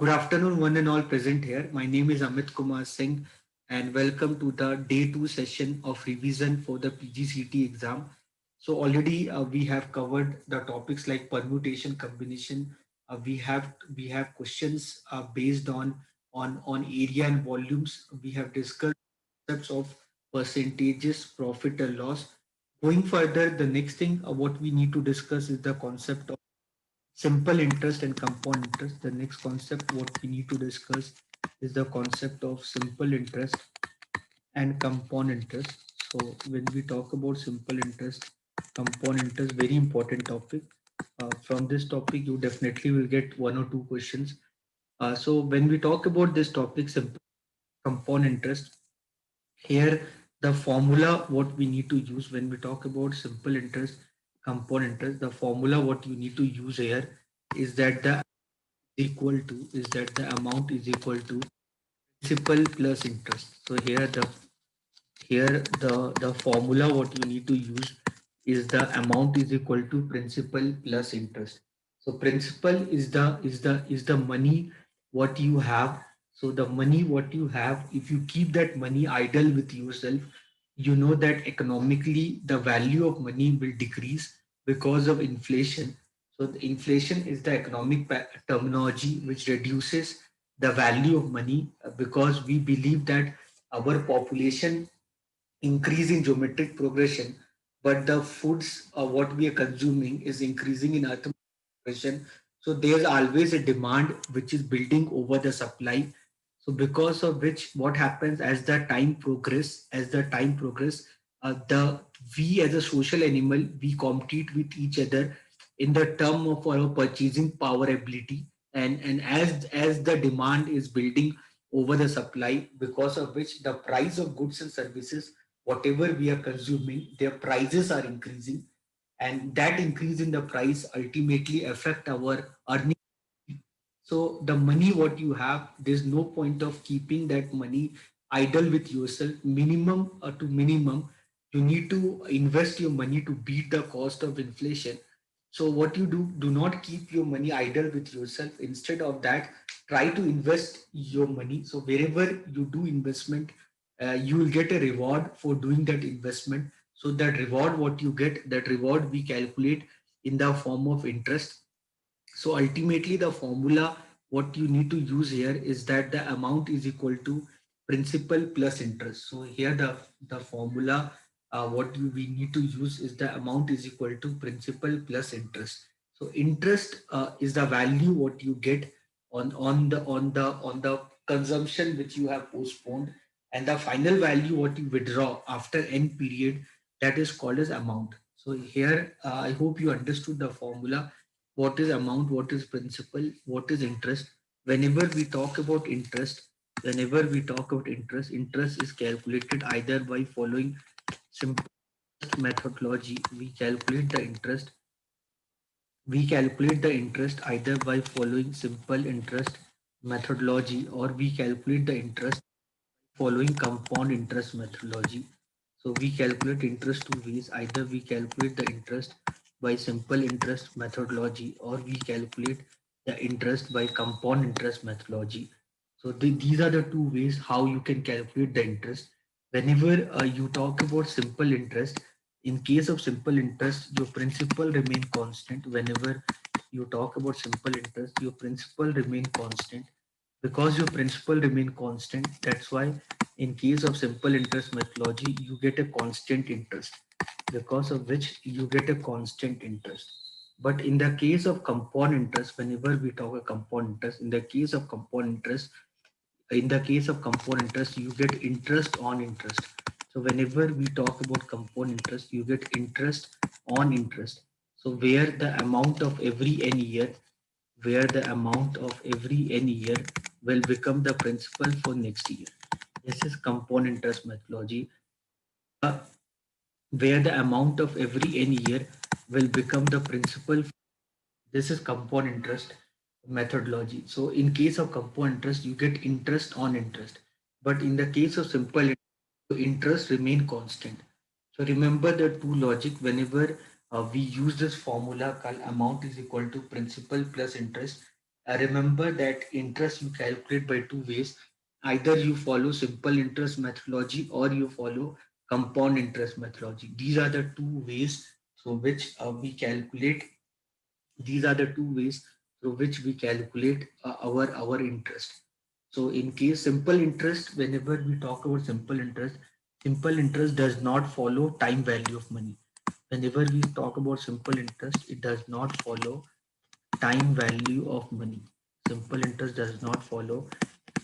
Good afternoon, one and all present here. My name is Amit Kumar Singh, and welcome to the day two session of revision for the PGCET exam. So already we have covered the topics like permutation, combination. We have questions based on area and volumes. We have discussed concepts of percentages, profit and loss. Going further, the next thing what we need to discuss is the concept of simple interest and compound interest. The next concept what we need to discuss is the concept of simple interest and compound interest. So when we talk about simple interest, compound interest, very important topic. From this topic, you definitely will get one or two questions. So when we talk about this topic, simple compound interest, here the formula what we need to use when we talk about simple interest, compound interest, the formula what you need to use here is that the amount is equal to principal plus interest. So here the formula what you need to use is the amount is equal to principal plus interest. So principal is the money what you have. So the money what you have, if you keep that money idle with yourself, you know that economically the value of money will decrease because of inflation. So the inflation is the economic terminology which reduces the value of money because we believe that our population increase in geometric progression, but the foods what we are consuming is increasing in arithmetic progression. So there's always a demand which is building over the supply. So because of which, what happens as the time progress, the we as a social animal we compete with each other in the term of our purchasing power ability, and as the demand is building over the supply, because of which the price of goods and services whatever we are consuming, their prices are increasing, and that increase in the price ultimately affect our earning. So the money what you have, there's no point of keeping that money idle with yourself. Minimum to minimum, you need to invest your money to beat the cost of inflation. So what you do not keep your money idle with yourself. Instead of that, try to invest your money. So wherever you do investment, you will get a reward for doing that investment. So that reward, what you get, that reward we calculate in the form of interest. So ultimately the formula what you need to use here is that the amount is equal to principal plus interest. So here the formula we need to use is the amount is equal to principal plus interest. So interest is the value what you get on the consumption which you have postponed, and the final value what you withdraw after n period, that is called as amount. So here I hope you understood the formula. What is amount, what is principal, what is interest. Whenever we talk about interest, interest is calculated either by following simple methodology. We calculate the interest either by following simple interest methodology, or we calculate the interest following compound interest methodology. So we calculate interest two ways. Either we calculate the interest by simple interest methodology, or we calculate the interest by compound interest methodology. So these are the two ways how you can calculate the interest. Whenever you talk about simple interest, in case of simple interest, your principal remain constant. Whenever you talk about simple interest, your principal remain constant. Because your principal remain constant, that's why in case of simple interest methodology, you get a constant interest, because of which you get a constant interest. But in the case of compound interest, whenever we talk a compound interest, in the case of compound interest, you get interest on interest. So whenever we talk about compound interest, you get interest on interest. So where the amount of every n year will become the principal for next year. This is compound interest methodology, uh, where the amount of every n year will become the principal. This is compound interest methodology. So in case of compound interest, you get interest on interest. But in the case of simple interest, interest remain constant. So remember the two logic whenever we use this formula called amount is equal to principal plus interest. Remember that interest you calculate by two ways. Either you follow simple interest methodology or you follow compound interest methodology. These are the two ways through which we calculate. These are the two ways through which we calculate our interest. So in case simple interest, whenever we talk about simple interest does not follow time value of money. Whenever we talk about simple interest, it does not follow time value of money. Simple interest does not follow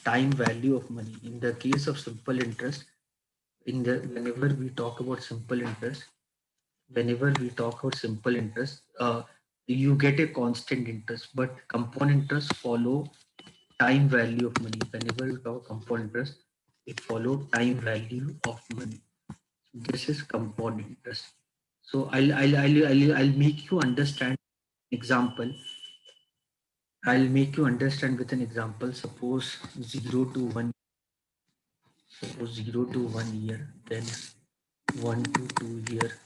time value of money. In the case of simple interest, in the whenever we talk about simple interest, whenever we talk about simple interest, you get a constant interest, but compound interest follow time value of money. Whenever you talk compound interest, it follow time value of money. This is compound interest. So I'll make you understand example. I'll make you understand with an example. Suppose 0 to 1 year, then 1 to 2 year,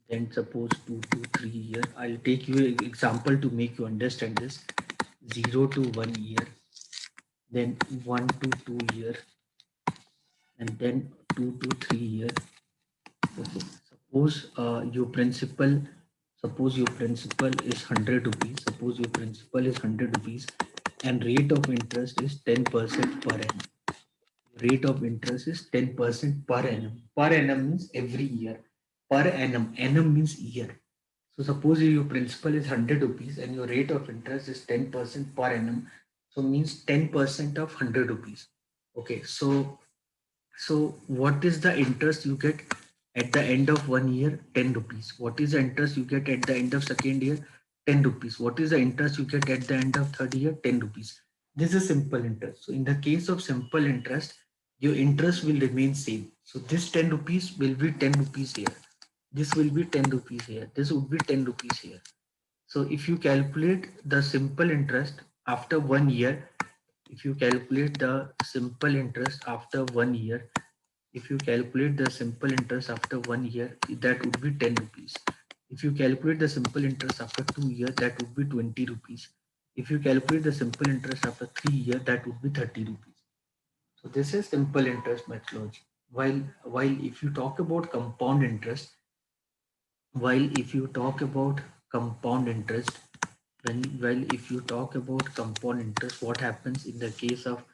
then suppose 2 to 3 year. I'll take you an example to make you understand this. 0 to 1 year, then 1 to 2 year, and then 2 to 3 year. Okay. Suppose your principal is 100 rupees. Suppose your principal is 100 rupees, and rate of interest is 10% per annum. Rate of interest is 10% per annum. Per annum means every year. Per annum. Annum means year. So suppose your principal is 100 rupees and your rate of interest is 10% per annum. So means 10% of 100 rupees. Okay. So what is the interest you get at the end of 1 year? 10 rupees. What is the interest you get at the end of second year? 10 rupees. What is the interest you get at the end of third year? 10 rupees. This is simple interest. So in the case of simple interest, your interest will remain same. So this 10 rupees will be 10 rupees here. This will be 10 rupees here. This would be 10 rupees here. So if you calculate the simple interest after 1 year, if you calculate the simple interest after 1 year, if you calculate the simple interest after 1 year, that would be 10 rupees. If you calculate the simple interest after 2 years, that would be 20 rupees. If you calculate the simple interest after 3 years, that would be 30 rupees. So this is simple interest methodology. While if you talk about compound interest, while if you talk about compound interest, if you talk about compound interest, what happens in the case of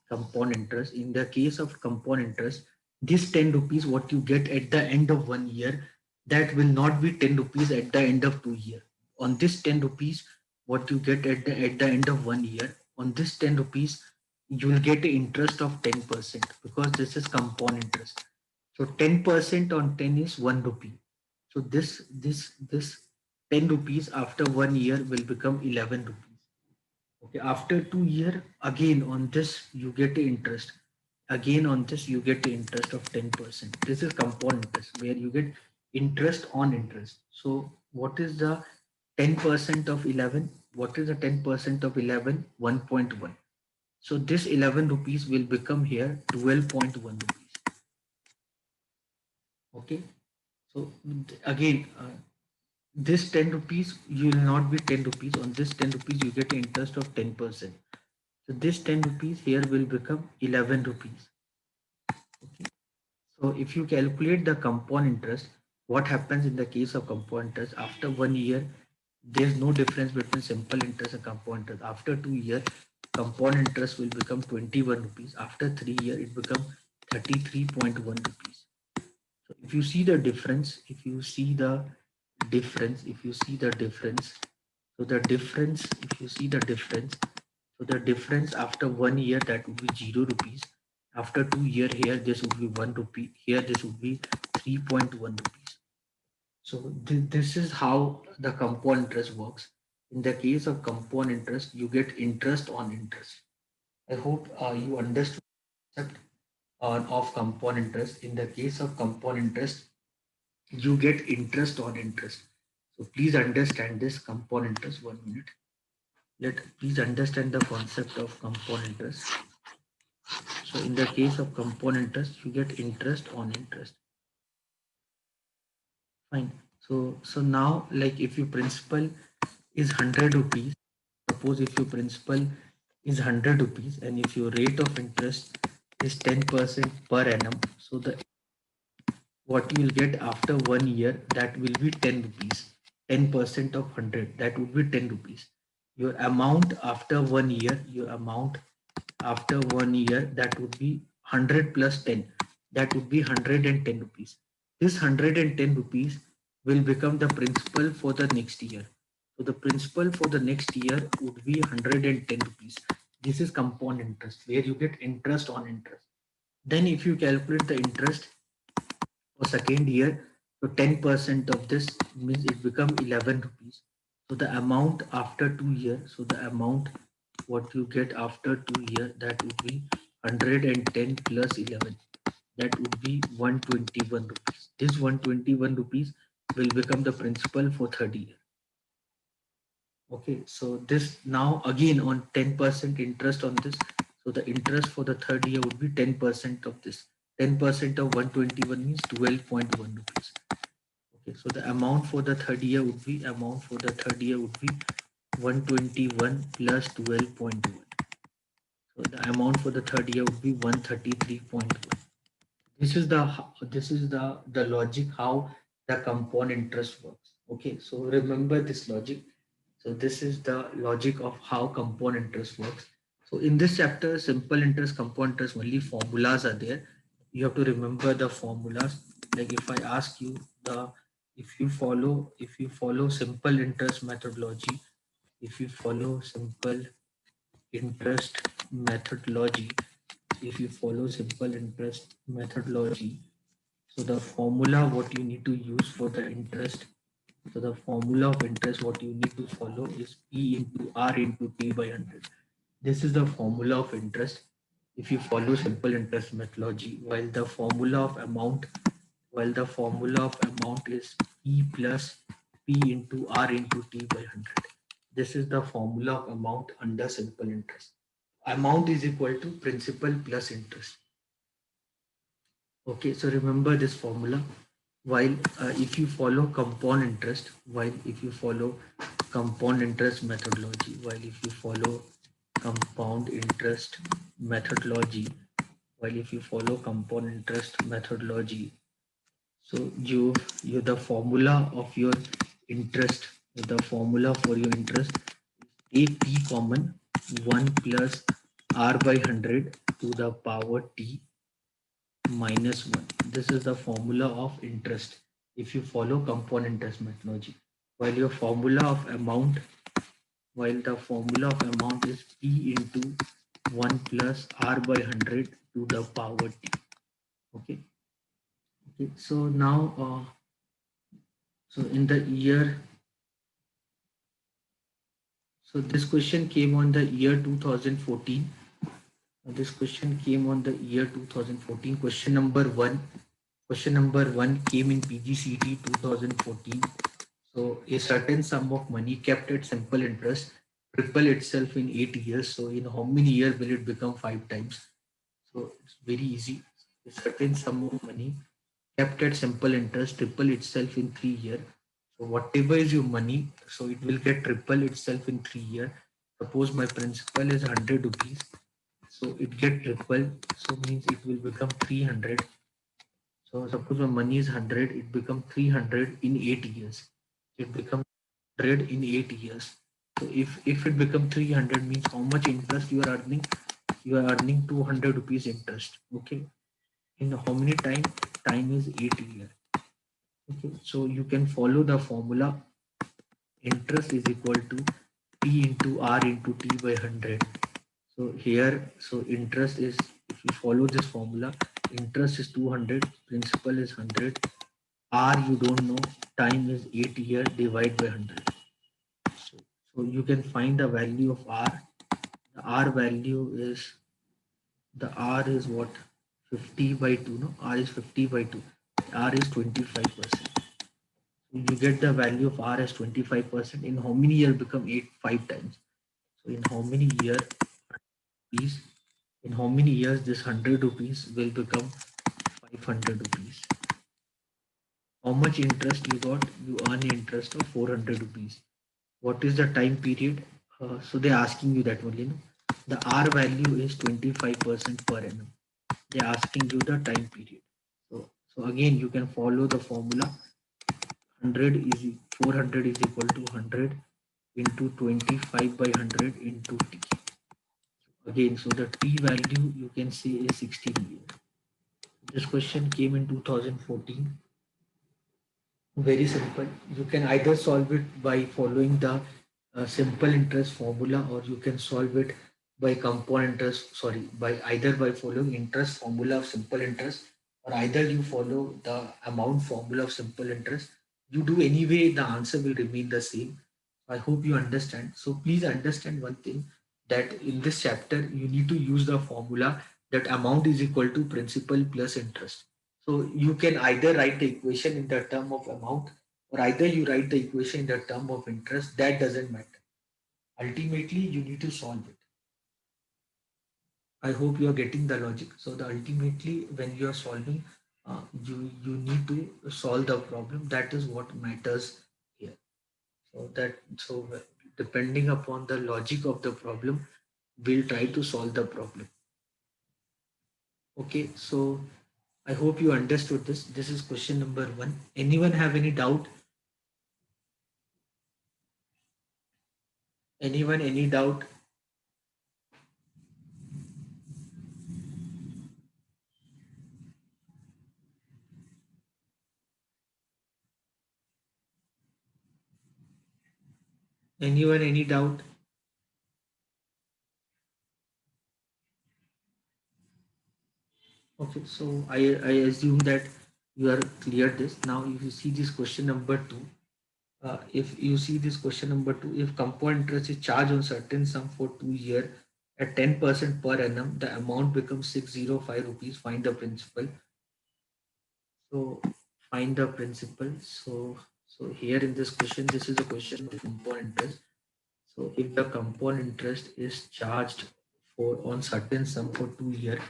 compound interest? In the case of compound interest, this 10 rupees what you get at the end of 1 year, that will not be 10 rupees at the end of 2 year. On this 10 rupees what you get at the end of 1 year, on this 10 rupees you will get an interest of 10% because this is compound interest. So 10% on 10 is 1 rupee. So this 10 rupees after 1 year will become 11 rupees. Okay, after 2 year, again on this you get interest. Again on this you get the interest of 10%. This is compound interest where you get interest on interest. So what is the 10% of 11? What is the 10% of 11? 1.1. So this 11 rupees will become here 12.1 rupees. Okay. So again, this 10 rupees you will not be 10 rupees. On this 10 rupees you get interest of 10%. So this 10 rupees here will become 11 rupees. Okay. So if you calculate the compound interest, what happens in the case of compound interest after 1 year, there's no difference between simple interest and compound interest. After 2 years, compound interest will become 21 rupees. After 3 years, it becomes 33.1 rupees. So if you see the difference, if you see the difference, so the difference, if you see the difference, so the difference after 1 year that would be 0 rupees. After 2 year here this would be 1 rupee. Here this would be 3.1 rupees. So this is how the compound interest works. In the case of compound interest, you get interest on interest. I hope you understood the concept of compound interest. In the case of compound interest, you get interest on interest. So please understand this compound interest. 1 minute. Please understand the concept of compound interest. So in the case of compound interest, you get interest on interest. Fine. So now like if your principal is 100 rupees, suppose if your principal is 100 rupees and if your rate of interest is 10% per annum, so the what you will get after 1 year, that will be 10 rupees. 10% of 100, that would be 10 rupees. Your amount after 1 year, your amount after 1 year, that would be 100 plus 10, that would be 110 rupees. This 110 rupees will become the principal for the next year. So the principal for the next year would be 110 rupees. This is compound interest, where you get interest on interest. Then if you calculate the interest for second year, so 10% of this means it become 11 rupees. So the amount after 2 years, so the amount what you get after 2 years, that would be 110 plus 11, that would be 121 rupees. This 121 rupees will become the principal for third year. Okay, so this now again on 10% interest on this. So the interest for the third year would be 10% of this. 10% of 121 means 12.1 rupees. Okay, so the amount for the third year would be 121 plus 12.1. So the amount for the third year would be 133.1. This is the logic how the compound interest works. Okay, so remember this logic. So this is the logic of how compound interest works. So in this chapter, simple interest, compound interest, only formulas are there. You have to remember the formulas. Like if I ask you the if you follow simple interest methodology, if you follow simple interest methodology, if you follow simple interest methodology, so the formula what you need to use for the interest, so the formula of interest what you need to follow is P into R into T by 100. This is the formula of interest if you follow simple interest methodology, while the formula of amount is P plus P into R into T by 100. This is the formula of amount under simple interest. Amount is equal to principal plus interest. Okay, so remember this formula. While if you follow compound interest, while if you follow compound interest methodology, while if you follow compound interest methodology, while if you follow compound interest methodology, so you the formula of your interest, the formula for your interest, take t common 1 plus r by 100 to the power t minus 1. This is the formula of interest if you follow compound interest methodology. While your formula of amount, while the formula of amount is P into 1 plus R by 100 to the power T. Okay. Okay. So now, so in the year, so this question came on the year 2014. This question came on the year 2014. Question number one came in PGCET 2014. So a certain sum of money kept at simple interest triple itself in 8 years. So in how many years will it become 5 times? So it's very easy. A certain sum of money kept at simple interest triple itself in 3 years. So whatever is your money, so it will get triple itself in 3 years. Suppose my principal is 100 rupees. So it get triple. So means it will become 300. So suppose my money is 100, it becomes 300 in 8 years. It becomes 100 in 8 years. So if it becomes 300 means how much interest you are earning? You are earning 200 rupees interest. Okay. In how many time? Time is 8 years. Okay. So you can follow the formula. Interest is equal to P into R into T by 100. So here, so interest is, if you follow this formula, interest is 200, principal is 100, R you don't know, time is 8 years, divide by 100. So you can find the value of R. The R value is, the R is what? 50 by 2, no? R is 50 by 2. R is 25%. So you get the value of R as 25%. In how many years become 5 times? So in how many years, please? In how many years this 100 rupees will become 500 rupees? How much interest you got? You earn interest of 400 rupees. What is the time period? So they're asking you that only. No? The R value is 25% per annum. They're asking you the time period. So again, you can follow the formula. 100 is 400 is equal to 100 into 25 by 100 into t. Again, so the t value you can say is 16 years. This question came in 2014. Very simple. You can either solve it by following the simple interest formula, or you can solve it by compound interest. Sorry, by either by following interest formula of simple interest, or either you follow the amount formula of simple interest. You do anyway, the answer will remain the same. I hope you understand. So please understand one thing, that in this chapter you need to use the formula that amount is equal to principal plus interest. So you can either write the equation in the term of amount, or either you write the equation in the term of interest. That doesn't matter. Ultimately, you need to solve it. I hope you are getting the logic. So the ultimately, when you are solving, you need to solve the problem. That is what matters here. So depending upon the logic of the problem, we'll try to solve the problem. Okay, so I hope you understood this. This is question number one. Anyone have any doubt? Anyone, any doubt? Anyone, any doubt? Okay, so I assume that you are clear this. Now, if you see this question number two, if you see this question number two, if compound interest is charged on certain sum for 2 years at 10% per annum, the amount becomes 605 rupees. Find the principal. So find the principal. So here in this question, this is a question of compound interest. So if the compound interest is charged for on certain sum for 2 years,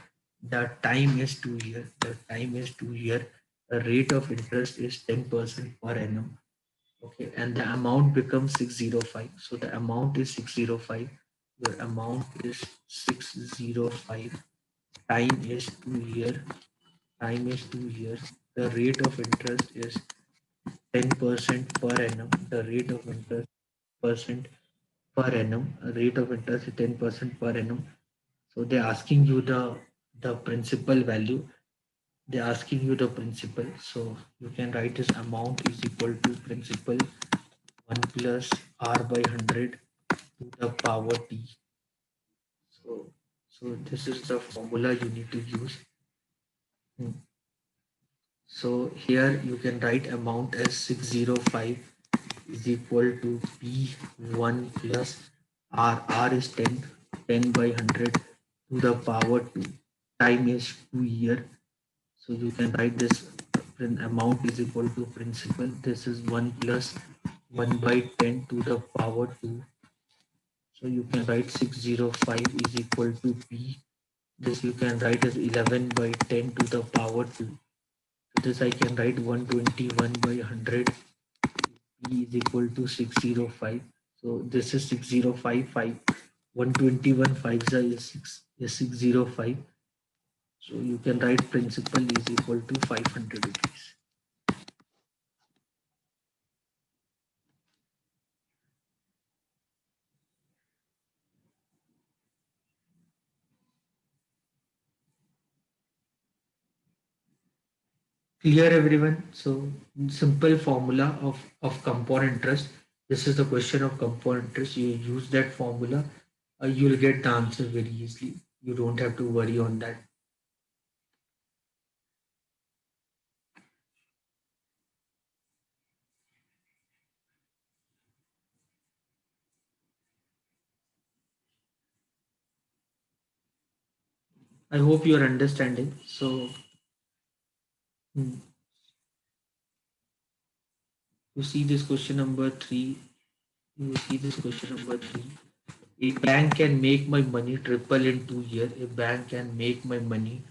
the time is 2 years. The time is 2 years. The rate of interest is 10% per annum. Okay, and the amount becomes 605. So the amount is 605. Your amount is 605. Time is 2 years. Time is 2 years. The rate of interest is 10% per annum. The rate of interest percent per annum. Rate of interest is 10% per annum. So they're asking you the principal value. They're asking you the principal. So you can write this amount is equal to principal 1 plus r by 100 to the power t. So this is the formula you need to use. Hmm. So here you can write amount as 605 is equal to P1 plus R. R is 10, 10 by 100 to the power 2. Time is 2 years. So you can write this amount is equal to principal. This is 1 plus 1 by 10 to the power 2. So you can write 605 is equal to P. This you can write as 11 by 10 to the power 2. So this I can write 121 by 100. P is equal to 605. So this is 6055. 121 5 is 605. So you can write principal is equal to 500 rupees. Clear everyone? So simple formula of compound interest. This is the question of compound interest. You use that formula, you'll get the answer very easily. You don't have to worry on that. I hope you are understanding. So hmm, you see this question number three. You see this question number three. A bank can make my money triple in 2 years. A bank can make my money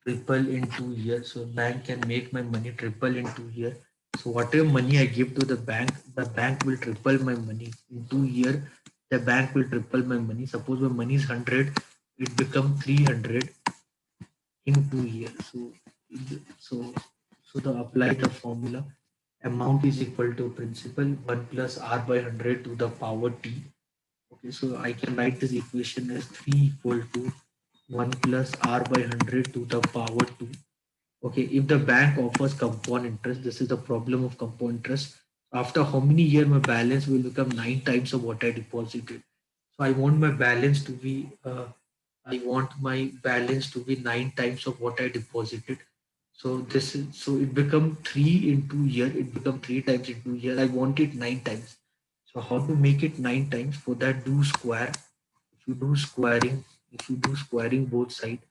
triple in 2 years. So bank can make my money triple in 2 years. So whatever money I give to the bank will triple my money in 2 years. the bank will triple my money. Suppose my money is 100, it become 300 in 2 years. So so the apply the formula. Amount is equal to principal 1 plus r by 100 to the power t. Okay, so I can write this equation as 3 equal to 1 plus r by 100 to the power 2. Okay, if the bank offers compound interest, this is the problem of compound interest. After how many years my balance will become 9 times of what I deposited. So I want my balance to be I want my balance to be 9 times of what I deposited. So this is so it become 3 in 2 year. It become 3 times in 2 year. I want it 9 times. So how to make it 9 times? For that, do square. If you do squaring, if you do squaring both sides,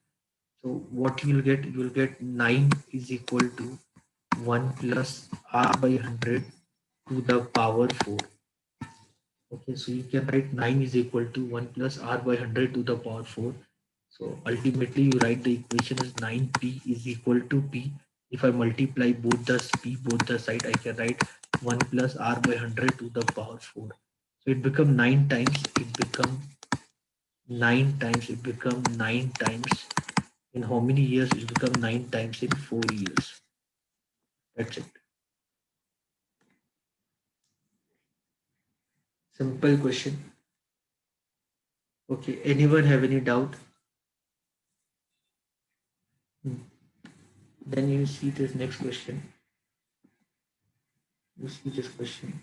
so what you will get 9 is equal to 1 plus r by 100 to the power 4. Okay, so you can write 9 is equal to 1 plus r by 100 to the power 4. So ultimately you write the equation as 9p is equal to p. If I multiply both the p, both the side, I can write 1 plus r by 100 to the power 4. So it become 9 times, it become 9 times. In how many years? It become 9 times in 4 years. That's it. Simple question. Okay, anyone have any doubt? Hmm. Then you see this next question. You see this question.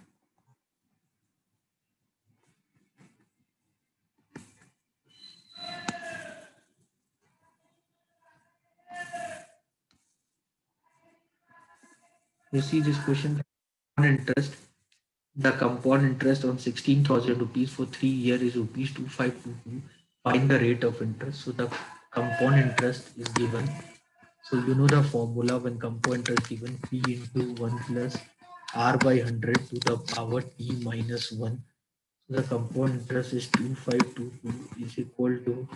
You see this question. Compound interest. The compound interest on 16,000 rupees for 3 years is rupees 2522. Find the rate of interest. So the compound interest is given. So you know the formula when compound interest given p into 1 plus r by 100 to the power t minus 1. So the compound interest is 2522 is equal to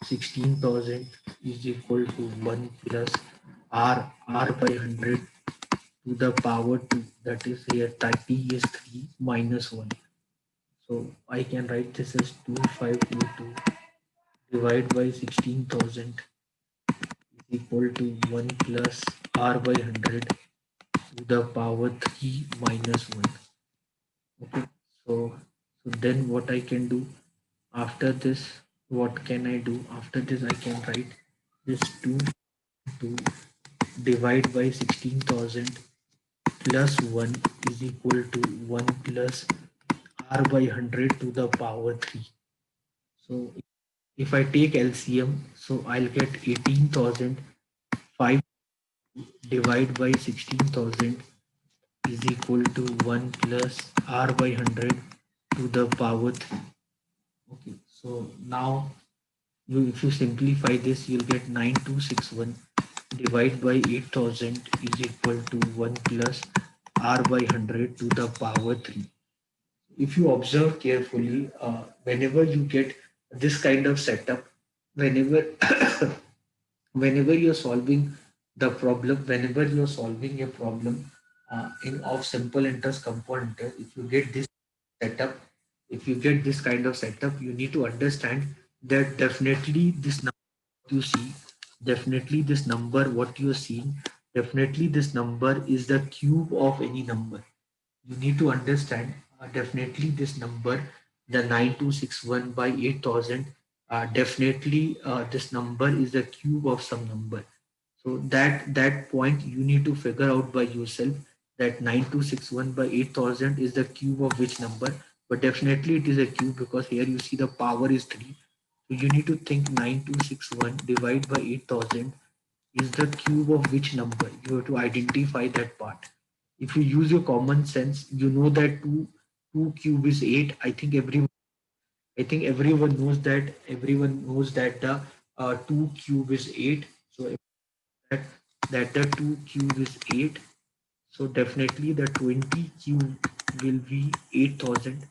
16,000 is equal to 1 plus r by 100 to the power 2, that is here 30 is 3 minus 1. So I can write this as 2522 divided by 16,000 is equal to 1 plus r by 100 to the power 3 minus 1. Okay, so then what I can do after this, what can I do after this? I can write this 2 to divide by 16,000 plus 1 is equal to 1 plus r by 100 to the power 3. So if I take LCM, so I'll get 18,005 divided by 16,000 is equal to 1 plus r by 100 to the power 3. Okay, so now if you simplify this, you'll get 9261 divided by 8,000 is equal to 1 plus r by 100 to the power 3. If you observe carefully, whenever you get this kind of setup, whenever whenever you're solving the problem, whenever you're solving a problem in of simple interest, compound interest, if you get this setup, if you get this kind of setup, you need to understand that definitely this number you see, definitely this number what you're seeing, definitely this number is the cube of any number. You need to understand definitely this number, the 9261 by 8000, definitely this number is the cube of some number. So that point you need to figure out by yourself, that 9261 by 8000 is the cube of which number. But definitely it is a cube because here you see the power is 3. So you need to think 9261 divided by 8000 is the cube of which number. You have to identify that part. If you use your common sense, you know that 2 cube is 8. I think everyone knows that the 2 cube is 8. So that the 2 cube is 8. So definitely the 20 cube will be 8000.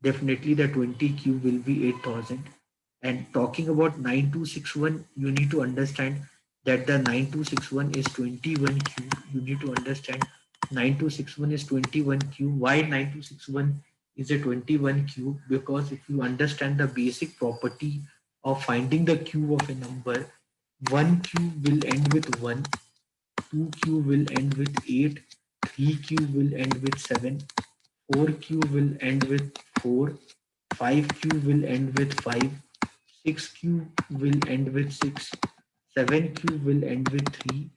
Definitely the 20 cube will be 8000. And talking about 9261, you need to understand that the 9261 is 21 cube. You need to understand 9261 is 21 cube. Why 9261 is a 21 cube, because if you understand the basic property of finding the cube of a number, 1 cube will end with 1, 2 cube will end with 8, 3 cube will end with 7, 4 cube will end with 4, 5 cube will end with 5, 6 cube will end with 6, 7 cube will end with 3,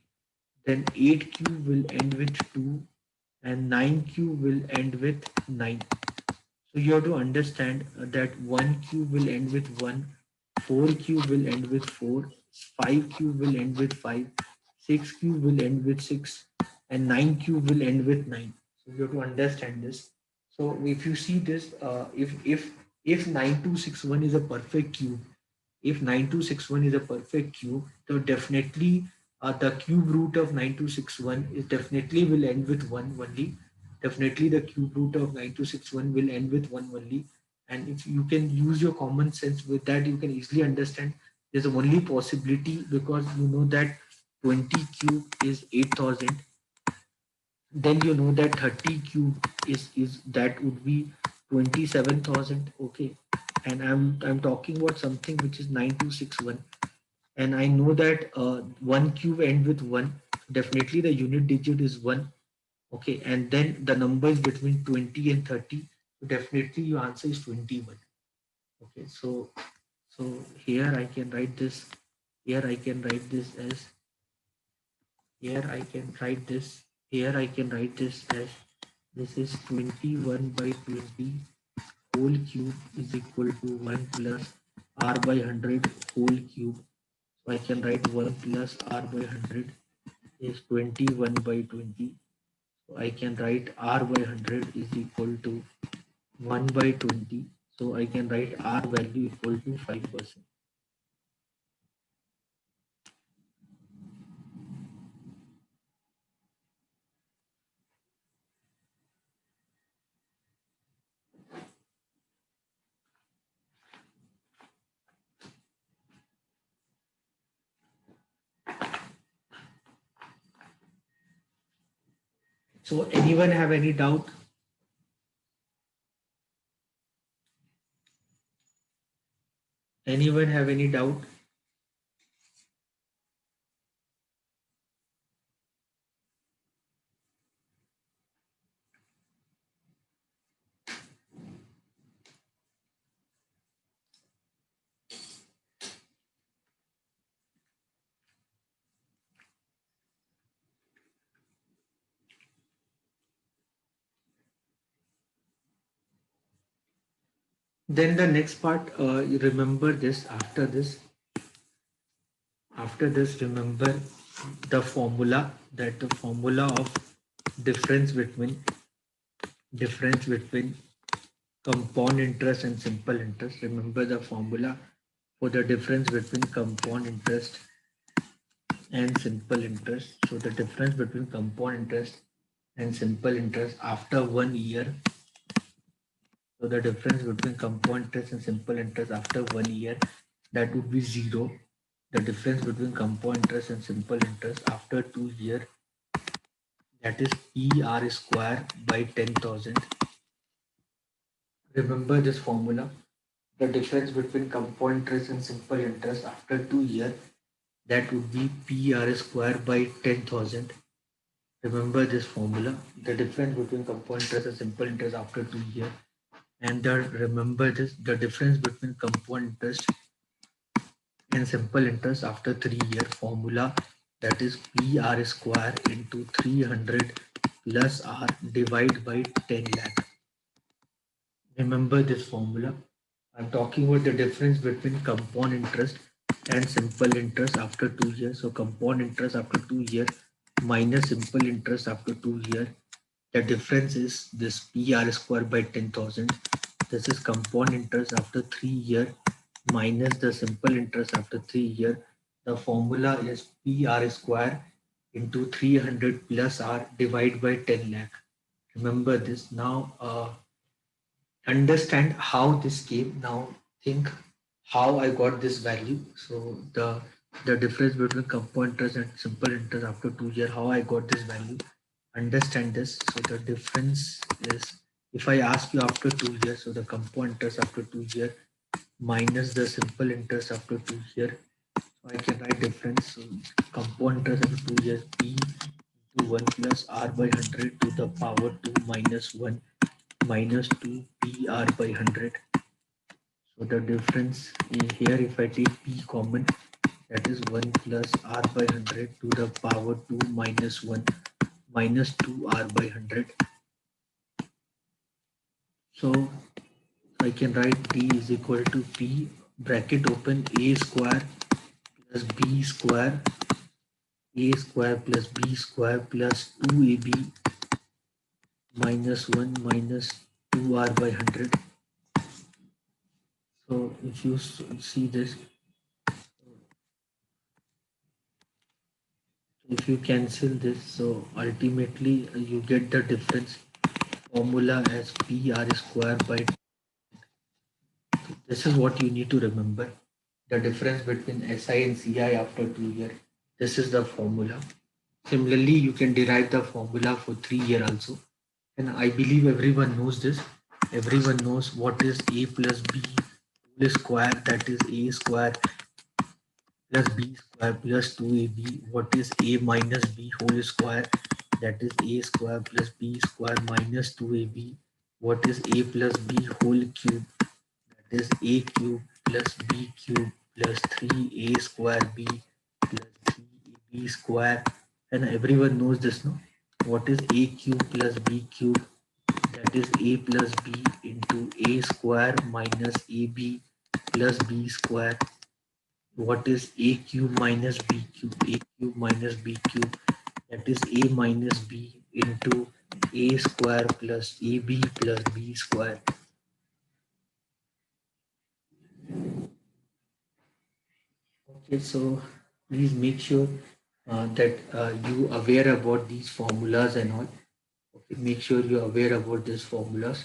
then 8 cube will end with 2, and 9 cube will end with 9. So you have to understand that 1 cube will end with 1, 4 cube will end with 4, 5 cube will end with 5, 6 cube will end with 6, and 9 cube will end with 9. So you have to understand this. So if you see this, if 9261 is a perfect cube, if 9261 is a perfect cube, so definitely the cube root of 9261 is definitely will end with 1 only. Definitely the cube root of 9261 will end with 1 only. And if you can use your common sense with that, you can easily understand there's only possibility, because you know that 20 cube is 8000, then you know that 30 cube is that would be 27,000. Okay, and I'm talking about something which is 9261, and I know that 1 cube end with 1, definitely the unit digit is 1. Okay, and then the numbers between 20 and 30, so definitely your answer is 21. Okay, so here I can write this, here I can write this as, here I can write this, here I can write this as, this is 21 by 20 whole cube is equal to 1 plus r by 100 whole cube. So I can write 1 plus r by 100 is 21 by 20. So I can write r by 100 is equal to 1 by 20. So I can write r value equal to 5%. So anyone have any doubt? Anyone have any doubt? Then the next part, you remember this, after this remember the formula, that the formula of difference between difference between compound interest and simple interest. Remember the formula for the difference between compound interest and simple interest. So the difference between compound interest and simple interest after 1 year. So the difference between compound interest and simple interest after 1 year, that would be 0. The difference between compound interest and simple interest after 2 years, that is PR square by 10,000. Remember this formula. The difference between compound interest and simple interest after 2 years, that would be PR square by 10,000. Remember this formula. The difference between compound interest and simple interest after 2 years. And remember this, the difference between compound interest and simple interest after 3 year formula, that is PR square into 300 plus R divided by 10 lakh. Remember this formula. I'm talking about the difference between compound interest and simple interest after 2 years. So compound interest after 2 years minus simple interest after 2 years. The difference is this PR square by 10,000. This is compound interest after 3 years minus the simple interest after 3 years. The formula is PR square into 300 plus R divided by 10 lakh. Remember this. Now understand how this came. Now think how I got this value. So the difference between compound interest and simple interest after 2 years, how I got this value. Understand this. So the difference is If I ask you after 2 years, so the compound interest after 2 years minus the simple interest after 2 years, so I can write difference. So compound interest after 2 years, P into 1 plus R by 100 to the power 2 minus 1 minus 2 P R by 100. So the difference here, if I take P common, that is 1 plus R by 100 to the power 2 minus 1 minus 2 R by 100. So I can write D is equal to P bracket open A square plus B square, A square plus B square plus 2AB minus 1 minus 2R by 100. So if you see this, if you cancel this, so ultimately you get the difference formula as PR square by. This is what you need to remember. The difference between SI and CI after 2 years. This is the formula. Similarly, you can derive the formula for 3 year also. And I believe everyone knows this. Everyone knows what is A plus B whole square, that is A square plus B square plus 2AB. What is A minus B whole square, that is A square plus B square minus 2AB. What is A plus B whole cube, that is A cube plus B cube plus 3A square B plus 3AB square. And everyone knows this, no? What is A cube plus B cube, that is A plus B into A square minus AB plus B square. What is A cube minus B cube? A cube minus B cube, that is A minus B into A square plus AB plus B square. Okay, so please make sure that you aware about these formulas and all. Okay, make sure you're aware about these formulas.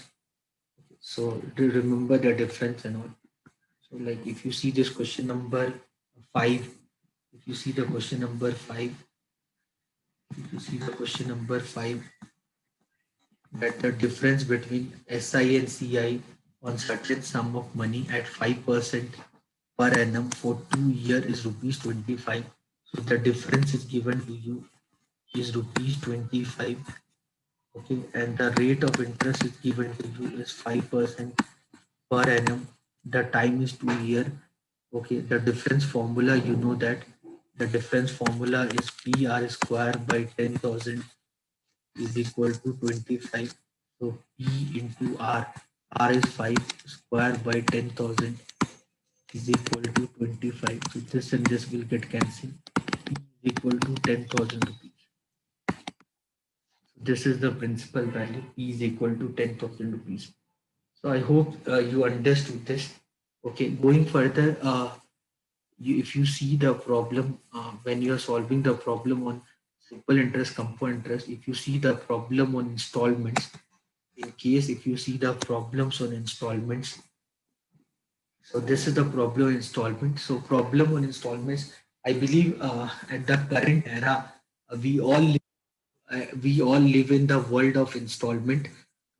So to remember the difference and all. So like if you see this question number 5, if you see the question number 5, if you see the question number 5, that the difference between SI and CI on certain sum of money at 5% per annum for 2 years is rupees 25. So the difference is given to you is rupees 25. Okay, and the rate of interest is given to you is 5% per annum. The time is 2 year. Okay, the difference formula, you know that the difference formula is PR square by 10,000 is equal to 25. So P into R, R is 5 square by 10,000 is equal to 25. So this and this will get cancelled. P is equal to 10,000 rupees. So this is the principal value. P is equal to 10,000 rupees. So I hope you understood this. Okay, going further, if you see the problem when you are solving the problem on simple interest, compound interest, if you see the problem on installments, in case if you see the problems on installments, so this is the problem installment. So problem on installments, I believe at the current era, we all we all live in the world of installment.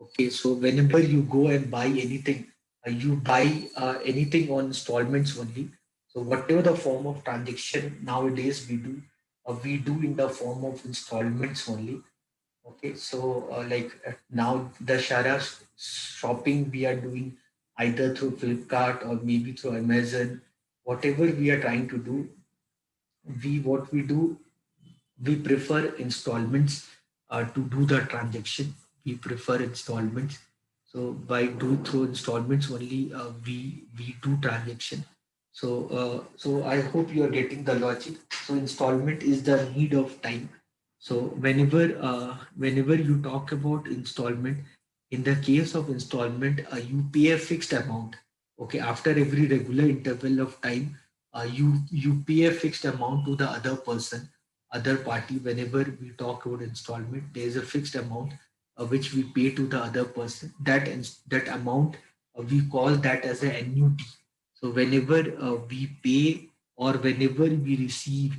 Okay, so whenever you go and buy anything, you buy anything on installments only. So whatever the form of transaction nowadays we do in the form of installments only. Okay, so now the shopping we are doing either through Flipkart or maybe through Amazon. Whatever we are trying to do, we do, we prefer installments to do the transaction. We prefer installments. So by do through installments only, we do transaction. So I hope you are getting the logic. So installment is the need of time. So whenever you talk about installment, in the case of installment, you pay a fixed amount. Okay, after every regular interval of time, you pay a fixed amount to the other person, other party. Whenever we talk about installment, there is a fixed amount which we pay to the other person. That amount we call that as an annuity. So whenever we pay or whenever we receive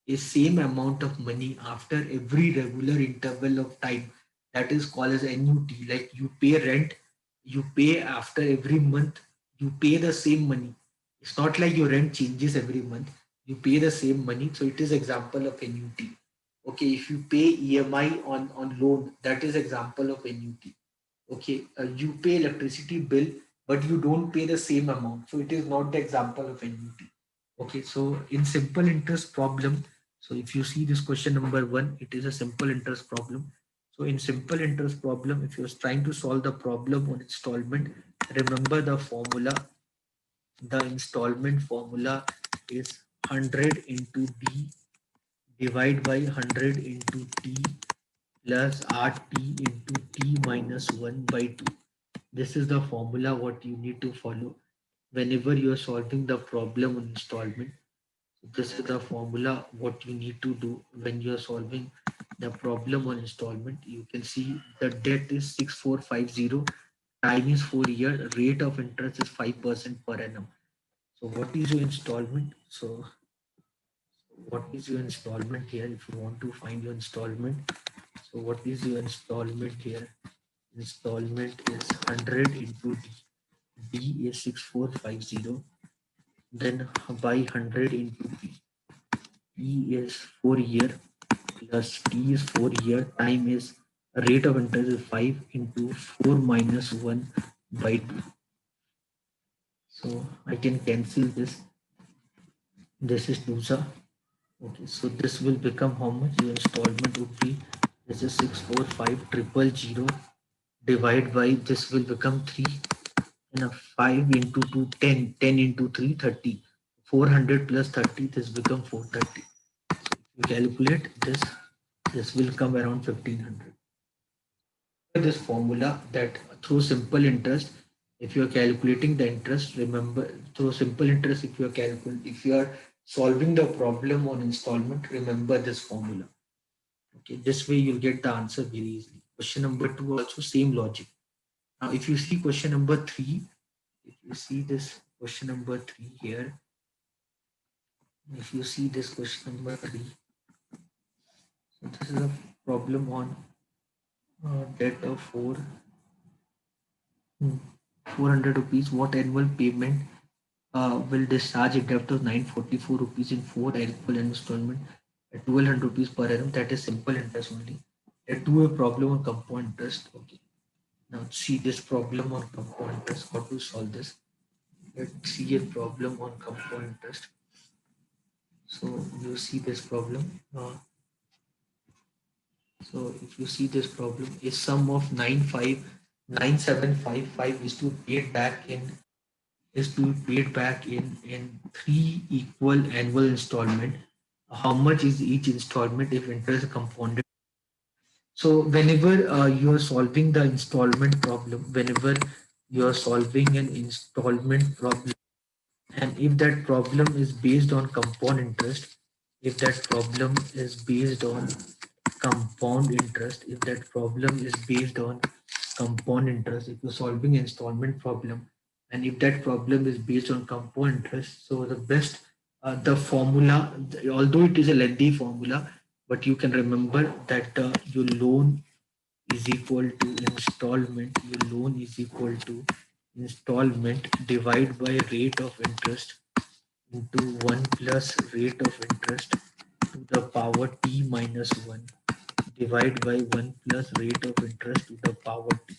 a same amount of money after every regular interval of time, that is called as annuity. Like you pay rent, you pay after every month, you pay the same money. It's not like your rent changes every month. You pay the same money. So it is example of annuity. Okay, if you pay EMI on loan, that is example of annuity. Okay, you pay electricity bill, but you don't pay the same amount. So it is not the example of annuity. Okay, so in simple interest problem, so if you see this question number one, it is a simple interest problem. So in simple interest problem, if you're trying to solve the problem on installment, remember the formula. The installment formula is 100 into D divide by 100 into T plus RT into T minus 1 by 2. This is the formula what you need to follow whenever you are solving the problem on installment. So this is the formula what you need to do when you are solving the problem on installment. You can see the debt is 6450, time is 4 year, rate of interest is 5% per annum. So what is your installment? So what is your installment here? If you want to find your installment, so what is your installment here? Installment is 100 into D. D is 6450. Then by 100 into P. P is 4 year plus T is 4 year. Time is rate of interest is 5 into 4 minus 1 by 2. So I can cancel this. This is 2. Okay, so this will become how much? Your installment would be, this is 645000 divide by, this will become 3, and 5 into 2 10, 10 into 3 30, 400 plus 30, this become 430. So if you calculate this will come around 1500. This formula that through simple interest, if you are calculating the interest, remember through simple interest, if you are solving the problem on installment, remember this formula. Okay, this way you'll get the answer very easily. Question number 2 also same logic. Now if you see question number 3, if you see this question number 3 here, if you see this question number 3, so this is a problem on debt of 400 rupees. What annual payment will discharge a debt of 944 rupees in 4 equal installment at 1200 rupees per annum? That is simple interest only. Let do a problem on compound interest. Okay, now see this problem on compound interest. How to solve this? Let's see a problem on compound interest. So you see this problem. So if you see this problem, a sum of 9755 is to be paid back in 3 equal annual installment. How much is each installment if interest compounded? So whenever you are solving the installment problem, whenever you are solving an installment problem, and if that problem is based on compound interest, if that problem is based on compound interest, if that problem is based on compound interest, if you're solving an installment problem, and if that problem is based on compound interest, so the best, the formula, although it is a lengthy formula, but you can remember that your loan is equal to installment, your loan is equal to installment divide by rate of interest into 1 plus rate of interest to the power t minus 1 divide by 1 plus rate of interest to the power t.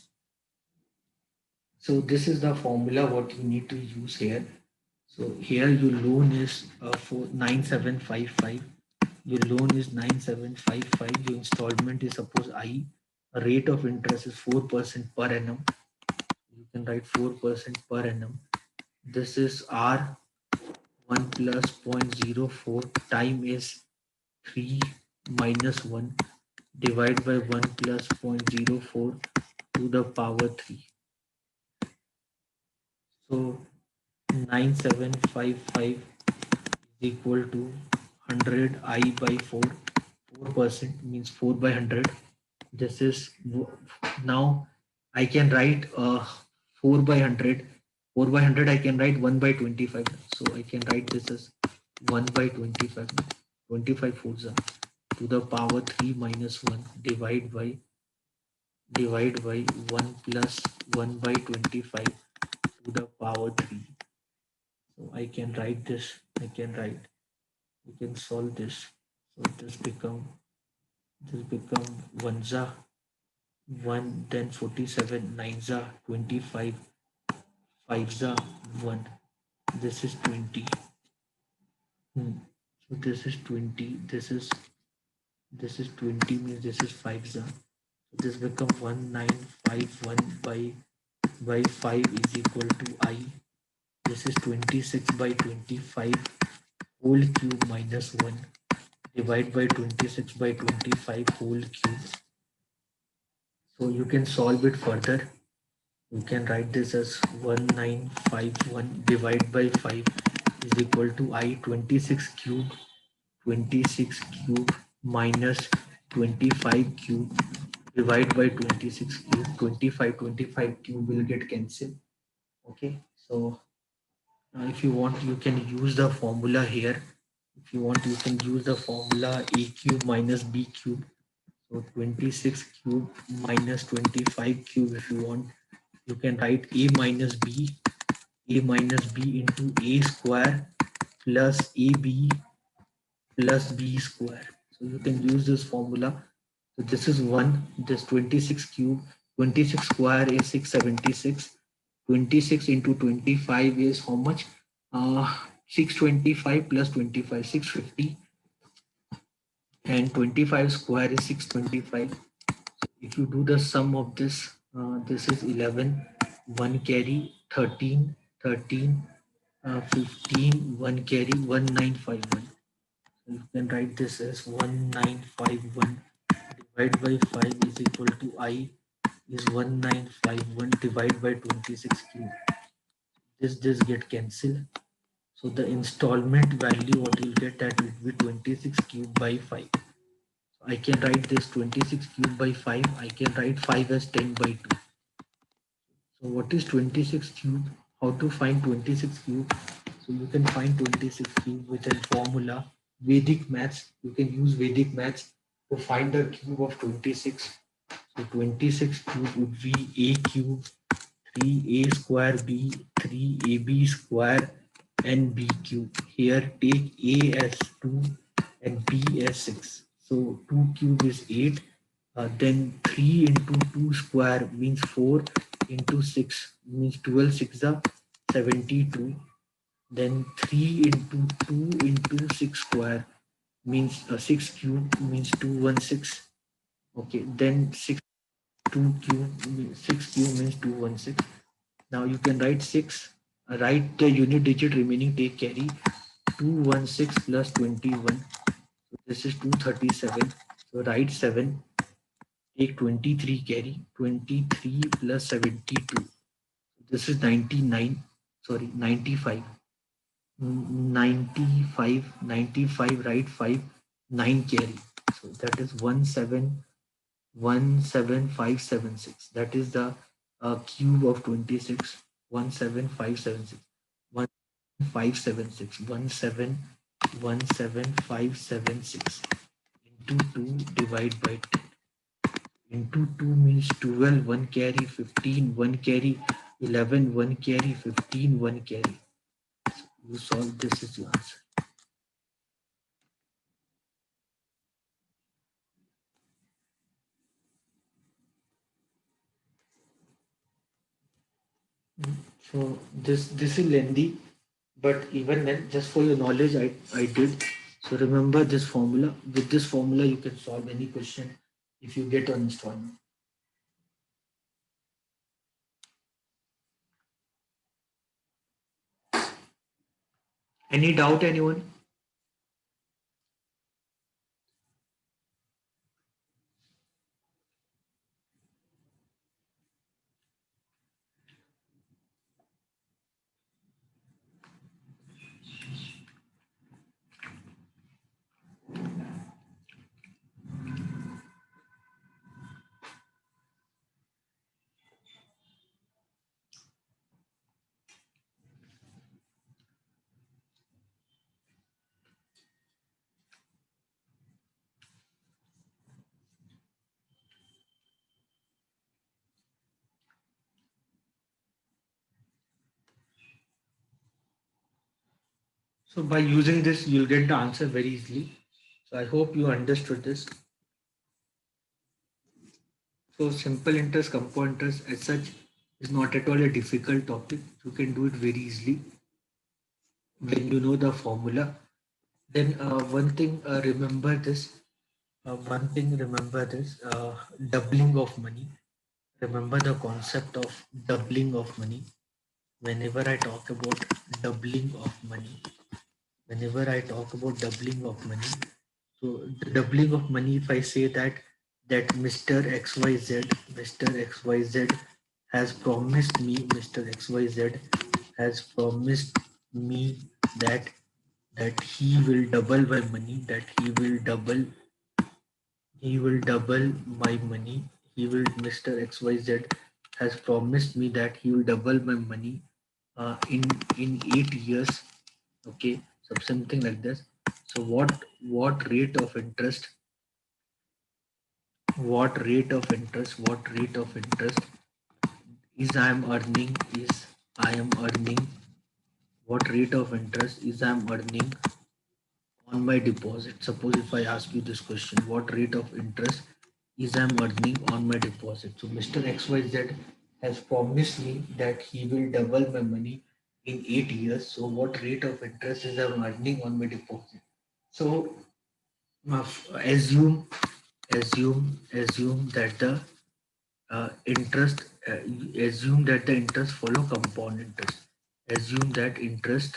So this is the formula what you need to use here. So here your loan is for 9755. Your loan is 9755. Your installment is suppose I. Rate of interest is 4% per annum. You can write 4% per annum. This is R 1 plus 0.04. Time is 3 minus 1 divide by 1 plus 0.04 to the power 3. So 9755 is equal to 100 I by 4. 4% means 4 by 100. This is now I can write 4 by 100. 4 by 100 I can write 1 by 25. So I can write this as 1 by 25. 25 fours to the power 3 minus 1 divide by divide by 1 plus 1 by 25 to the power 3. So I can write this, we can solve this. So this become 1 za 1, then 47, 9 za 25, 5 za 1. This is 20. So this is 20. This is 20 means this is 5 za. So this become 1951 by 5 is equal to I. This is 26 by 25 whole cube minus 1. Divide by 26 by 25 whole cube. So you can solve it further. You can write this as 1951 divided by 5 is equal to I 26 cube minus 25 cube divide by 26 cube. 25 cube will get cancelled. Okay, so if you want you can use the formula here. If you want you can use the formula a cube minus b cube. So 26 cube minus 25 cube. If you want you can write a minus b into a square plus ab plus b square. So you can use this formula. So this is 1, this 26 cube, 26 square is 676. 26 into 25 is how much? 625 plus 25, 650, and 25 square is 625. If you do the sum of this, this is 11, 1 carry, 13, 13, 15, 1 carry, 1951. So you can write this as 1951 divided by 5 is equal to I is 1951 divided by 26 cube. This get cancelled. So the installment value what you'll get that will be 26 cube by 5. So I can write this 26 cube by 5. I can write 5 as 10 by 2. So what is 26 cube? How to find 26 cube? So you can find 26 cube with a formula. Vedic maths. You can use Vedic maths to find the cube of 26. So 26 cube would be a cube 3a square b 3ab square and b cube. Here take a as 2 and b as 6. So 2 cube is 8. Then 3 into 2 square means 4 into 6 means 12 6 are 72. Then 3 into 2 into 6 square means 6 cube means 216. Okay, then 6 6 cube means 216. Now you can write 6, write the unit digit remaining, take carry 216 plus 21. So this is 237. So write 7, take 23 carry 23 plus 72. This is 99, sorry 95. 95, write 5, 9 carry. So that is 17576. That is the cube of 26. 17576. 1576. 1717576 into 2 divide by 10. Into 2 means 12, 1 carry, 15, 1 carry, 11, 1 carry, 15, 1 carry. So you solve this is your answer. So this is lengthy, but even then, just for your knowledge, I did. So remember this formula. With this formula, you can solve any question if you get on installment. Any doubt, anyone? So by using this, you'll get the answer very easily. So I hope you understood this. So simple interest, compound interest as such is not at all a difficult topic. You can do it very easily when you know the formula. Then one thing remember this. One thing remember this. Doubling of money. Remember the concept of doubling of money. Whenever I talk about doubling of money, whenever I talk about doubling of money, so the doubling of money, if I say that Mr. XYZ, Mr. XYZ has promised me, Mr. XYZ has promised me that that he will double my money, that he will double my money. He will Mr. XYZ has promised me that he will double my money in 8 years. Okay, so something like this. So what rate of interest? What rate of interest is I am earning? Is I am earning? What rate of interest is I am earning on my deposit? Suppose if I ask you this question, what rate of interest is I'm earning on my deposit? So Mr. XYZ has promised me that he will double my money in 8 years. So what rate of interest is I'm earning on my deposit? So assume assume that the interest assume that the interest follow compound interest. Assume that interest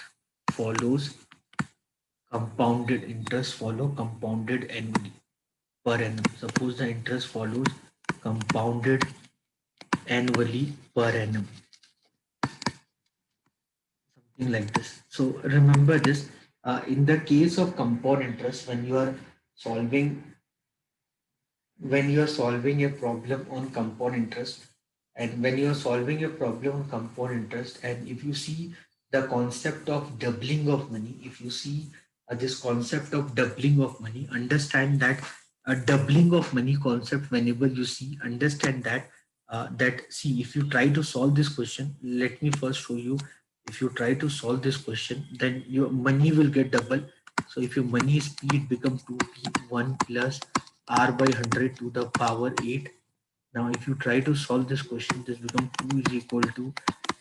follows compounded interest follow compounded annually per annum. Suppose the interest follows compounded annually per annum, something like this. So remember this. In the case of compound interest, solving when you are solving a problem on compound interest, and when you are solving a problem on compound interest, and if you see the concept of doubling of money, if you see this concept of doubling of money, understand that a doubling of money concept, whenever you see, understand that see, if you try to solve this question, let me first show you. If you try to solve this question, then your money will get double. So if your money is p, it becomes 2p 1 plus r by 100 to the power 8. Now if you try to solve this question, this becomes 2 is equal to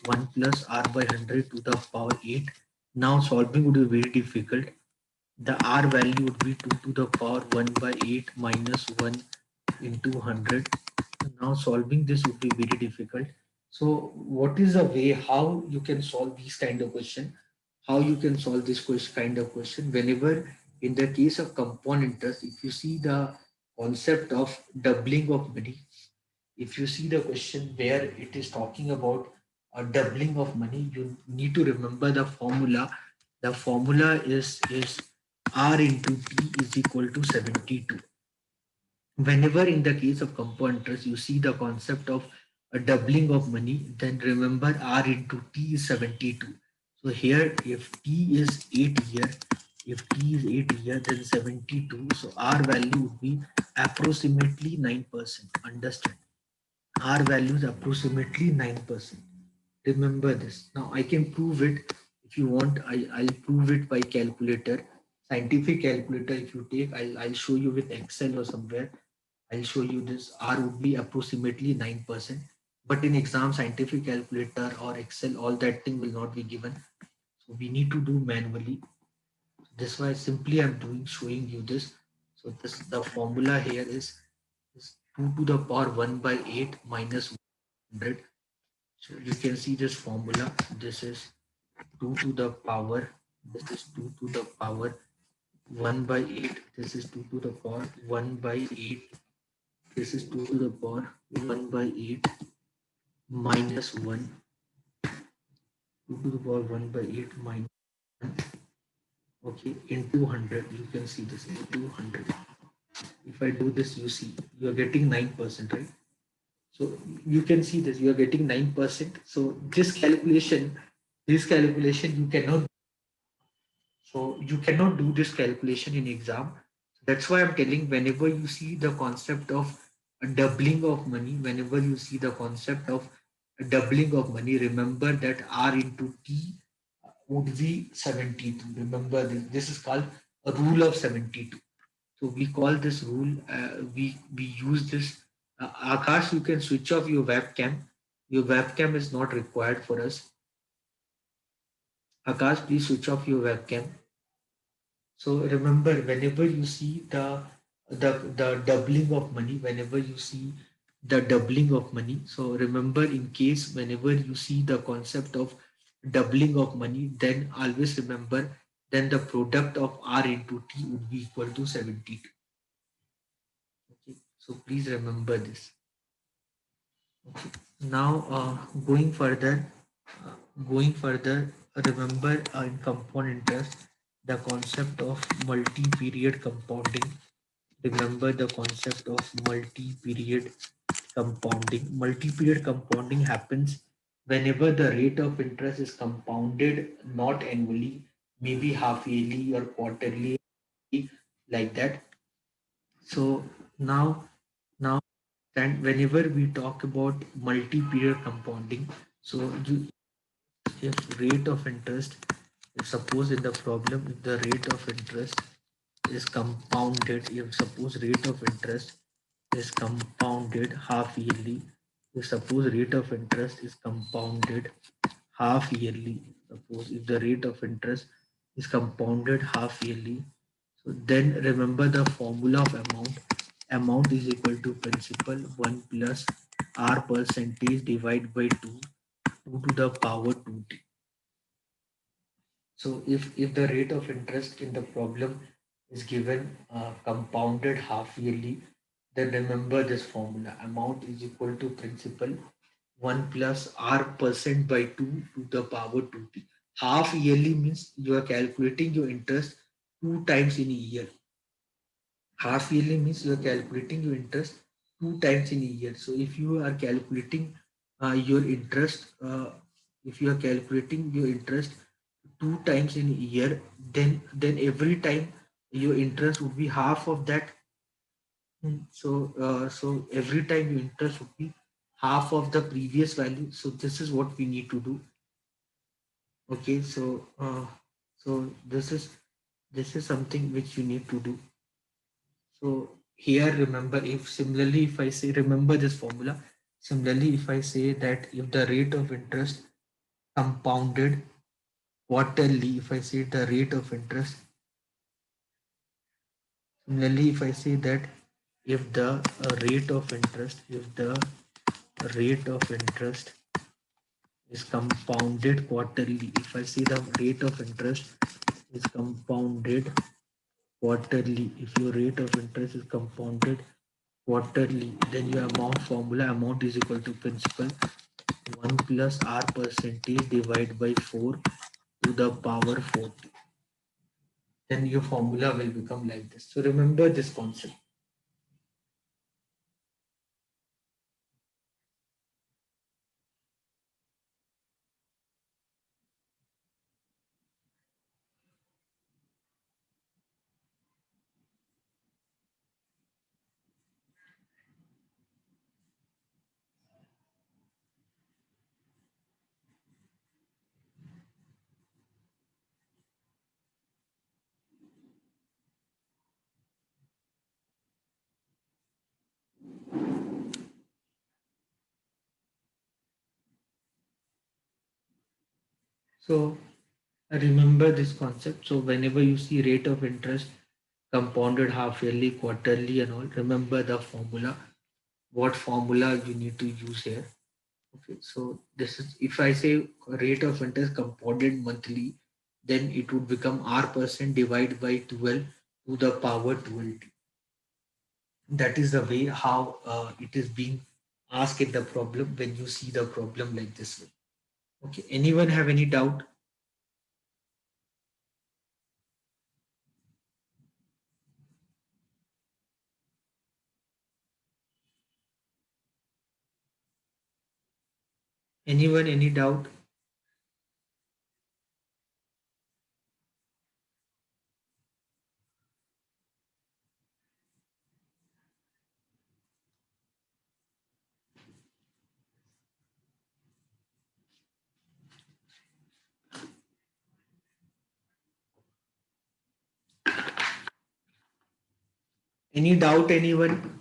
1 plus r by 100 to the power 8. Now solving would be very difficult. The r value would be 2 to the power 1 by 8 minus 1 into 100. Now solving this would be very difficult. So what is the way how you can solve these kind of question? How you can solve this question kind of question? Whenever in the case of compound interest, if you see the concept of doubling of money, if you see the question where it is talking about a doubling of money, you need to remember the formula. The formula is r into t is equal to 72. Whenever in the case of compound interest you see the concept of a doubling of money, then remember r into t is 72. So here if t is 8 year, if t is 8 year, then 72, so r value would be approximately 9%. Understand, r value is approximately 9%. Remember this. Now I can prove it. If you want, I'll prove it by calculator, scientific calculator. If you take, I'll show you with Excel or somewhere. I'll show you this. R would be approximately 9%. But in exam, scientific calculator or Excel, all that thing will not be given. So we need to do manually. This why simply I'm doing showing you this. So this the formula here is 2 to the power 1 by 8 minus 100. So you can see this formula. This is 2 to the power. This is 2 to the power 1 by 8. This is 2 to the power 1 by 8. This is 2 to the power 1 by 8 minus 1. 2 to the power 1 by 8 minus 1. Okay, into 100. You can see this into 100. If I do this, you see you are getting 9%, right? So you can see this, you are getting 9%. So this calculation you cannot. So you cannot do this calculation in exam. That's why I'm telling, whenever you see the concept of a doubling of money, whenever you see the concept of a doubling of money, remember that R into T would be 72. Remember this. This is called a rule of 72. So we call this rule. We use this. Akash, you can switch off your webcam. Your webcam is not required for us. Akash, please switch off your webcam. So remember, whenever you see the doubling of money, whenever you see the doubling of money, so remember, in case whenever you see the concept of doubling of money, then always remember, then the product of R into T would be equal to 72. Okay, so please remember this. Okay. Now, going further, uh, going further, remember in compound interest the concept of multi-period compounding. Remember the concept of multi-period compounding. Multi-period compounding happens whenever the rate of interest is compounded not annually, maybe half yearly or quarterly, like that. So now and whenever we talk about multi-period compounding, so you, if rate of interest, if suppose in the problem, if the rate of interest is compounded, if suppose rate of interest is compounded half yearly, if suppose rate of interest is compounded half yearly, suppose if the rate of interest is compounded half yearly, so then remember the formula of amount. Amount is equal to principal 1 plus r percentage divided by 2, 2 to the power 2t. So if the rate of interest in the problem is given compounded half yearly, then remember this formula. Amount is equal to principal 1 plus r percent by 2 to the power 2t. Half yearly means you are calculating your interest two times in a year. Half yearly means you are calculating your interest two times in a year. So if you are calculating your interest, if you are calculating your interest two times in a year, then every time your interest would be half of that. So every time your interest would be half of the previous value. So this is what we need to do. Okay, so this is something which you need to do. So here remember, if similarly if I say, remember this formula. Similarly, if I say that if the rate of interest compounded quarterly, if I say the rate of interest, similarly if I say that if the rate of interest, if the rate of interest is compounded quarterly, if I say the rate of interest is compounded quarterly, if your rate of interest is compounded quarterly, then your amount formula, amount is equal to principal 1 plus r percentage divided by 4 to the power 40. Then your formula will become like this. So remember this concept. So remember this concept. So whenever you see rate of interest compounded half yearly, quarterly and all, remember the formula. What formula you need to use here. Okay, so this is, if I say rate of interest compounded monthly, then it would become r percent divided by 12 to the power 12. That is the way how it is being asked in the problem when you see the problem like this way. Okay, anyone have any doubt? Anyone, any doubt? Any doubt, anyone?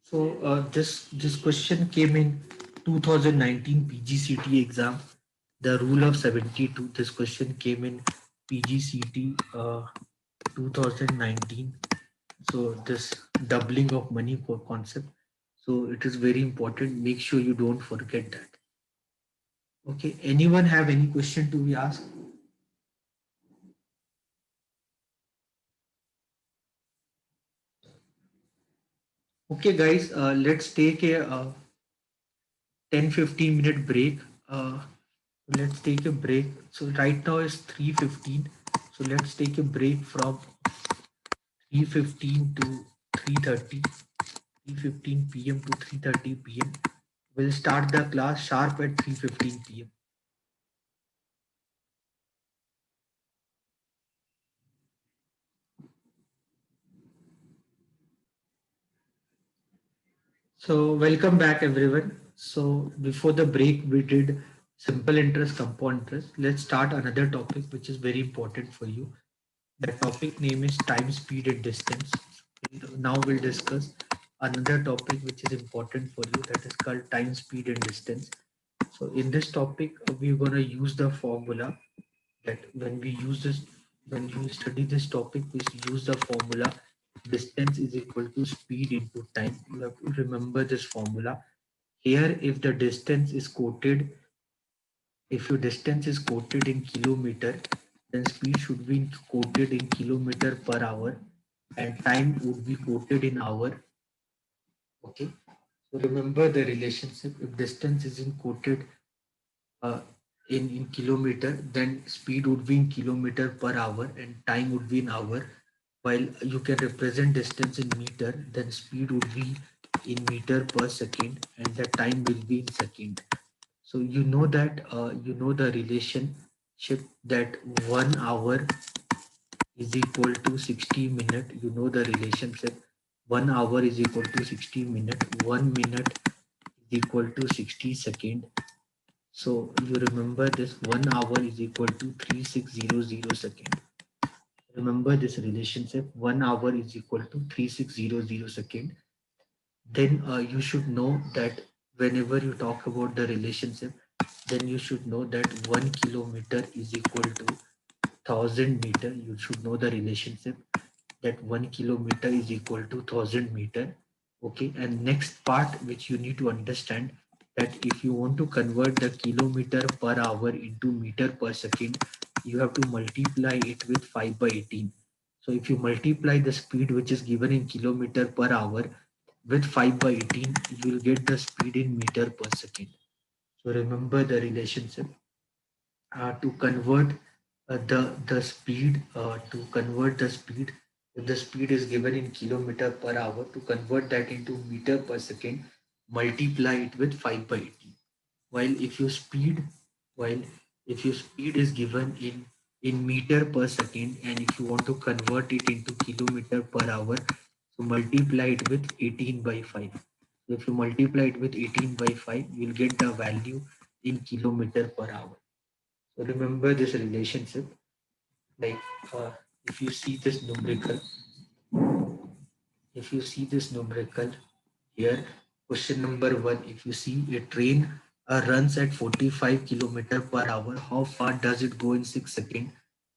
So this question came in 2019 PGCT exam. The rule of 72. This question came in PGCT 2019. So this doubling of money for concept. So it is very important. Make sure you don't forget that. Okay. Anyone have any question to be asked? Okay, guys. Let's take a 10-15 minute break. Let's take a break. So right now is 3:15. So let's take a break from 3:15 to 3:30. 3:15 p.m. to 3:30 p.m. We'll start the class sharp at 3:15 p.m. So welcome back everyone. So before the break we did simple interest, compound interest. Let's start another topic which is very important for you. The topic name is time, speed and distance. Now we'll discuss another topic which is important for you, that is called time, speed and distance. So in this topic we're going to use the formula that when you study this topic, we use the formula distance is equal to speed into time. You have to remember this formula. Here, if your distance is quoted in kilometer, then speed should be quoted in kilometer per hour, and time would be quoted in hour. Okay. So remember the relationship. If distance is in quoted uh, in kilometer, then speed would be in kilometer per hour and time would be in hour. While you can represent distance in meter, then speed would be in meter per second and the time will be in second. So you know the relationship that 1 hour is equal to 60 minute. You know the relationship 1 hour is equal to 60 minute. 1 minute is equal to 60 second. So you remember this 1 hour is equal to 3600 second. Remember this relationship 1 hour is equal to 3600 second. Then you should know that whenever you talk about the relationship, then you should know that 1 kilometer is equal to 1000 meter. You should know the relationship that 1 kilometer is equal to 1000 meter. Okay, and next part which you need to understand, that if you want to convert the kilometer per hour into meter per second, you have to multiply it with 5 by 18. So if you multiply the speed which is given in kilometer per hour with 5 by 18, you will get the speed in meter per second. So remember the relationship. To convert the speed, if the speed is given in kilometer per hour, to convert that into meter per second, multiply it with 5 by 18. while if your speed while if your speed is given in meter per second, and if you want to convert it into kilometer per hour, so multiply it with 18 by 5. So if you multiply it with 18 by 5, you'll get the value in kilometer per hour. So remember this relationship. Like uh, if you see this numerical, if you see this numerical here, question number one, if you see a train runs at 45 kilometer per hour, how far does it go in 6 seconds?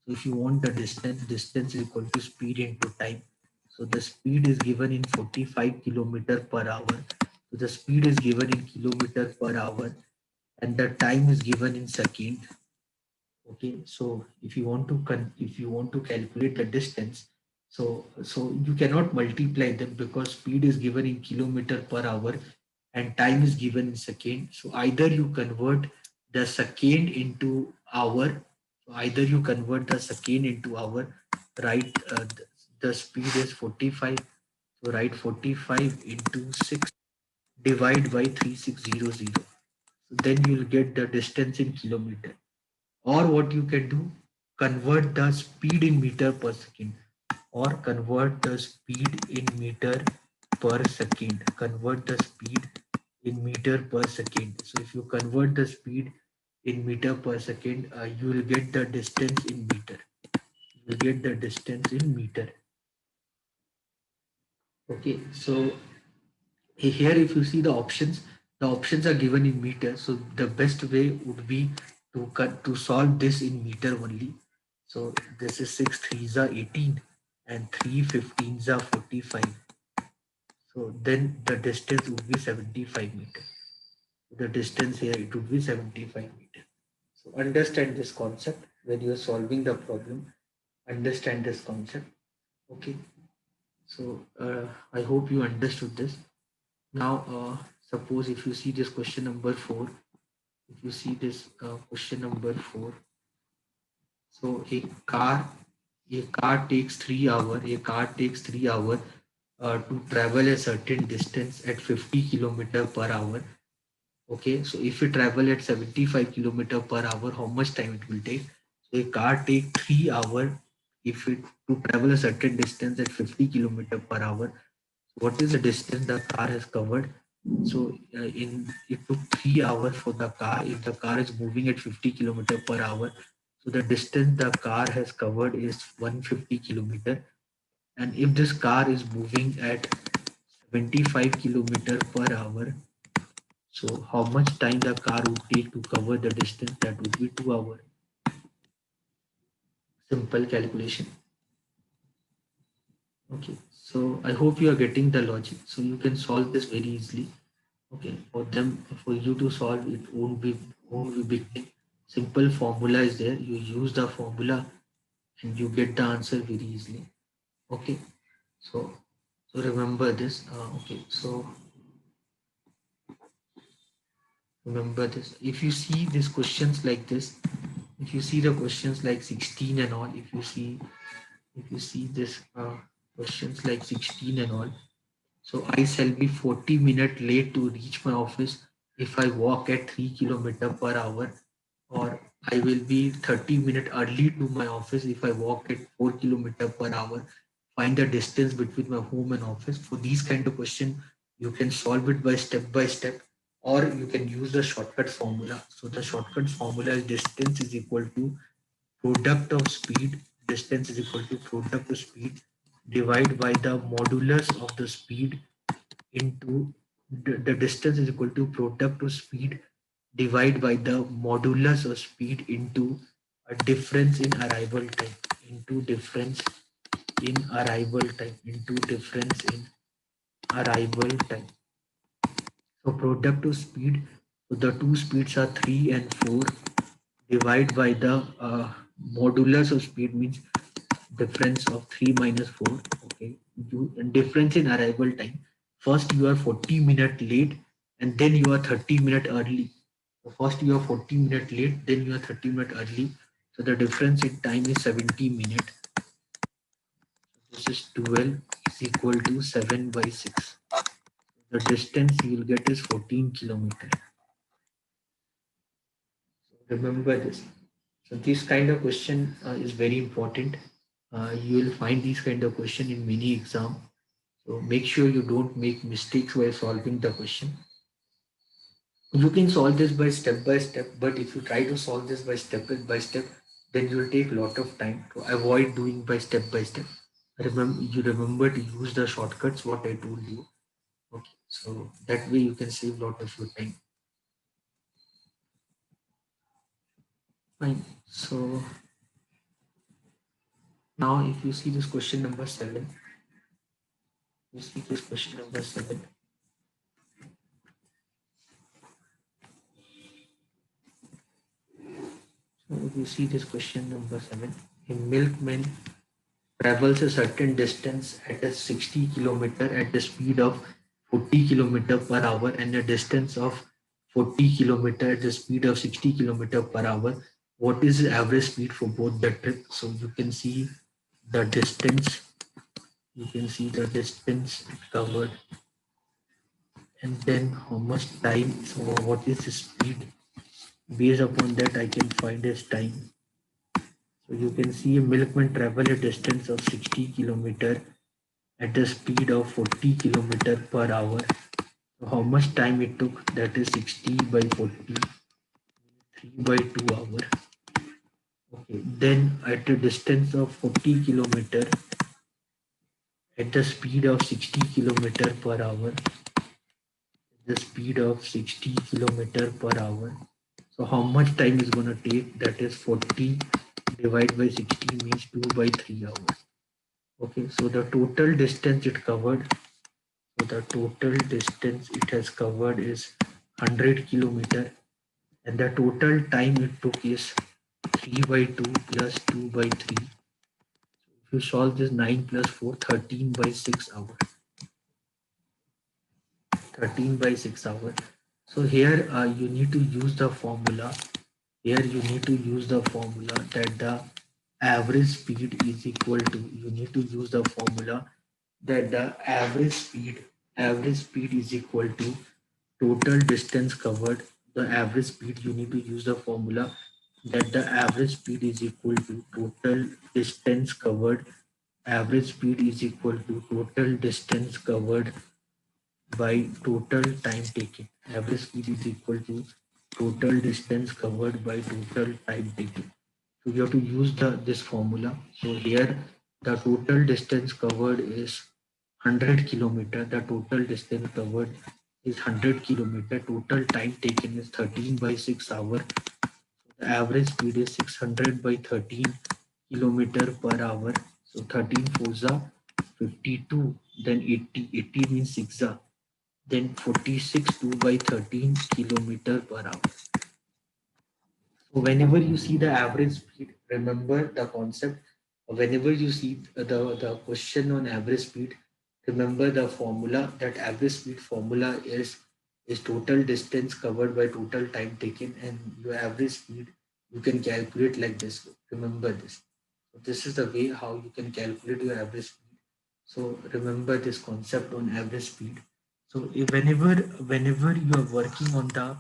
So if you want the distance is equal to speed into time. So the speed is given in 45 kilometer per hour. So the speed is given in kilometer per hour and the time is given in second. Okay, so if you want to calculate the distance, so you cannot multiply them because speed is given in kilometer per hour and time is given in second. So either you convert the second into hour, so either you convert the second into hour, right? The speed is 45, so write 45 into 6 divide by 3600. So then you'll get the distance in kilometer. Or what you can do, convert the speed in meter per second or convert the speed in meter per second. Convert the speed in meter per second. So if you convert the speed in meter per second, you will get the distance in meter. You will get the distance in meter. Okay, so here if you see the options are given in meter. So the best way would be to solve this in meter only. So this is 6 threes are 18 and 3 15s are 45. So then the distance would be 75 meter. The distance here it would be 75 meter. So understand this concept when you are solving the problem. Understand this concept. Okay. So I hope you understood this. Now suppose if you see this question number 4, if you see this question number 4, so a car takes 3 hours. A car takes 3 hours to travel a certain distance at 50 kilometer per hour. Okay, so if you travel at 75 kilometer per hour, how much time it will take? So a car take 3 hours if it to travel a certain distance at 50 kilometer per hour. What is the distance the car has covered? So in it took 3 hours for the car. If the car is moving at 50 kilometer per hour, so the distance the car has covered is 150 kilometer. And if this car is moving at 75 kilometer per hour, so how much time the car would take to cover the distance? That would be 2 hours. Simple calculation. Okay, so I hope you are getting the logic. So you can solve this very easily. Okay, for you to solve it won't be big thing. Simple formula is there. You use the formula and you get the answer very easily. Okay, so remember this. Okay, so remember this. If you see these questions like this, if you see the questions like 16 and all, if you see this questions like 16 and all, so I shall be 40 minutes late to reach my office if I walk at 3 kilometer per hour, or I will be 30 minutes early to my office if I walk at 4 kilometer per hour. Find the distance between my home and office. For these kind of question, you can solve it by step, or you can use the shortcut formula. So the shortcut formula is distance is equal to product of speed. Distance is equal to product of speed divided by the modulus of the speed into the distance is equal to product of speed divided by the modulus of speed into a difference in arrival time, into difference in arrival time, into difference in arrival time. So product of speed, so the two speeds are 3 and 4, divide by the modulus of speed means difference of 3 minus 4. Okay, difference in arrival time. First you are 40 minutes late and then you are 30 minutes early. So first you are 40 minutes late, then you are 30 minutes early. So the difference in time is 70 minutes. This is 12 is equal to 7 by 6. The distance you will get is 14 kilometers. So remember this. So this kind of question is very important. You will find these kind of question in many exam. So make sure you don't make mistakes while solving the question. You can solve this by step, but if you try to solve this by step, then you will take a lot of time. To avoid doing by step. Remember to use the shortcuts what I told you. Okay, so that way you can save a lot of your time. Fine. So now if you see this question number 7, you see this question number 7. So if you see this question number 7, a milkman travels a certain distance at a 60 kilometer at the speed of 40 kilometer per hour and a distance of 40 kilometer at the speed of 60 kilometer per hour. What is the average speed for both the trip? So you can see the distance, you can see the distance covered, and then how much time, so what is the speed. Based upon that I can find his time. So you can see a milkman travel a distance of 60 kilometer at the speed of 40 kilometer per hour. So how much time it took? That is 60 by 40, 3 by 2 hour. Okay. Then at a distance of 40 kilometer at the speed of 60 kilometer per hour, the speed of 60 kilometer per hour. So how much time is going to take? That is 40 divided by 60 means 2 by 3 hours. Okay, so the total distance it covered, so the total distance it has covered is 100 kilometer, and the total time it took is 3 by 2 plus 2 by 3. If you solve this, 9 plus 4, 13 by 6 hours. 13 by 6 hours. So here you need to use the formula. Here you need to use the formula that the average speed is equal to, you need to use the formula that the average speed is equal to total distance covered. The average speed, you need to use the formula that the average speed is equal to total distance covered. Average speed is equal to total distance covered by total time taken. Average speed is equal to total distance covered by total time taken. So you have to use this formula. So here the total distance covered is 100 kilometer. The total distance covered is 100 kilometer. Total time taken is 13 by 6 hour. The average speed is 600 by 13 kilometer per hour. So 13 fours 52. Then 80. 80 means 6 then 46 2 by 13 kilometer per hour. So whenever you see the average speed, remember the concept. Whenever you see the question on average speed, remember the formula. That average speed formula is total distance covered by total time taken, and your average speed you can calculate like this. Remember this. So this is the way how you can calculate your average speed. So remember this concept on average speed. So whenever you are working on the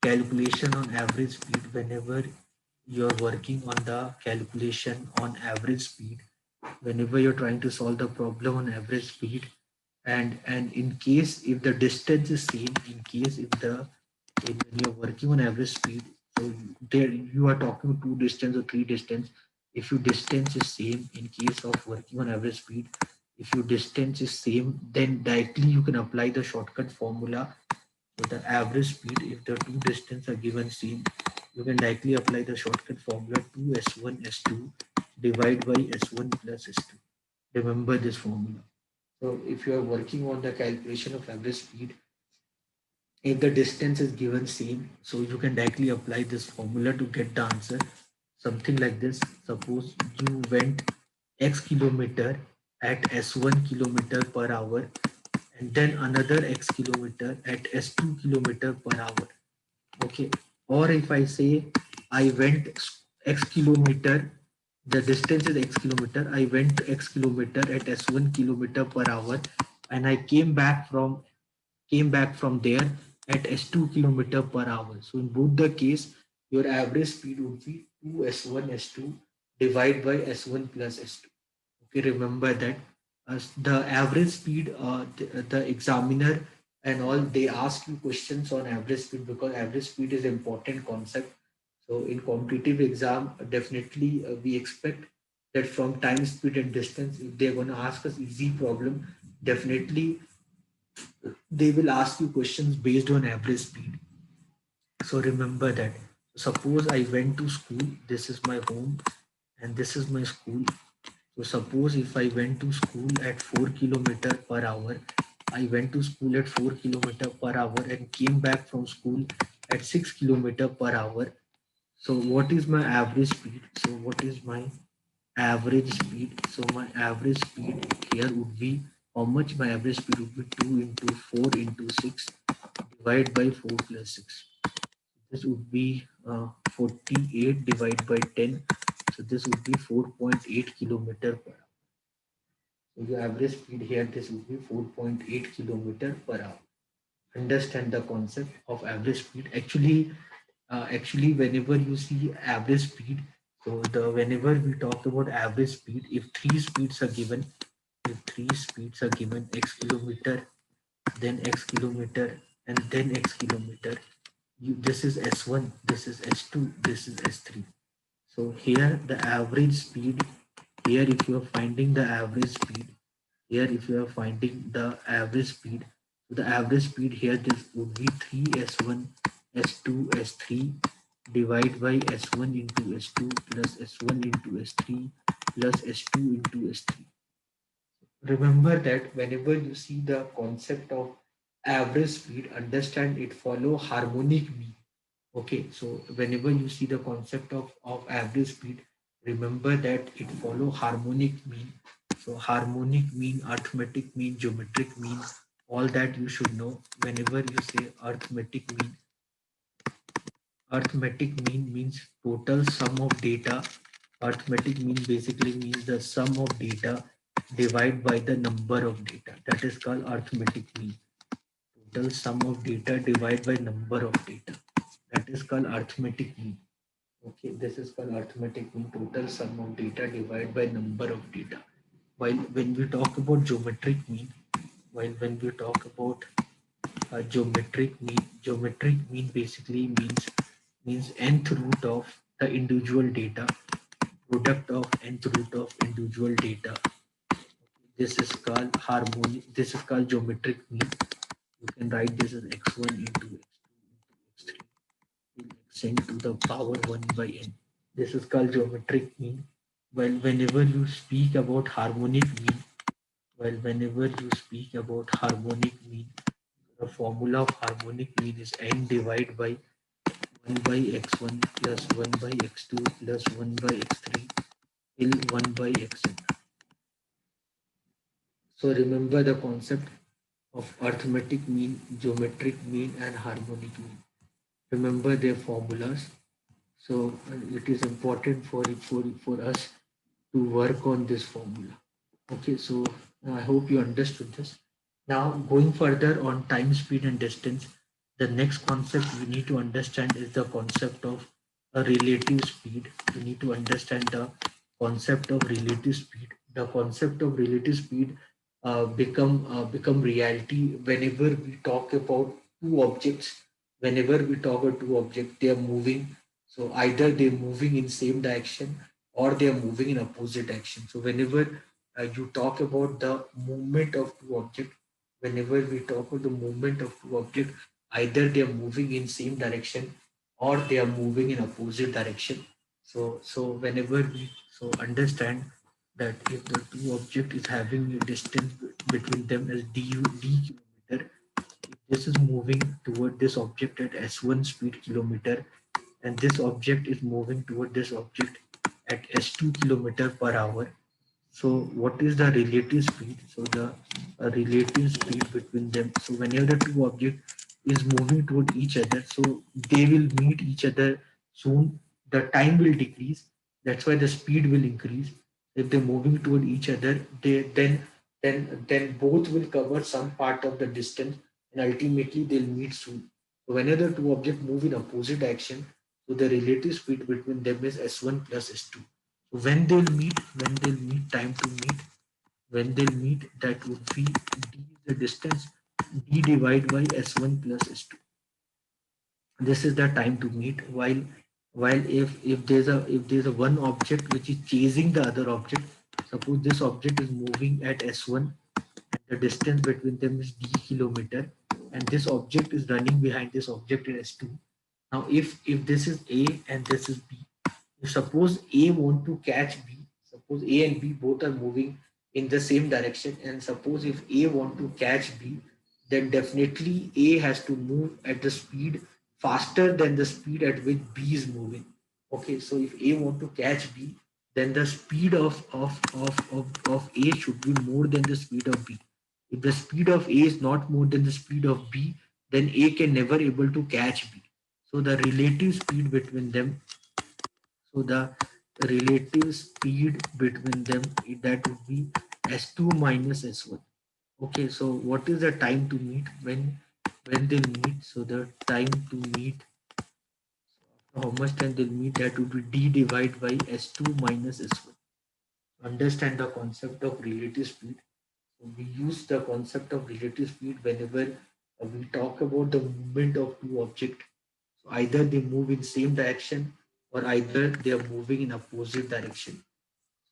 calculation on average speed, whenever you are working on the calculation on average speed, whenever you're trying to solve the problem on average speed, and in case if the distance is same, in case if when you're working on average speed, so there you are talking two distance or three distance. If your distance is same, in case of working on average speed, if your distance is same, then directly you can apply the shortcut formula. So the average speed, if the two distance are given same, you can directly apply the shortcut formula 2s1 s2 divide by s1 plus s2. Remember this formula. So if you are working on the calculation of average speed, if the distance is given same, so you can directly apply this formula to get the answer. Something like this. Suppose you went x kilometer at s1 kilometer per hour, and then another x kilometer at s2 kilometer per hour. Okay. Or if I say I went x kilometer, the distance is x kilometer. I went x kilometer at s1 kilometer per hour, and I came back from there at s2 kilometer per hour. So in both the case, your average speed would be 2s1 s2 divided by s1 plus s2. Okay, remember that as the average speed, the examiner and all, they ask you questions on average speed because average speed is important concept. So in competitive exam, definitely we expect that from time, speed, and distance, if they're going to ask us easy problem, definitely they will ask you questions based on average speed. So remember that. Suppose I went to school. This is my home, and this is my school. So suppose if I went to school at 4 kilometer per hour, I went to school at 4 kilometer per hour and came back from school at 6 kilometer per hour. So what is my average speed? So what is my average speed? So my average speed here would be, how much my average speed would be, 2 into 4 into 6 divided by 4 plus 6. This would be 48 divided by 10. So this would be 4.8 kilometer per hour. So your average speed here, this would be 4.8 kilometer per hour. Understand the concept of average speed. Actually, whenever you see average speed, so the whenever we talk about average speed, if three speeds are given, if three speeds are given, x kilometer, then x kilometer, and then x kilometer, this is s1, this is s2, this is s3. So here the average speed, here if you are finding the average speed, here if you are finding the average speed, so the average speed here, this would be 3s1 s2 s3 divide by s1 into s2 plus s1 into s3 plus s2 into s3. Remember that whenever you see the concept of average speed, understand it follow harmonic mean. Okay, so whenever you see the concept of average speed, remember that it follow harmonic mean. So harmonic mean, arithmetic mean, geometric mean, all that you should know. Whenever you say arithmetic mean means total sum of data. Arithmetic mean basically means the sum of data divided by the number of data. That is called arithmetic mean. Total sum of data divided by number of data. That is called arithmetic mean. Okay, this is called arithmetic mean, total sum of data divided by number of data. While when we talk about geometric mean, while when we talk about geometric mean basically means nth root of the individual data, product of nth root of individual data. This is called harmonic. This is called geometric mean. You can write this as x1 into x2 into x3 will extend to the power 1 by n. This is called geometric mean. Whenever you speak about harmonic mean, whenever you speak about harmonic mean, the formula of harmonic mean is n divided by 1 by x1 plus 1 by x2 plus 1 by x3 till 1 by xn. So remember the concept of arithmetic mean, geometric mean, and harmonic mean. Remember their formulas. So it is important for us to work on this formula. Okay, so I hope you understood this. Now going further on time, speed, and distance, the next concept we need to understand is the concept of a relative speed. We need to understand the concept of relative speed. The concept of relative speed become reality whenever we talk about two objects. Whenever we talk about two objects, they are moving. So either they're moving in same direction or they are moving in opposite direction. So whenever you talk about the movement of two objects, whenever we talk about the movement of two objects, either they are moving in same direction or they are moving in opposite direction. So whenever we so understand that if the two object is having a distance between them as d kilometer, if this is moving toward this object at s1 speed kilometer and this object is moving toward this object at s2 kilometer per hour, so what is the relative speed? So the relative speed between them. So whenever the two objects is moving toward each other, so they will meet each other soon. The time will decrease. That's why the speed will increase. If they're moving toward each other, they then both will cover some part of the distance, and ultimately they'll meet soon. So whenever the two objects move in opposite direction, so the relative speed between them is s1 plus s2. So when they'll meet, time to meet, when they'll meet, that would be d is the distance, d divided by s1 plus s2. This is the time to meet. While if there's a one object which is chasing the other object, suppose this object is moving at s1 and the distance between them is d kilometer, and this object is running behind this object in s2. Now if this is a and this is b, if suppose A want to catch B, suppose A and B both are moving in the same direction, and suppose if A want to catch B, then definitely A has to move at the speed faster than the speed at which B is moving. Okay, so if A want to catch B, then the speed of A should be more than the speed of B. If the speed of A is not more than the speed of B, then A can never able to catch B. So the relative speed between them, so the relative speed between them, that would be s2 minus s1. Okay, so what is the time to meet when they meet? So the time to meet, how much time they'll meet, that would be d divided by s2 minus s1. Understand the concept of relative speed. We use the concept of relative speed whenever we talk about the movement of two objects. So either they move in same direction or either they are moving in opposite direction.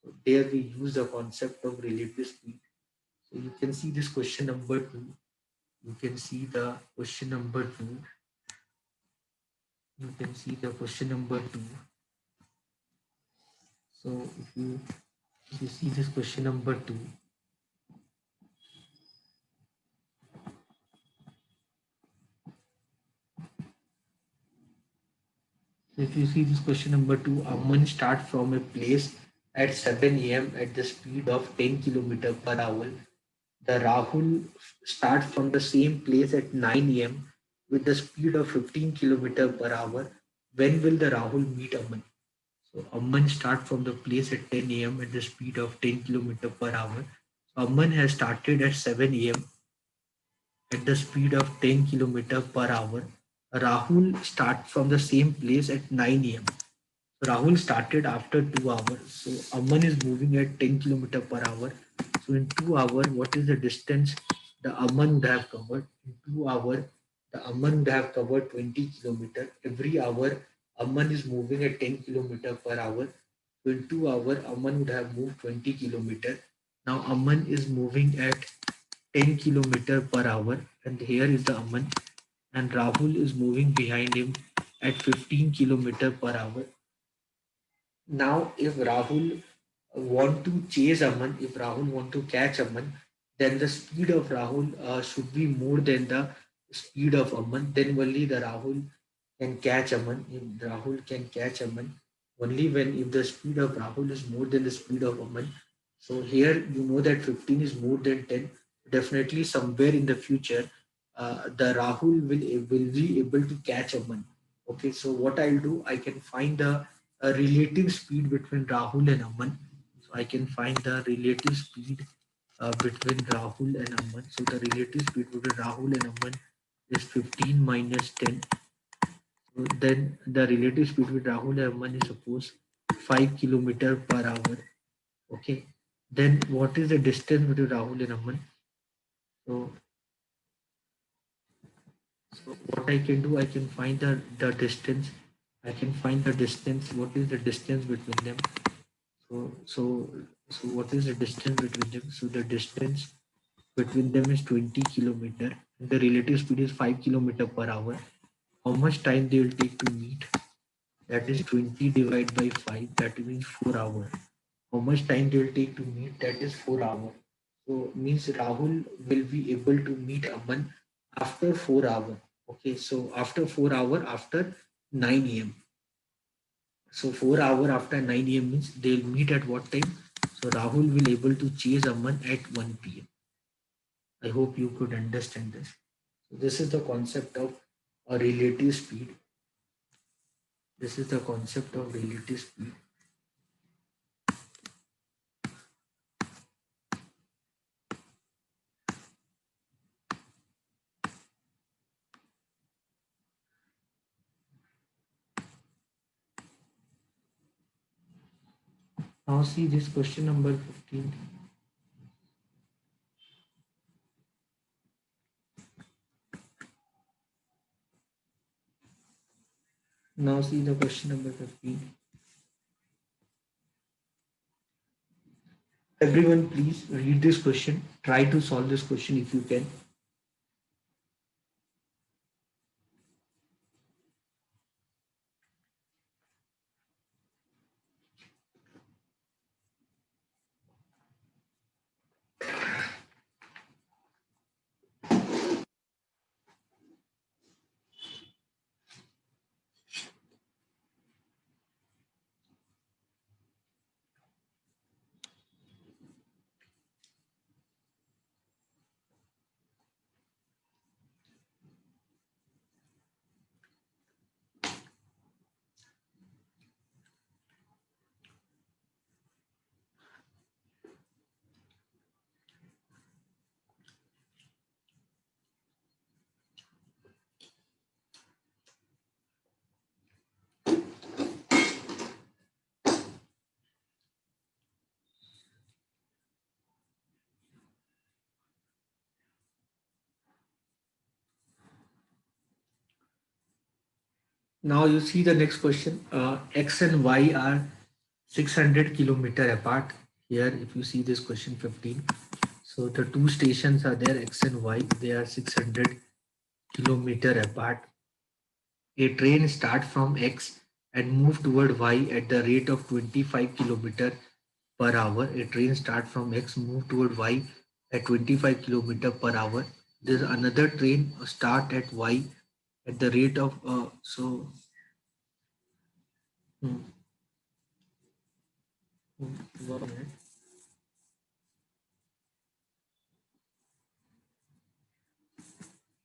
So there we use the concept of relative speed. So you can see this question number two. You can see the question number two. You can see the question number two. So if you see this question number two, if you see this question number two, Aman start from a place at 7 a.m. at the speed of 10 kilometer per hour. The Rahul start from the same place at 9 a.m. with the speed of 15 kilometer per hour. When will the Rahul meet Aman? So Aman start from the place at 10 a.m. at the speed of 10 kilometer per hour. So Aman has started at 7 a.m. at the speed of 10 kilometer per hour. Rahul start from the same place at 9 a.m. Rahul started after 2 hours. So Aman is moving at 10 kilometer per hour. So in 2 hours, what is the distance the Aman would have covered? In 2 hours, the Aman would have covered 20 kilometer. Every hour, Aman is moving at 10 kilometer per hour. So in 2 hours, Aman would have moved 20 kilometer. Now Aman is moving at 10 kilometer per hour, and here is the Aman, and Rahul is moving behind him at 15 kilometer per hour. Now, if Rahul want to chase Aman, if Rahul want to catch Aman, then the speed of Rahul should be more than the speed of Aman. Then only the Rahul can catch Aman. If Rahul can catch Aman, only when if the speed of Rahul is more than the speed of Aman. So here you know that 15 is more than 10. Definitely somewhere in the future, the Rahul will be able to catch Aman. Okay, so what I'll do, I can find the relative speed between Rahul and Aman. So I can find the relative speed between Rahul and Aman. So the relative speed between Rahul and Aman is 15 minus 10. So then the relative speed between Rahul and Aman is suppose 5 kilometer per hour. Okay. Then what is the distance between Rahul and Aman? So, so what I can do, I can find the distance. I can find the distance. What is the distance between them? So, so, so what is the distance between them? So the distance between them is 20 kilometer. And the relative speed is 5 kilometer per hour. How much time they will take to meet? That is 20 divided by 5. That means 4 hours. How much time they will take to meet? That is 4 hours. So means Rahul will be able to meet Aman after 4 hours. Okay, so after 4 hours after 9 a.m. So 4 hours after 9 a.m. means they'll meet at what time? So Rahul will able to chase Aman at 1 p.m. I hope you could understand this. So this is the concept of a relative speed. This is the concept of relative speed. Now see this question number 15. Now see the question number 15. Everyone please read this question. Try to solve this question if you can. Now you see the next question. X and Y are 600 kilometer apart. Here, if you see this question 15, so the two stations are there, X and Y. They are 600 kilometer apart. A train starts from X and move toward Y at the rate of 25 kilometer per hour. A train starts from X, move toward Y at 25 kilometer per hour. There's another train start at Y at the rate of hmm, 1 minute.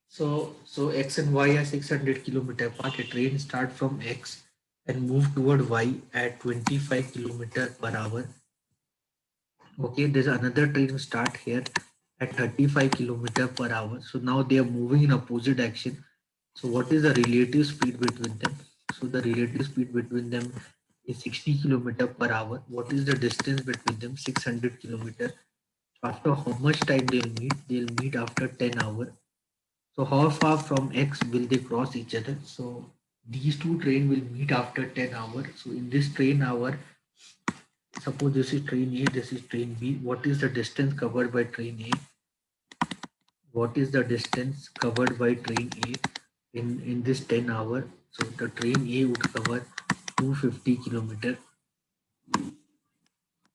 So X and Y are 600 kilometer apart. A train start from X and move toward Y at 25 kilometer per hour. Okay, there's another train start here at 35 kilometer per hour. So now they are moving in opposite direction. So what is the relative speed between them? So the relative speed between them is 60 kilometer per hour. What is the distance between them? 600 kilometer. So after how much time they'll meet? They'll meet after 10 hours. So how far from X will they cross each other? So these two train will meet after 10 hours. So in this train hour, suppose this is train A, this is train B. What is the distance covered by train A? What is the distance covered by train A in this 10 hour? So the train A would cover 250 kilometer.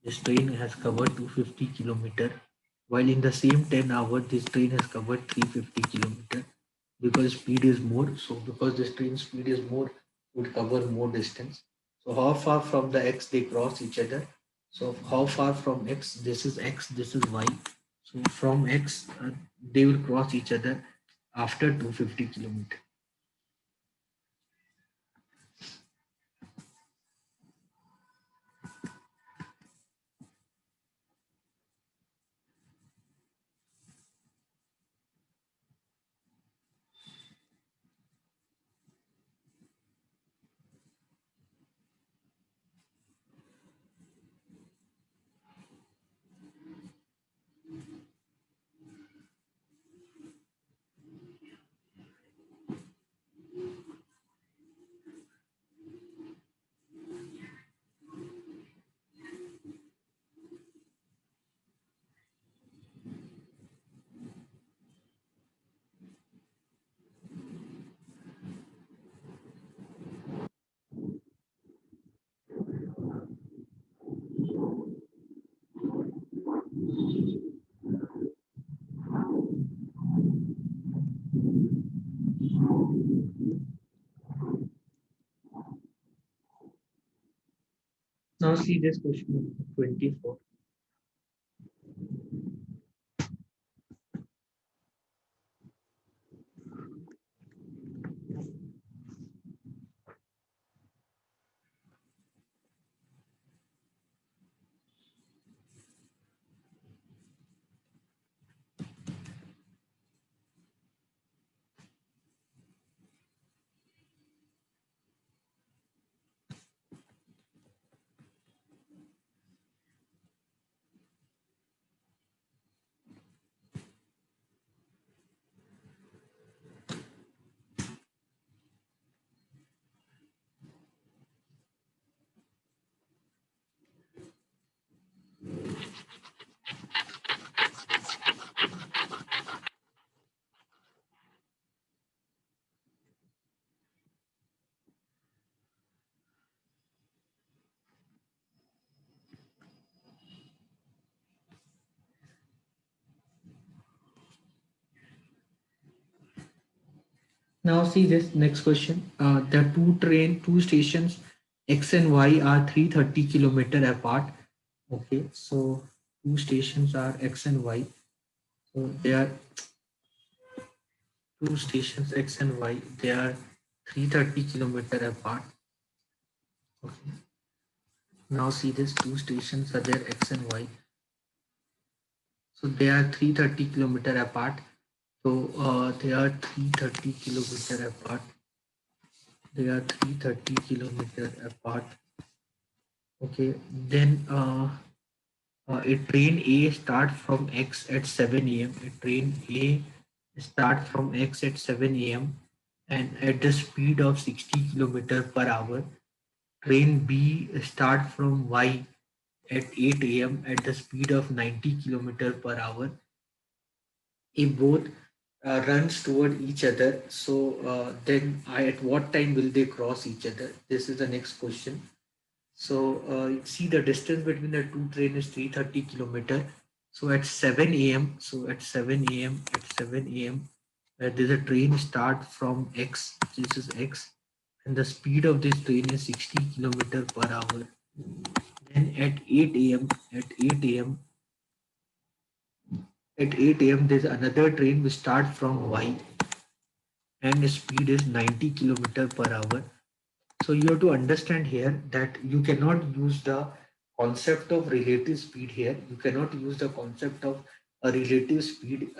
This train has covered 250 kilometer, while in the same 10 hour this train has covered 350 kilometer. Because speed is more, so because this train speed is more, would cover more distance. So how far from the X they cross each other? So how far from X? This is X, this is Y. So from X they will cross each other after 250 kilometer. Now see this question number 24. Now see this next question. The two stations X and Y are 330 kilometer apart. Okay, so two stations are X and Y. So they are two stations X and Y. They are 330 kilometer apart. Okay. Now see this two stations are there X and Y. So they are 330 kilometer apart. So they are 330 kilometer apart. They are 330 kilometer apart. Okay, then a train A starts from X at 7 a.m. A train A starts from X at 7 a.m. and at the speed of 60 kilometer per hour, train B start from Y at 8 a.m. at the speed of 90 kilometer per hour. If both runs toward each other, so then at what time will they cross each other? This is the next question. So you see the distance between the two train is 330 kilometer. So at 7 a.m. So at 7 a.m. at 7 a.m. There's a train start from X. This is X, and the speed of this train is 60 kilometer per hour. Then at 8 a.m. at 8 a.m. at 8 a.m. there's another train which start from Y, and the speed is 90 kilometer per hour. So you have to understand here that you cannot use the concept of relative speed here. You cannot use the concept of a relative speed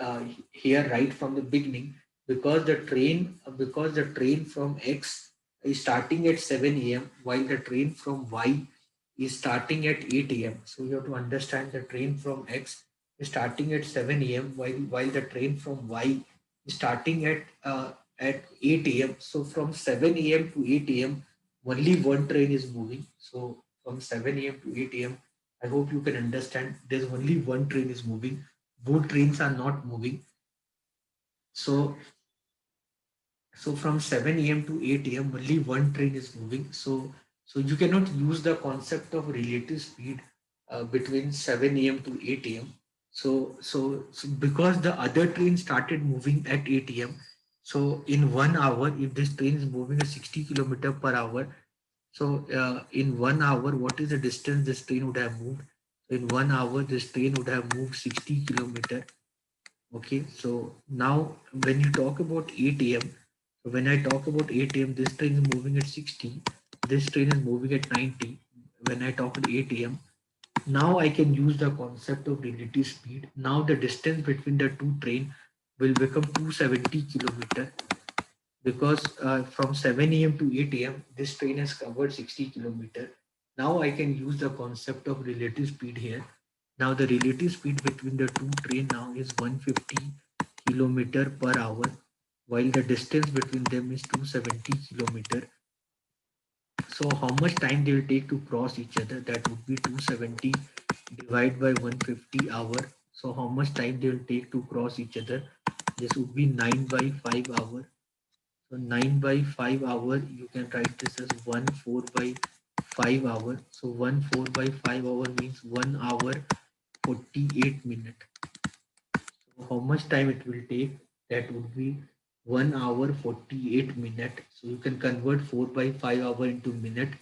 here right from the beginning, because the train from X is starting at 7 a.m. while the train from Y is starting at 8 a.m. So you have to understand the train from X is starting at 7 a.m. while the train from Y is starting at 8 a.m. So from 7 a.m. to 8 a.m. only one train is moving. So from 7 a.m. to 8 a.m. I hope you can understand there's only one train is moving. Both trains are not moving. So from 7 a.m. to 8 a.m. only one train is moving. So you cannot use the concept of relative speed between 7 a.m. to 8 a.m. So because the other train started moving at 8 a.m. So in 1 hour, if this train is moving at 60 kilometer per hour, so in 1 hour, what is the distance this train would have moved? In 1 hour, this train would have moved 60 kilometer. Okay, so now when you talk about 8 a.m., so when I talk about 8 a.m., this train is moving at 60, this train is moving at 90. When I talk at 8 a.m., now I can use the concept of relative speed. Now the distance between the two train will become 270 kilometer, because from 7 a.m. to 8 a.m. this train has covered 60 kilometer. Now I can use the concept of relative speed here. Now the relative speed between the two train now is 150 kilometer per hour, while the distance between them is 270 kilometer. So how much time they will take to cross each other? That would be 270 divided by 150 hour. So how much time they will take to cross each other? This would be 9 by 5 hour. So 9 by 5 hour, you can write this as 1 4 by 5 hour. So 1 4 by 5 hour means 1 hour 48 minute. So how much time it will take? That would be 1 hour 48 minute. So you can convert 4 by 5 hour into minute.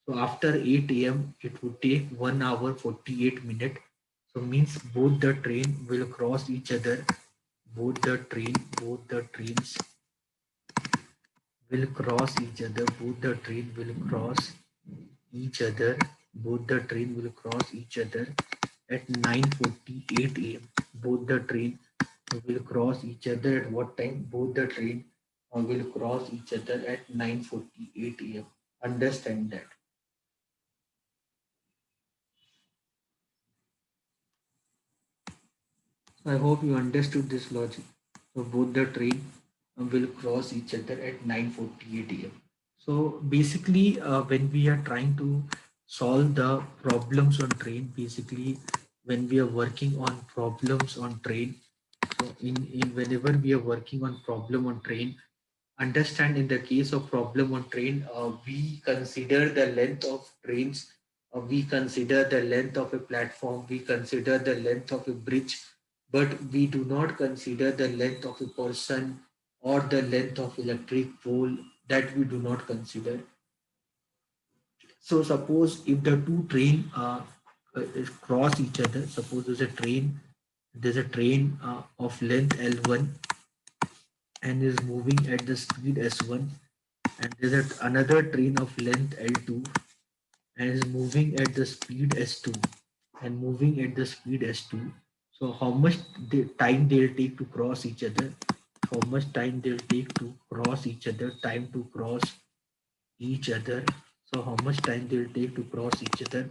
So after 8 a.m. it would take 1 hour 48 minute. So means both the train will cross each other. Both the trains will cross each other. Both the train will cross each other. Both the train will cross each other at 9:48 a.m. Both the train will cross each other at what time? Both the train will cross each other at 9:48 a.m. Understand that. I hope you understood this logic. So both the train will cross each other at 9:48 a.m. So basically, when we are trying to solve the problems on train, basically when we are working on problems on train, so in whenever we are working on problem on train, understand in the case of problem on train, we consider the length of trains, we consider the length of a platform, we consider the length of a bridge, but we do not consider the length of a person or the length of electric pole. That we do not consider. So suppose if the two train cross each other, suppose there's a train of length L1 and is moving at the speed S1, and there's another train of length L2 and is moving at the speed S2 and moving at the speed S2. So how much time they'll take to cross each other? How much time they'll take to cross each other? Time to cross each other. So how much time they'll take to cross each other?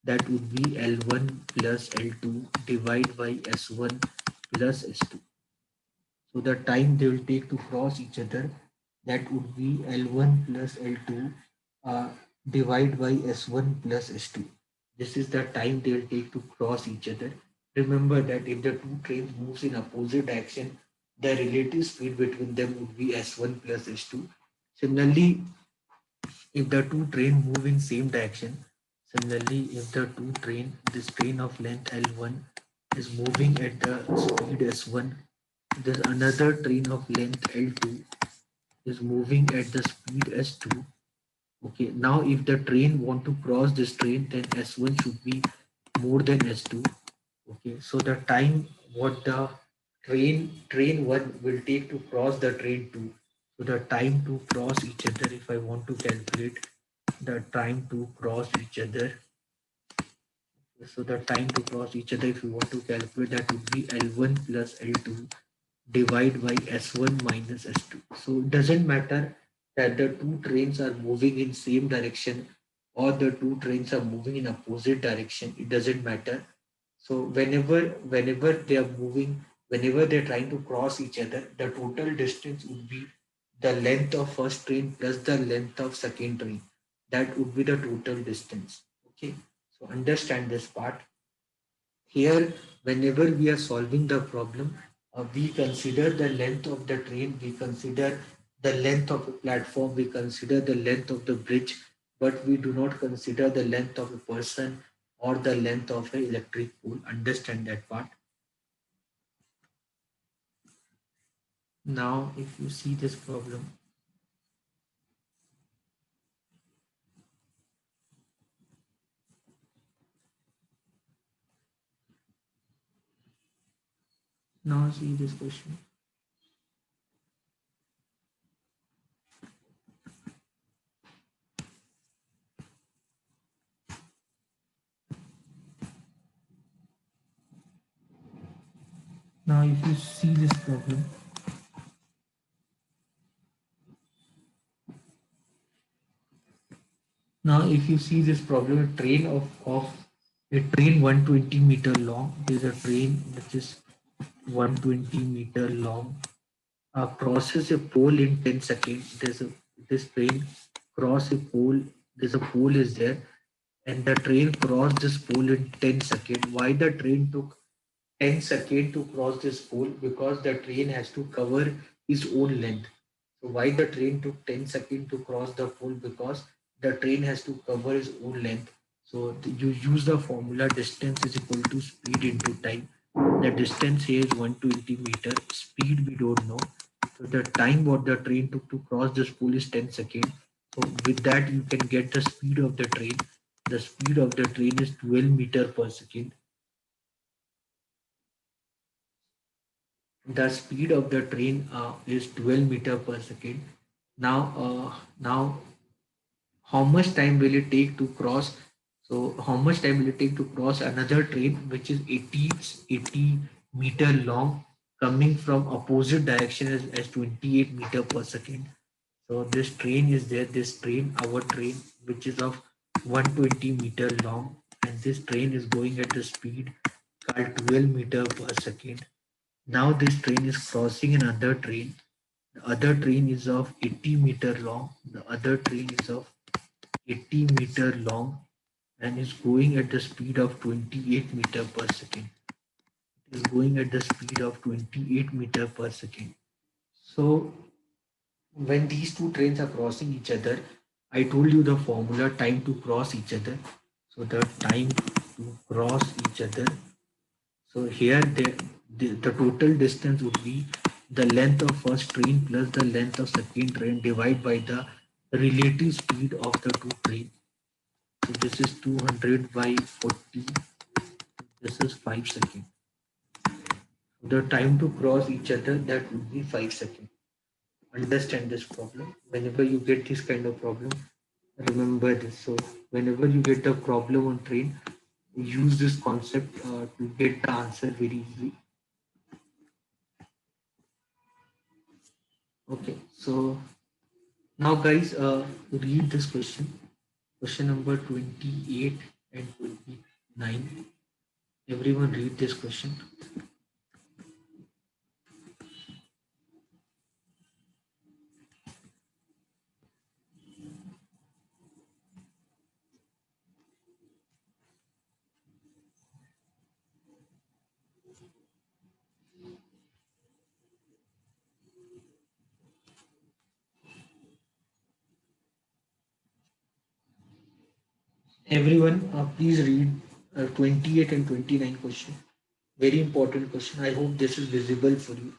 That would be L1 plus L2 divided by S1 plus S2. So the time they will take to cross each other that would be L1 plus L2 uh, divide by S1 plus S2. This is the time they'll take to cross each other. Remember that if the two trains moves in opposite direction, the relative speed between them would be S1 plus S2. Similarly, if the two train move in same direction, if the this train of length L1 is moving at the speed S1, there's another train of length L2 is moving at the speed S2. Okay, now if the train want to cross this train, then S1 should be more than S2. Okay, so the time what the train one will take to cross the train two. So the time to cross each other, if I want to calculate the time to cross each other, so the time to cross each other, if you want to calculate, that would be L1 plus L2 divide by S1 minus S2. So it doesn't matter that the two trains are moving in same direction or the two trains are moving in opposite direction. It doesn't matter. So whenever they are moving, whenever they're trying to cross each other, the total distance would be the length of first train plus the length of second train. That would be the total distance. Okay. So understand this part. Here, whenever we are solving the problem, we consider the length of the train, we consider the length of a platform, we consider the length of the bridge, but we do not consider the length of a person or the length of an electric pole. Understand that part. Now, if you see this problem, now see this question. Now, if you see this problem, Now, if you see this problem, of a train 120-meter long, there's a train which is 120-meter long, crosses a pole in 10 seconds. This train cross a pole. There's a pole is there, and the train crossed this pole in 10 seconds. Why the train took 10 seconds to cross this pole? Because the train has to cover its own length. So why the train took 10 seconds to cross the pole? Because the train has to cover its own length. So you use the formula distance is equal to speed into time. The distance here is 120 meter. Speed we don't know. So the time what the train took to cross this pole is 10 seconds. So with that you can get the speed of the train. The speed of the train is 12 meter per second. The speed of the train is 12 meter per second. Now how much time will it take to cross? So how much time will it take to cross another train which is 80 meter long, coming from opposite direction as 28 meter per second? So this train is there, our train, which is of 120-meter long, and this train is going at the speed called 12 meter per second. Now this train is crossing another train. The other train is of 80-meter long. The other train is of 80-meter long and is going at the speed of 28 meter per second. It is going at the speed of 28 meter per second. So when these two trains are crossing each other, I told you the formula time to cross each other. So the time to cross each other. So here the total distance would be the length of first train plus the length of second train divided by the relative speed of the two trains. So this is 200 by 40. This is 5 seconds. The time to cross each other, that would be 5 seconds. Understand this problem. Whenever you get this kind of problem, remember this. So whenever you get the problem on train, use this concept to get the answer very easily. Okay, so now guys, read this question. Question number 28 and 29. Everyone read this question. Everyone, please read 28 and 29 question. Very important question. I hope this is visible for you.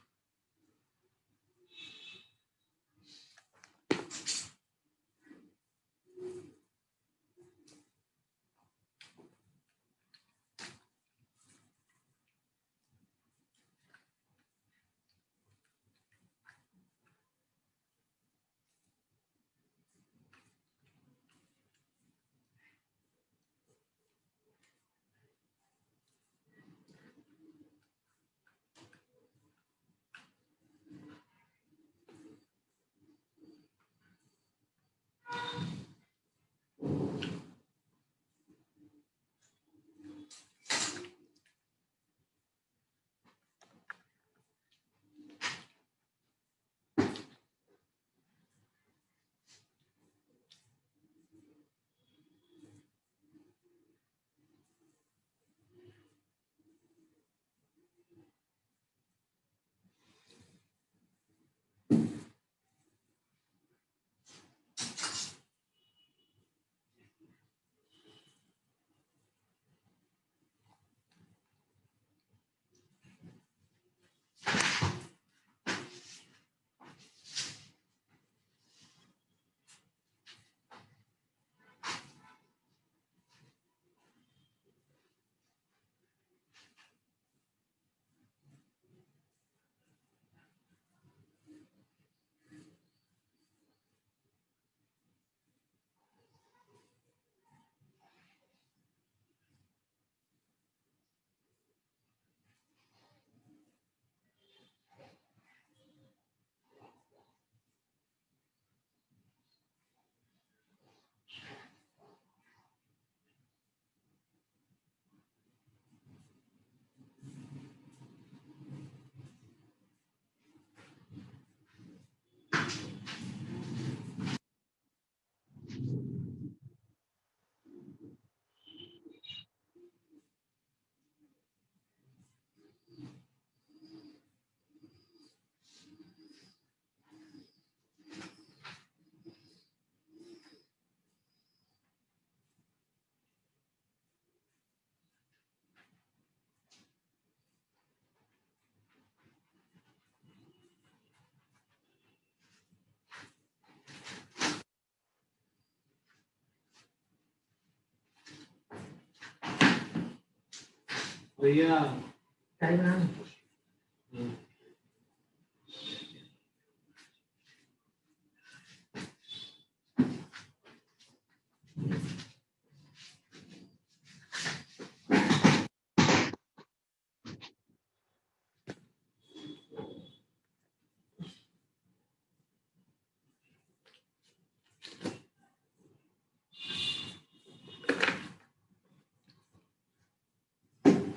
भैया time है?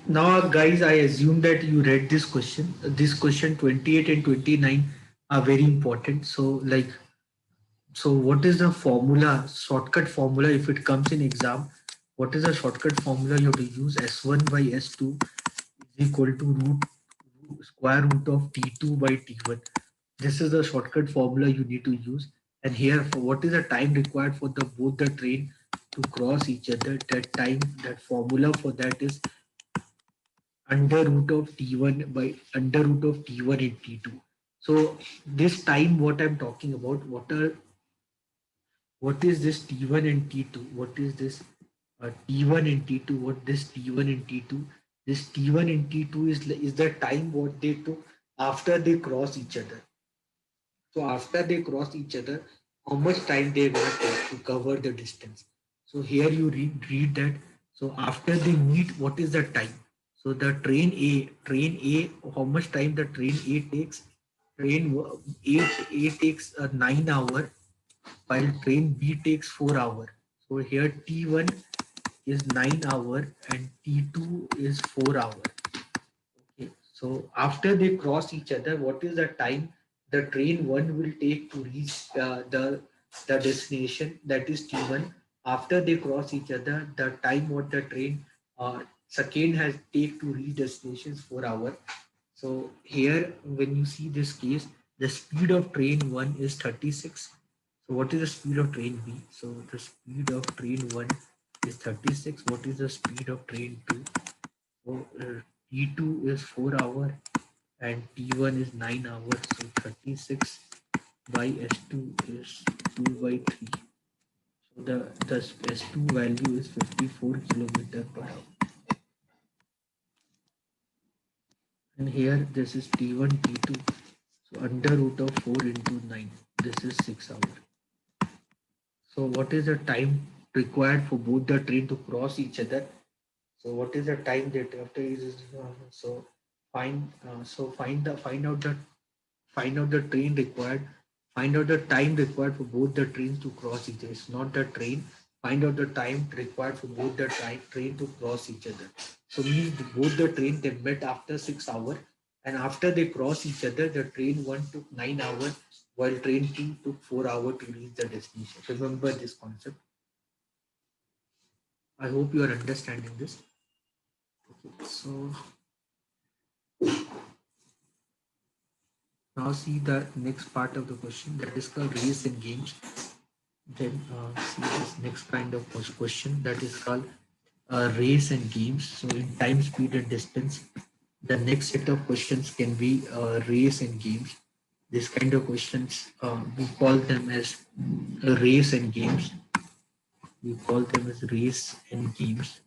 Now, guys, I assume that you read this question. This question 28 and 29 are very important. So what is the formula, shortcut formula if it comes in exam? What is the shortcut formula you have to use? S1 by S2 is equal to square root of T2 by T1. This is the shortcut formula you need to use. And here, for what is the time required for the both the train to cross each other? That time, that formula for that is under root of T1 by under root of T1 and T2. So this time, what I'm talking about, what is this T1 and T2? What is this T1 and T2? What this T1 and T2? This T1 and T2 is the time what they took after they cross each other. So after they cross each other, how much time they're gonna take to cover the distance. So here you read that. So after they meet, what is the time? So the train A, how much time the train A takes? A takes 9 hour, while train B takes 4 hour. So here T1 is 9 hour and T2 is 4 hour. Okay. So after they cross each other, what is the time the train one will take to reach the destination, that is T1? After they cross each other, the time what the train second has take to reach destinations 4 hours. So here, when you see this case, the speed of train 1 is 36. So what is the speed of train B? So the speed of train 1 is 36. What is the speed of train 2? So T2 is 4 hour and T1 is 9 hours. So 36 by S2 is 2 by 3. So the S2 value is 54 kilometer per hour. And here this is T1, T2. So under root of 4 into 9, this is 6 hours. So what is the time required for both the train to cross each other? So what is the time that after is so find out the train required, find out the time required for both the trains to cross each other. It's not the train. Find out the time required for both the train to cross each other. So means both the train they met after 6 hours, and after they cross each other, the train one took 9 hours, while train two took 4 hours to reach the destination. Remember this concept. I hope you are understanding this. Okay, so now see the next part of the question, that is called race and games. Then see this next kind of question, that is called race and games. So in time, speed and distance, the next set of questions can be race and games. This kind of questions, we call them as race and games. We call them as race and games.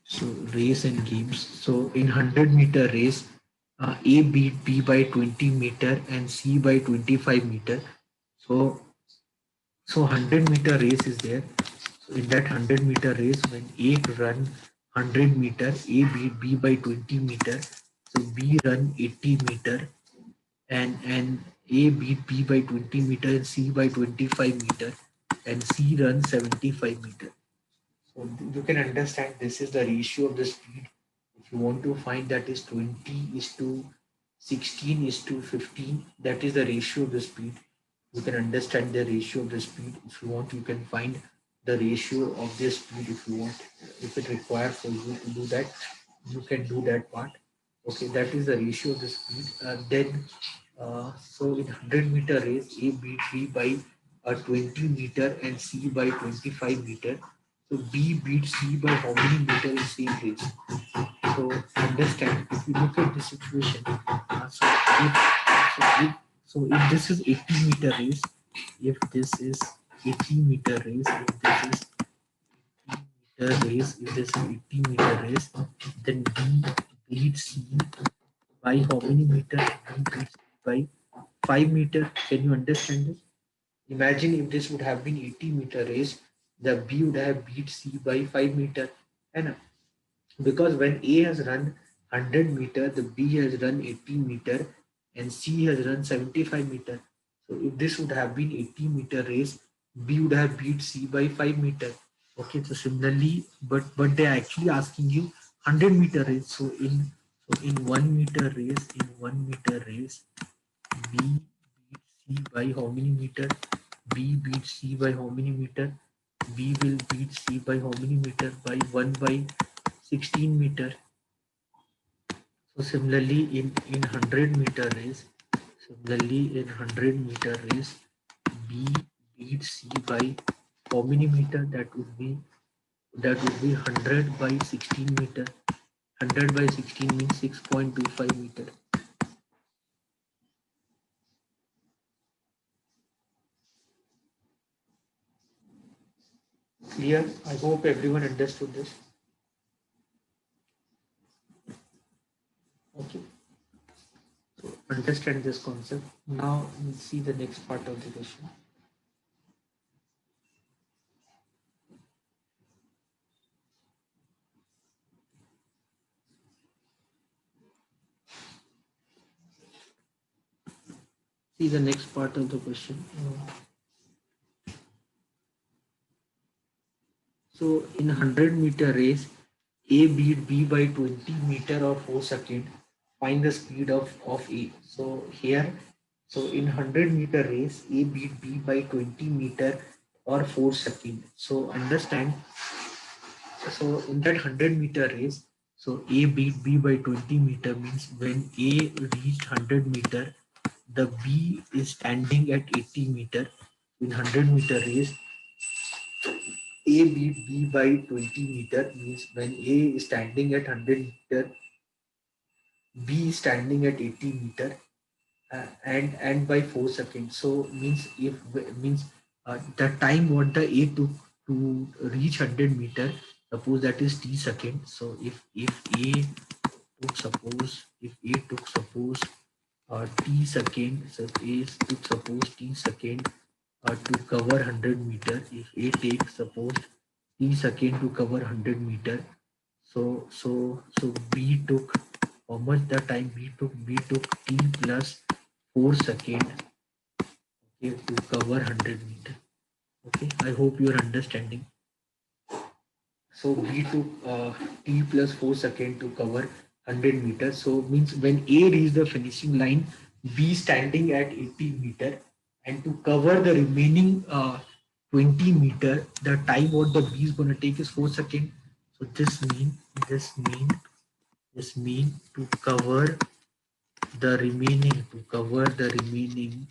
So race and games. So in 100-meter race, A beat B by 20 meter and C by 25 meter. So 100-meter race is there. So in that 100-meter race, when A run 100 meter, A beat B by 20 meter. So B run 80 meter, and A beat B by 20 meter and C by 25 meter, and C run 75 meter. So you can understand this is the ratio of the speed. If you want to find, that is 20 is to 16 is to 15, that is the ratio of the speed. You can understand the ratio of the speed. If you want, you can find the ratio of the speed if you want. If it requires for you to do that, you can do that part. Okay, that is the ratio of the speed. Then, so in 100-meter race, A beat B by 20 meter and C by 25 meter. So B beats C by how many meter in same race? So understand, if you look at the situation, so if this is 80-meter race, if this is 80-meter race, if this is 80-meter race, then B beats C by how many meter? B beats C by 5 meter. Can you understand this? Imagine if this would have been 80-meter race, the B would have beat C by 5 meter. And because when A has run 100 meter, the B has run 80 meter, and C has run 75 meter. So if this would have been 80-meter race, B would have beat C by 5 meter. Okay, so similarly, but they're actually asking you 100-meter race. So in 1 meter race, B beats C by how many meter? B beats C by how many meter? B will beat C by how many meter? By 1 by 16 meter. So in 100-meter race, in 100-meter race, B beats C by how many meter? That would be 100 by 16 meter. 100 by 16 means 6.25 meter. Clear? I hope everyone understood this. Okay. So understand this concept. Now we'll see the next part of the question. See the next part of the question. So in 100-meter race, A beat B by 20 meter or 4 seconds. Find the speed of A. So here, so in 100-meter race, A beat B by 20 meter or 4 seconds. So understand, So in that 100-meter race, so A beat B by 20 meter means when A reached 100 meter, the B is standing at 80 meter. In 100-meter race, A beat B by 20 meter means when A is standing at 100 meter, B is standing at 80 meter, and by 4 seconds. So means if means the time what the A took to reach 100 meter, suppose that is t second. So if A took suppose t second, so A took suppose t second to cover 100 meter. If A takes suppose t second to cover 100 meter, so B took how much the time B took? B took t plus 4 second, okay, to cover 100 meter. Okay, I hope you are understanding. So B took t plus 4 second to cover 100 meters. So means when A reached the finishing line, B standing at 80 meter, and to cover the remaining 20 meter, the time what the B is gonna take is 4 seconds. So this mean to cover the remaining to cover the remaining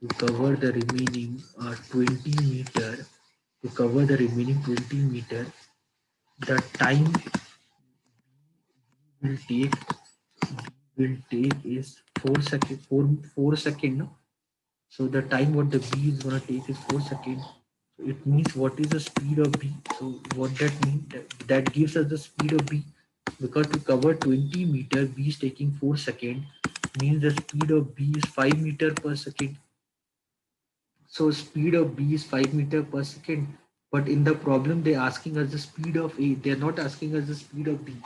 20 meter, to cover the remaining 20 meter, the time will take is 4 second, 4 second, no? So the time what the B is gonna take is 4 seconds. So it means what is the speed of B? So what that means, that gives us the speed of B, because to cover 20 meter B is taking 4 seconds, means the speed of B is 5 meter per second. So speed of B is 5 meter per second. But in the problem, they're asking us the speed of A. They're not asking us the speed of B.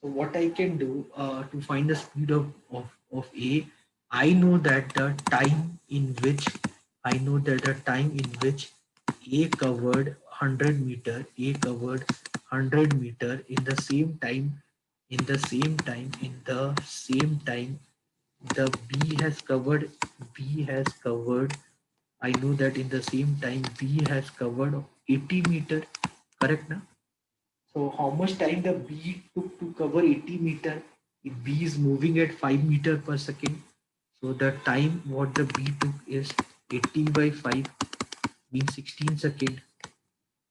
So what I can do to find the speed of A, I know that the time in which A covered 100 meter, in the same time, the B has covered, I know that in the same time B has covered 80 meter, correct now? So how much time the B took to cover 80 meter? If B is moving at 5 meter per second, so the time what the B took is 80 by 5 means 16 second.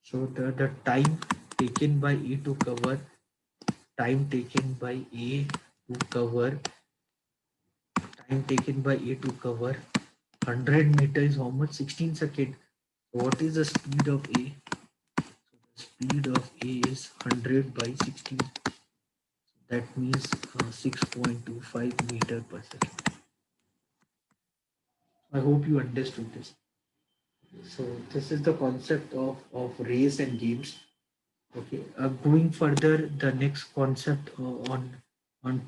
So the taken by A to cover time taken by A to cover time taken by A to cover 100 meter is how much? 16 second. What is the speed of A? So the speed of A is 100 by 16. That means 6.25 meter per second. I hope you understood this. So this is the concept of race and games. Okay, going further, the next concept on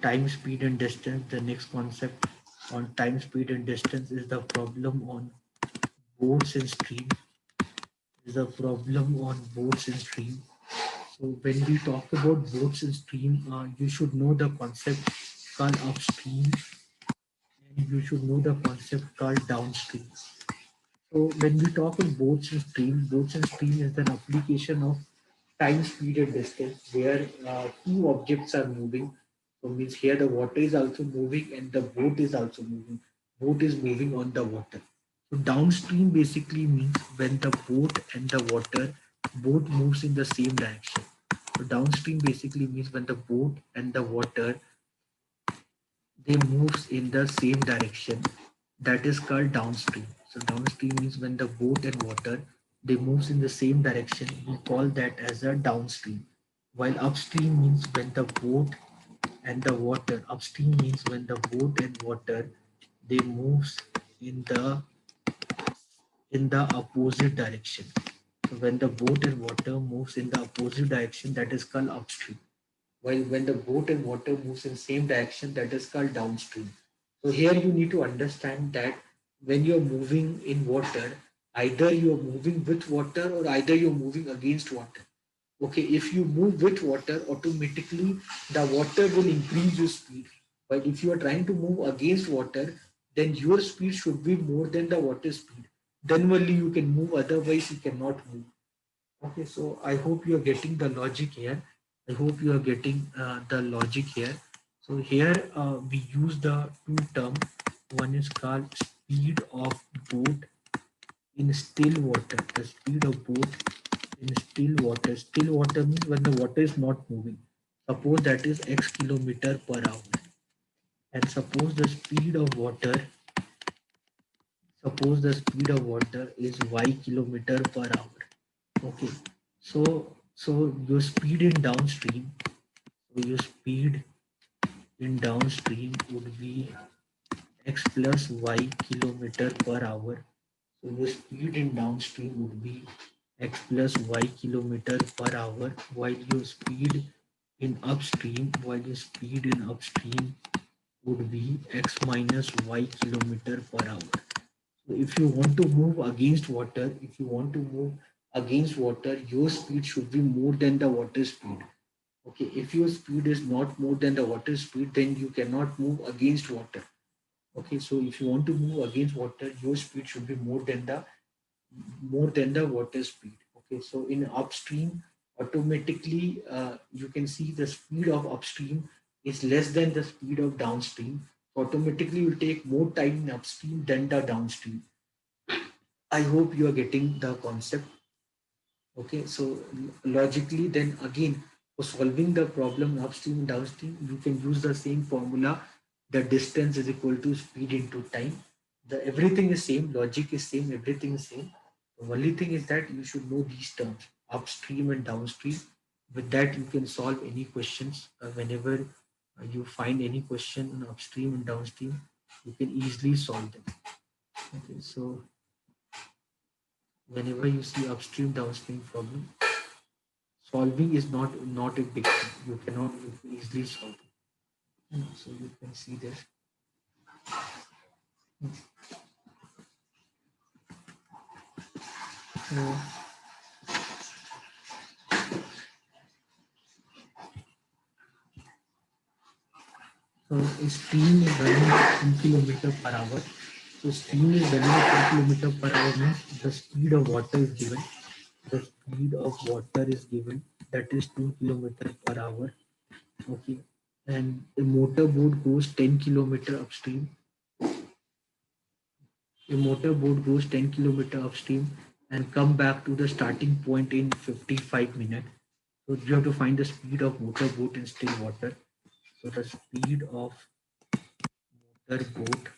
time, speed, and distance. The next concept on time, speed, and distance is the problem on boats and stream. Is a problem on boats and stream. So when we talk about boats and stream, you should know the concept called upstream, and you should know the concept called downstream. So when we talk of boats and stream is an application of time, speed, and distance where two objects are moving. So means here the water is also moving and the boat is also moving. Boat is moving on the water. So downstream basically means when the boat and the water both moves in the same direction. So downstream basically means when the boat and the water they moves in the same direction, that is called downstream. So downstream means when the boat and water they moves in the same direction, we call that as a downstream. While upstream means when the boat and the water, upstream means when the boat and water they moves in the opposite direction. So when the boat and water moves in the opposite direction, that is called upstream. While when the boat and water moves in same direction, that is called downstream. So here you need to understand that when you're moving in water, either you're moving with water or either you're moving against water. Okay, if you move with water, automatically the water will increase your speed. But if you are trying to move against water, then your speed should be more than the water speed. Then only you can move, otherwise you cannot move. Okay, so I hope you are getting the logic here. I hope you are getting the logic here. So here we use the two term. One is called speed of boat in still water. The speed of boat in still water. Still water means when the water is not moving. Suppose that is x kilometer per hour. And suppose the speed of water is y kilometer per hour. Okay, so your speed in downstream, so your speed in downstream would be x plus y kilometer per hour. So your speed in downstream would be x plus y kilometer per hour, while your speed in upstream would be x minus y kilometer per hour. So if you want to move against water, your speed should be more than the water speed. Okay, if your speed is not more than the water speed, then you cannot move against water. Okay, so if you want to move against water, your speed should be more than the water speed. Okay, so in upstream, automatically you can see the speed of upstream is less than the speed of downstream. So automatically will take more time in upstream than the downstream. I hope you are getting the concept. Okay, so logically, then again, for solving the problem upstream and downstream, you can use the same formula. The distance is equal to speed into time. The everything is same, logic is same, everything is same. The only thing is that you should know these terms, upstream and downstream. With that, you can solve any questions whenever you find any question in upstream and downstream. You can easily solve them. Okay, so whenever you see upstream downstream problem, solving is not a big thing. You can easily solve it. So you can see this. Uh, so a stream is running at 2 kilometer per hour. So stream is running at 2 kilometer per hour means the speed of water is given. The speed of water is given, that is 2 kilometer per hour. Okay, and a motorboat goes 10 kilometer upstream. A motorboat goes 10 kilometer upstream and come back to the starting point in 55 minutes. So you have to find the speed of motorboat in still water. So the speed of motorboat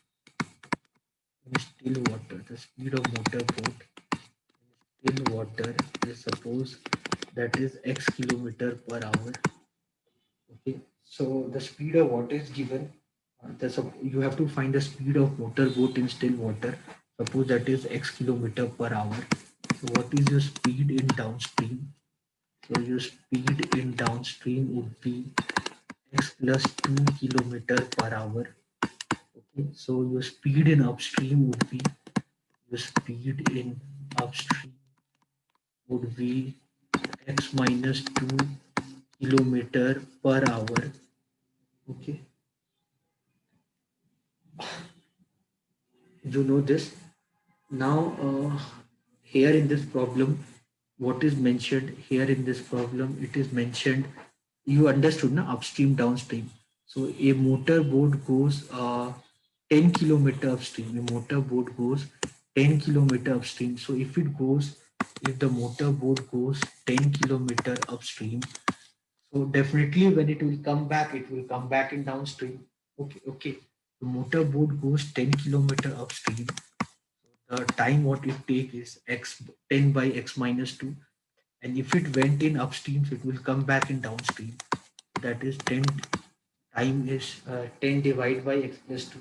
in still water, the speed of motorboat in still water is suppose that is x kilometer per hour. Okay, so the speed of water is given. You have to find the speed of motorboat in still water. Suppose that is x kilometer per hour. So what is your speed in downstream? So your speed in downstream would be x plus 2 kilometer per hour. Okay, so your speed in upstream would be x minus 2 kilometer per hour. Okay, you know this. Now, here in this problem, what is mentioned here in this problem, it is mentioned, you understood, na, upstream, downstream. So a motorboat goes 10 kilometer upstream. A motorboat goes 10 kilometer upstream. So if the motorboat goes 10 kilometer upstream, so definitely when it will come back in downstream. Okay, okay. The motorboat goes 10 kilometer upstream. The time what it take is x 10 by x minus 2, and if it went in upstream, so it will come back in downstream. That is 10 time is 10 divided by x plus 2.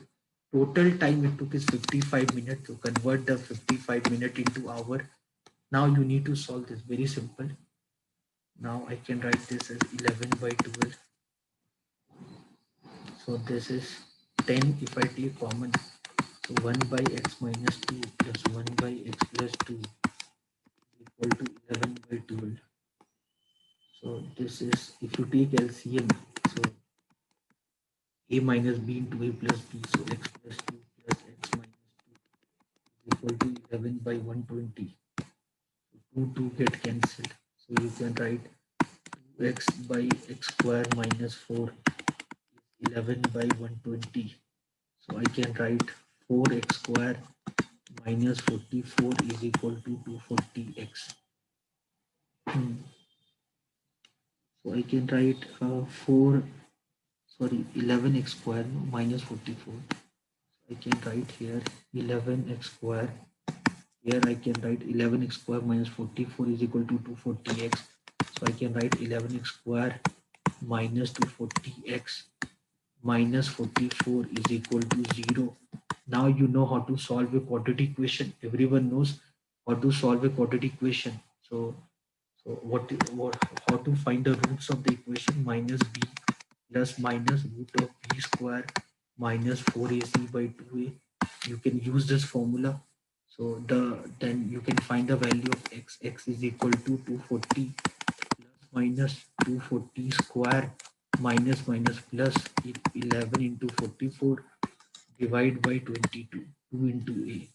Total time it took is 55 minutes. To convert the 55 minute into hour, now you need to solve this. Very simple. Now I can write this as 11 by 12. So this is 10 if I take common. So 1 by x minus 2 plus 1 by x plus 2 equal to 11 by 12. So this is, if you take LCM, so a minus b into a plus b, so x plus 2 plus x minus 2 is equal to 11 by 120. 2 get cancelled. So you can write 2x by x square minus 4 is 11 by 120. So I can write 4x square minus 44 is equal to 240x. So I can write 11x square minus 44. I can write here 11x square. Here I can write 11x square minus 44 is equal to 240x. So I can write 11x square minus 240x minus 44 is equal to 0. Now you know how to solve a quadratic equation. Everyone knows how to solve a quadratic equation. So what how to find the roots of the equation? Minus b plus minus root of b square minus 4ac by 2a. You can use this formula. So then you can find the value of x. X is equal to 240 plus minus 240 square minus minus plus 11 into 44 divide by 22. 2 into a.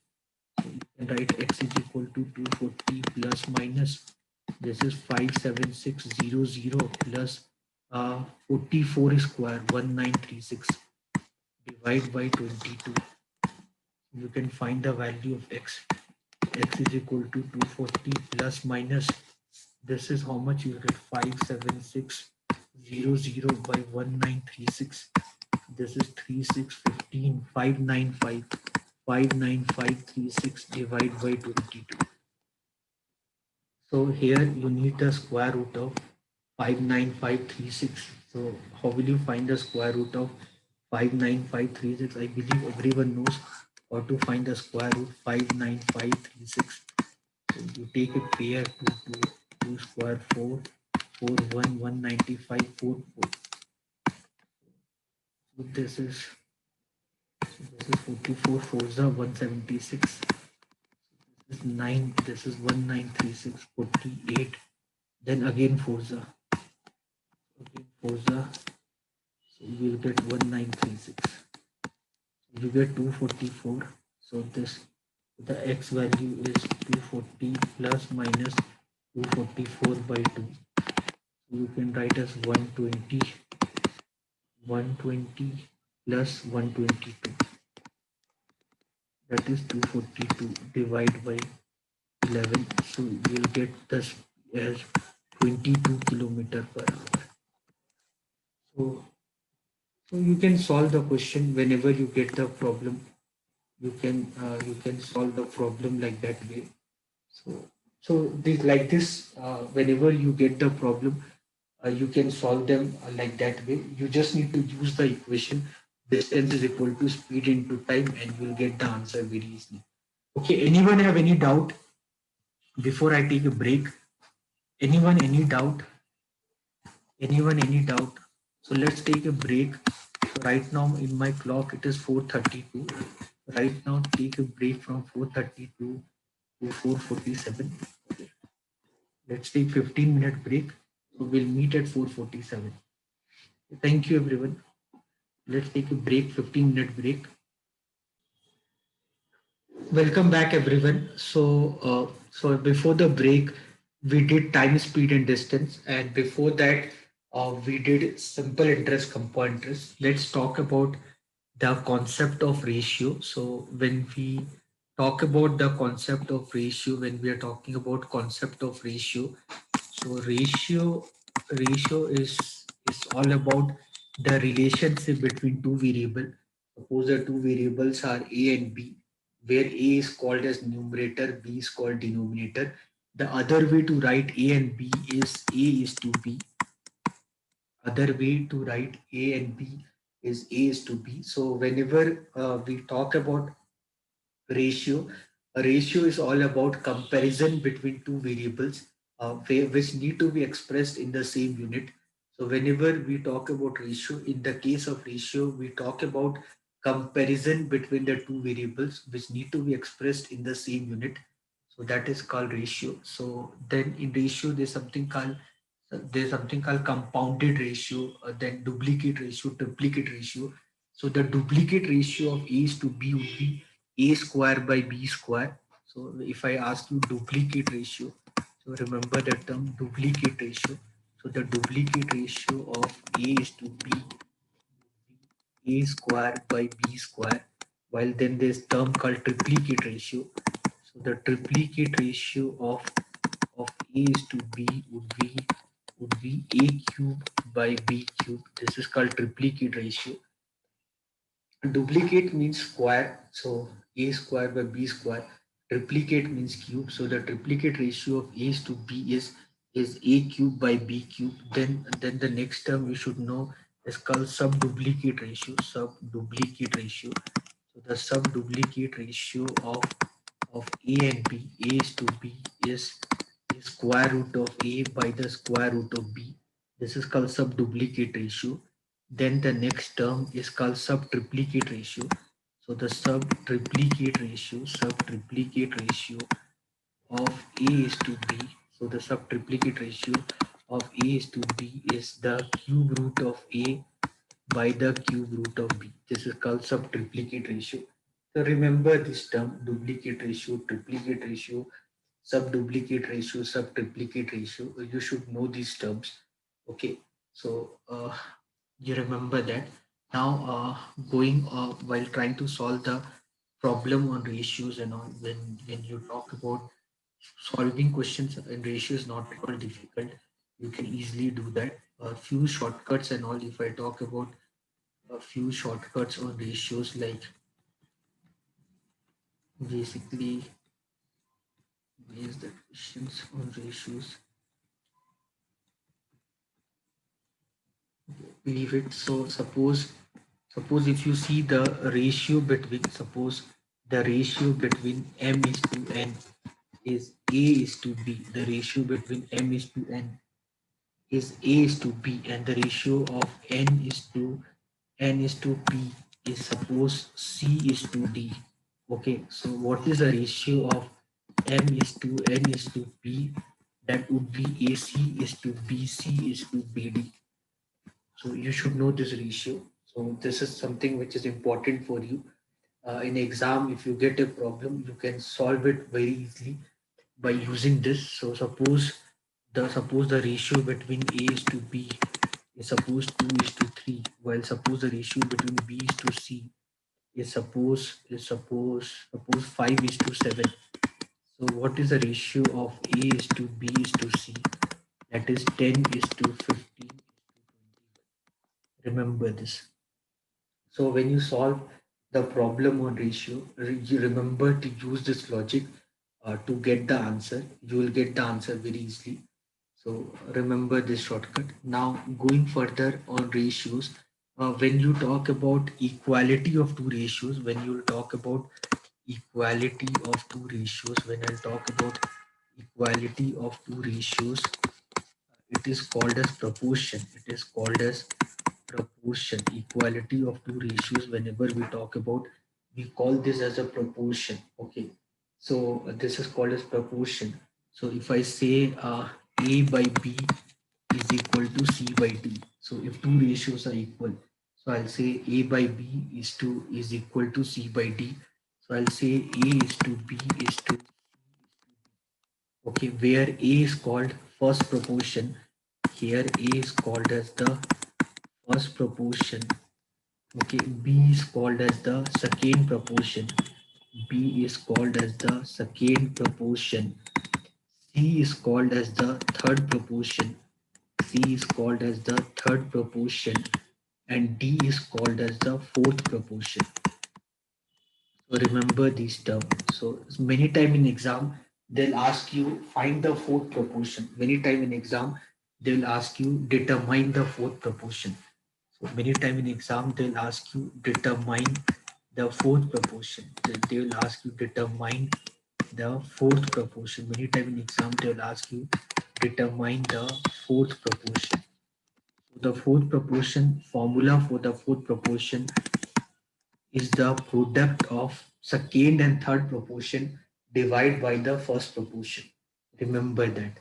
So you can write x is equal to 240 plus minus, this is 57600 plus 44 square 1936 divide by 22. You can find the value of x. X is equal to 240 plus minus, this is how much you get, 57600 by 1936. This is 3615 595 59536 divided by 22. So here you need the square root of 59536. So how will you find the square root of 59536? I believe everyone knows how to find the square root 59536. So you take a pair 2 square 4 4 1 195 4 4. So this is 44 4 is 176. This is 9, this is 1936 48. Then again Forza. Again Forza. So you will get 1936. You get 244. So this, the x value is 240 plus minus 244 by 2. So you can write as 120 plus 122. That is 242 divided by 11. So you will get this as 22 kilometer per hour. So you can solve the question whenever you get the problem. You can solve the problem like that way. So this, like this, whenever you get the problem, you can solve them like that way. You just need to use the equation distance is equal to speed into time, and you'll get the answer very easily. Okay, anyone have any doubt before I take a break? Anyone any doubt? Anyone any doubt? So let's take a break. So right now in my clock it is 4:32. Right now take a break from 4:32 to 4:47. Okay. Let's take 15-minute break. So we'll meet at 4:47. Thank you everyone. Let's take a break, 15-minute break. Welcome back everyone. So before the break, we did time, speed and distance, and before that, we did simple interest, compound interest. Let's talk about the concept of ratio. So when we talk about the concept of ratio, when we are talking about concept of ratio, so ratio is all about the relationship between two variables. Suppose the two variables are A and B, where A is called as numerator, B is called denominator. The other way to write A and B is A is to B. Other way to write A and B is A is to B. So whenever we talk about ratio, a ratio is all about comparison between two variables which need to be expressed in the same unit. So whenever we talk about ratio, in the case of ratio, we talk about comparison between the two variables which need to be expressed in the same unit. So that is called ratio. So then in ratio, there's something called compounded ratio, then duplicate ratio, triplicate ratio. So the duplicate ratio of A is to B would be A square by B square. So if I ask you duplicate ratio, So remember the term duplicate ratio. So the duplicate ratio of A is to B, A square by B square, while then there's term called triplicate ratio. So the triplicate ratio of A is to B would be A cube by B cube. This is called triplicate ratio. Duplicate means square, so A square by B square. Triplicate means cube, so the triplicate ratio of A is to B is A cube by B cube. Then the next term we should know is called subduplicate ratio. Subduplicate ratio. So the subduplicate ratio of A and B, A is to B is square root of A by the square root of B. This is called subduplicate ratio. Then the next term is called subtriplicate ratio. So the subtriplicate ratio of A is to B. So the subtriplicate ratio of A is to B is the cube root of A by the cube root of B. This is called subtriplicate ratio. So remember this term: duplicate ratio, triplicate ratio, subduplicate ratio, subtriplicate ratio. You should know these terms. Okay, so you remember that. Now going while trying to solve the problem on ratios and all, when you talk about solving questions and ratios, not at all difficult, you can easily do that. A few shortcuts and all, if I talk about a few shortcuts on ratios, like basically where's the questions on ratios, leave it. So suppose if you see the ratio between, suppose the ratio between m is to n is a is to b, the ratio between m is to n is a is to b, and the ratio of n is to p is, suppose c is to d. Okay, so what is the ratio of m is to n is to p? That would be ac is to bc is to bd. So you should know this ratio. So this is something which is important for you. In exam, if you get a problem, you can solve it very easily by using this. So suppose the ratio between A is to B is suppose 2 is to 3, while suppose the ratio between B is to C is suppose 5 is to 7. So what is the ratio of A is to B is to C? That is 10 is to 15 is to 21. Remember this. So when you solve the problem on ratio, you remember to use this logic to get the answer. You will get the answer very easily. So remember this shortcut. Now going further on ratios, when you talk about equality of two ratios, when you talk about equality of two ratios, when I talk about equality of two ratios, it is called as proportion. It is called as proportion. Equality of two ratios, whenever we talk about, we call this as a proportion. Okay, so this is called as proportion. So if I say a by b is equal to c by d, so if two ratios are equal, so I'll say a by b is equal to c by d. So I'll say a is to b is to, okay, where a is called first proportion, here a is called as the first proportion. Okay, B is called as the second proportion. B is called as the second proportion. C is called as the third proportion. C is called as the third proportion. And D is called as the fourth proportion. So remember these terms. So many time in exam, they'll ask you find the fourth proportion. Many time in exam, they'll ask you determine the fourth proportion. So many time in exam, they'll ask you determine the fourth proportion. They will ask you determine the fourth proportion. Many time in exam, they will ask you determine the fourth proportion. So the fourth proportion formula for the fourth proportion is the product of second and third proportion divided by the first proportion. Remember that.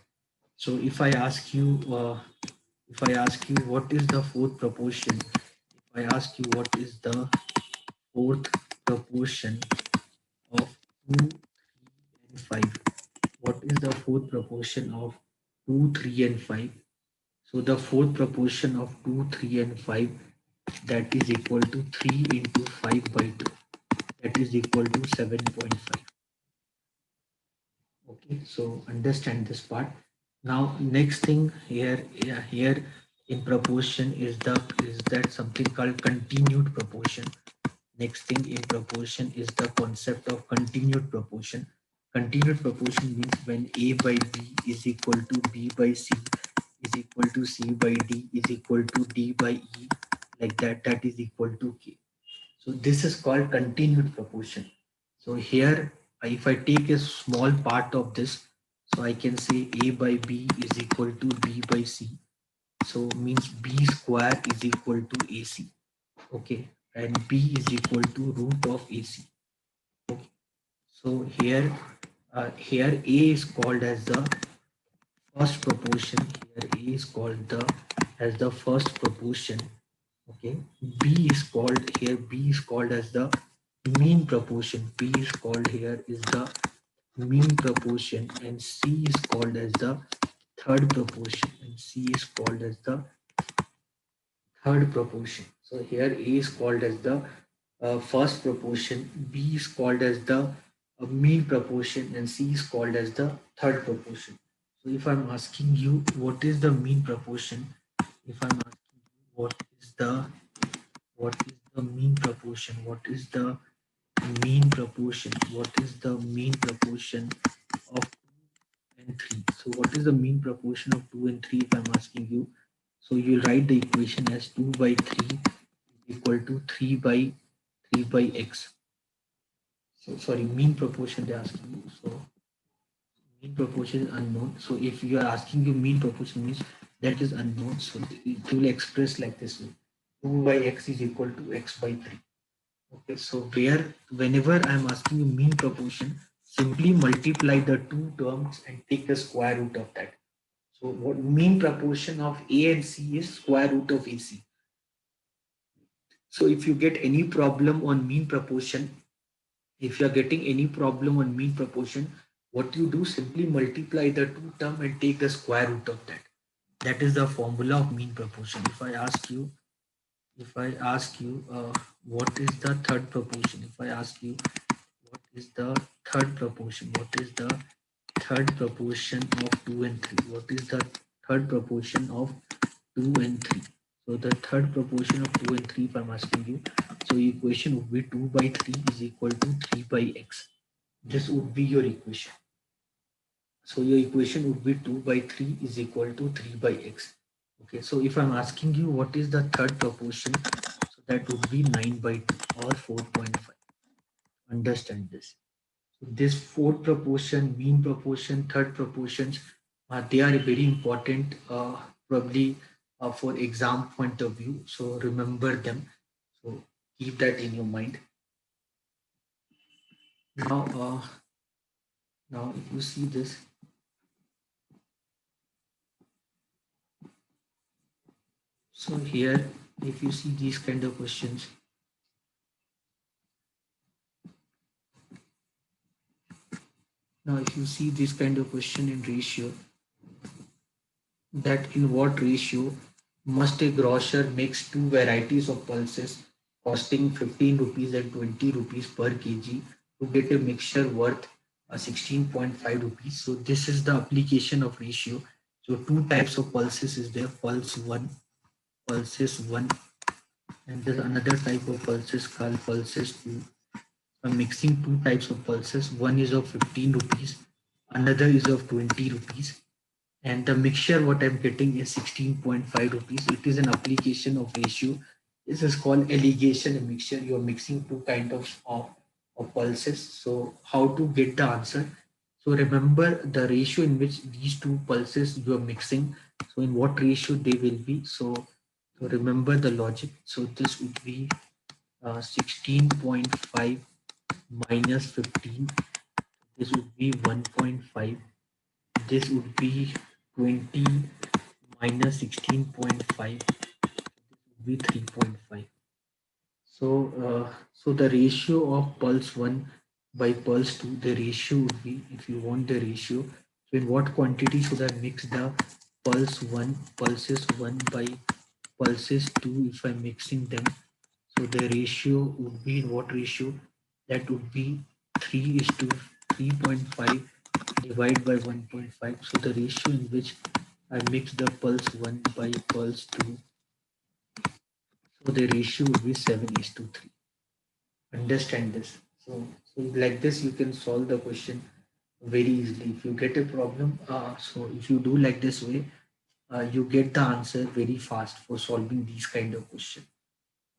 So if I ask you what is the fourth proportion, if I ask you what is the fourth proportion of 2, 3, and 5, what is the fourth proportion of 2, 3 and 5? So the fourth proportion of 2, 3 and 5, that is equal to 3 into 5 by 2. That is equal to 7.5. Okay, so understand this part. Now next thing here, yeah, here in proportion is that something called continued proportion. Next thing in proportion is the concept of continued proportion. Continued proportion means when A by B is equal to B by C is equal to C by D is equal to D by E, like that, that is equal to K. So this is called continued proportion. So here, if I take a small part of this, so I can say A by B is equal to B by C. So means B square is equal to AC. Okay, and B is equal to root of AC. Okay, so here A is called as the first proportion. Here A is called the as the first proportion. Okay, B is called here, B is called as the mean proportion. B is called here is the mean proportion, and C is called as the third proportion, and C is called as the third proportion. So here A is called as the first proportion, B is called as the mean proportion, and C is called as the third proportion. So if I'm asking you what is the mean proportion, if I'm asking you what is the mean proportion, what is the mean proportion, what is the mean proportion of 2 and 3? So what is the mean proportion of 2 and 3 if I'm asking you? So you write the equation as 2 by 3 is equal to 3 by x. So sorry, mean proportion they're asking you. So mean proportion is unknown. So if you are asking you mean proportion means that is unknown. So it will express like this way. 2 by x is equal to x by 3. Okay, so whenever I'm asking you mean proportion, simply multiply the two terms and take the square root of that. So what mean proportion of A and C is square root of AC. So if you get any problem on mean proportion, if you are getting any problem on mean proportion, what you do, simply multiply the two term and take the square root of that. That is the formula of mean proportion. If I ask you what is the third proportion, if I ask you what is the third proportion, what is the third proportion of 2 and 3, what is the third proportion of 2 and 3? So the third proportion of 2 and 3, if I'm asking you, so equation would be 2 by 3 is equal to 3 by x. This would be your equation. So your equation would be 2 by 3 is equal to 3 by x. Okay, so if I'm asking you what is the third proportion, so that would be 9 by 2 or 4.5. Understand this. So this fourth proportion, mean proportion, third proportions, they are very important, probably for exam point of view. So remember them. So keep that in your mind. Now, now if you see this, so here, if you see these kind of questions, now if you see this kind of question in ratio, that in what ratio must a grocer mix two varieties of pulses costing 15 rupees and 20 rupees per kg to get a mixture worth 16.5 rupees. So this is the application of ratio. So two types of pulses is there, pulses 1, and there's another type of pulses called pulses 2. I'm mixing two types of pulses. One is of 15 rupees, another is of 20 rupees, and the mixture what I'm getting is 16.5 rupees. It is an application of ratio. This is called alligation mixture. You are mixing two kind of pulses. So how to get the answer? So remember the ratio in which these two pulses you are mixing. So in what ratio they will be. So remember the logic. So this would be 16.5 minus 15. This would be 1.5. This would be 20 minus 16.5. This would be 3.5. So the ratio of pulse 1 by pulse 2, the ratio would be, if you want the ratio, So in what quantity should I mix the pulses 1 by pulses 2 if I'm mixing them? So the ratio would be what ratio? That would be 3 is to 3.5 divided by 1.5. So the ratio in which I mix the pulse 1 by pulse 2. So the ratio would be 7 is to 3. Understand this. So like this you can solve the question very easily. If you get a problem, so if you do like this way, you get the answer very fast for solving these kind of question.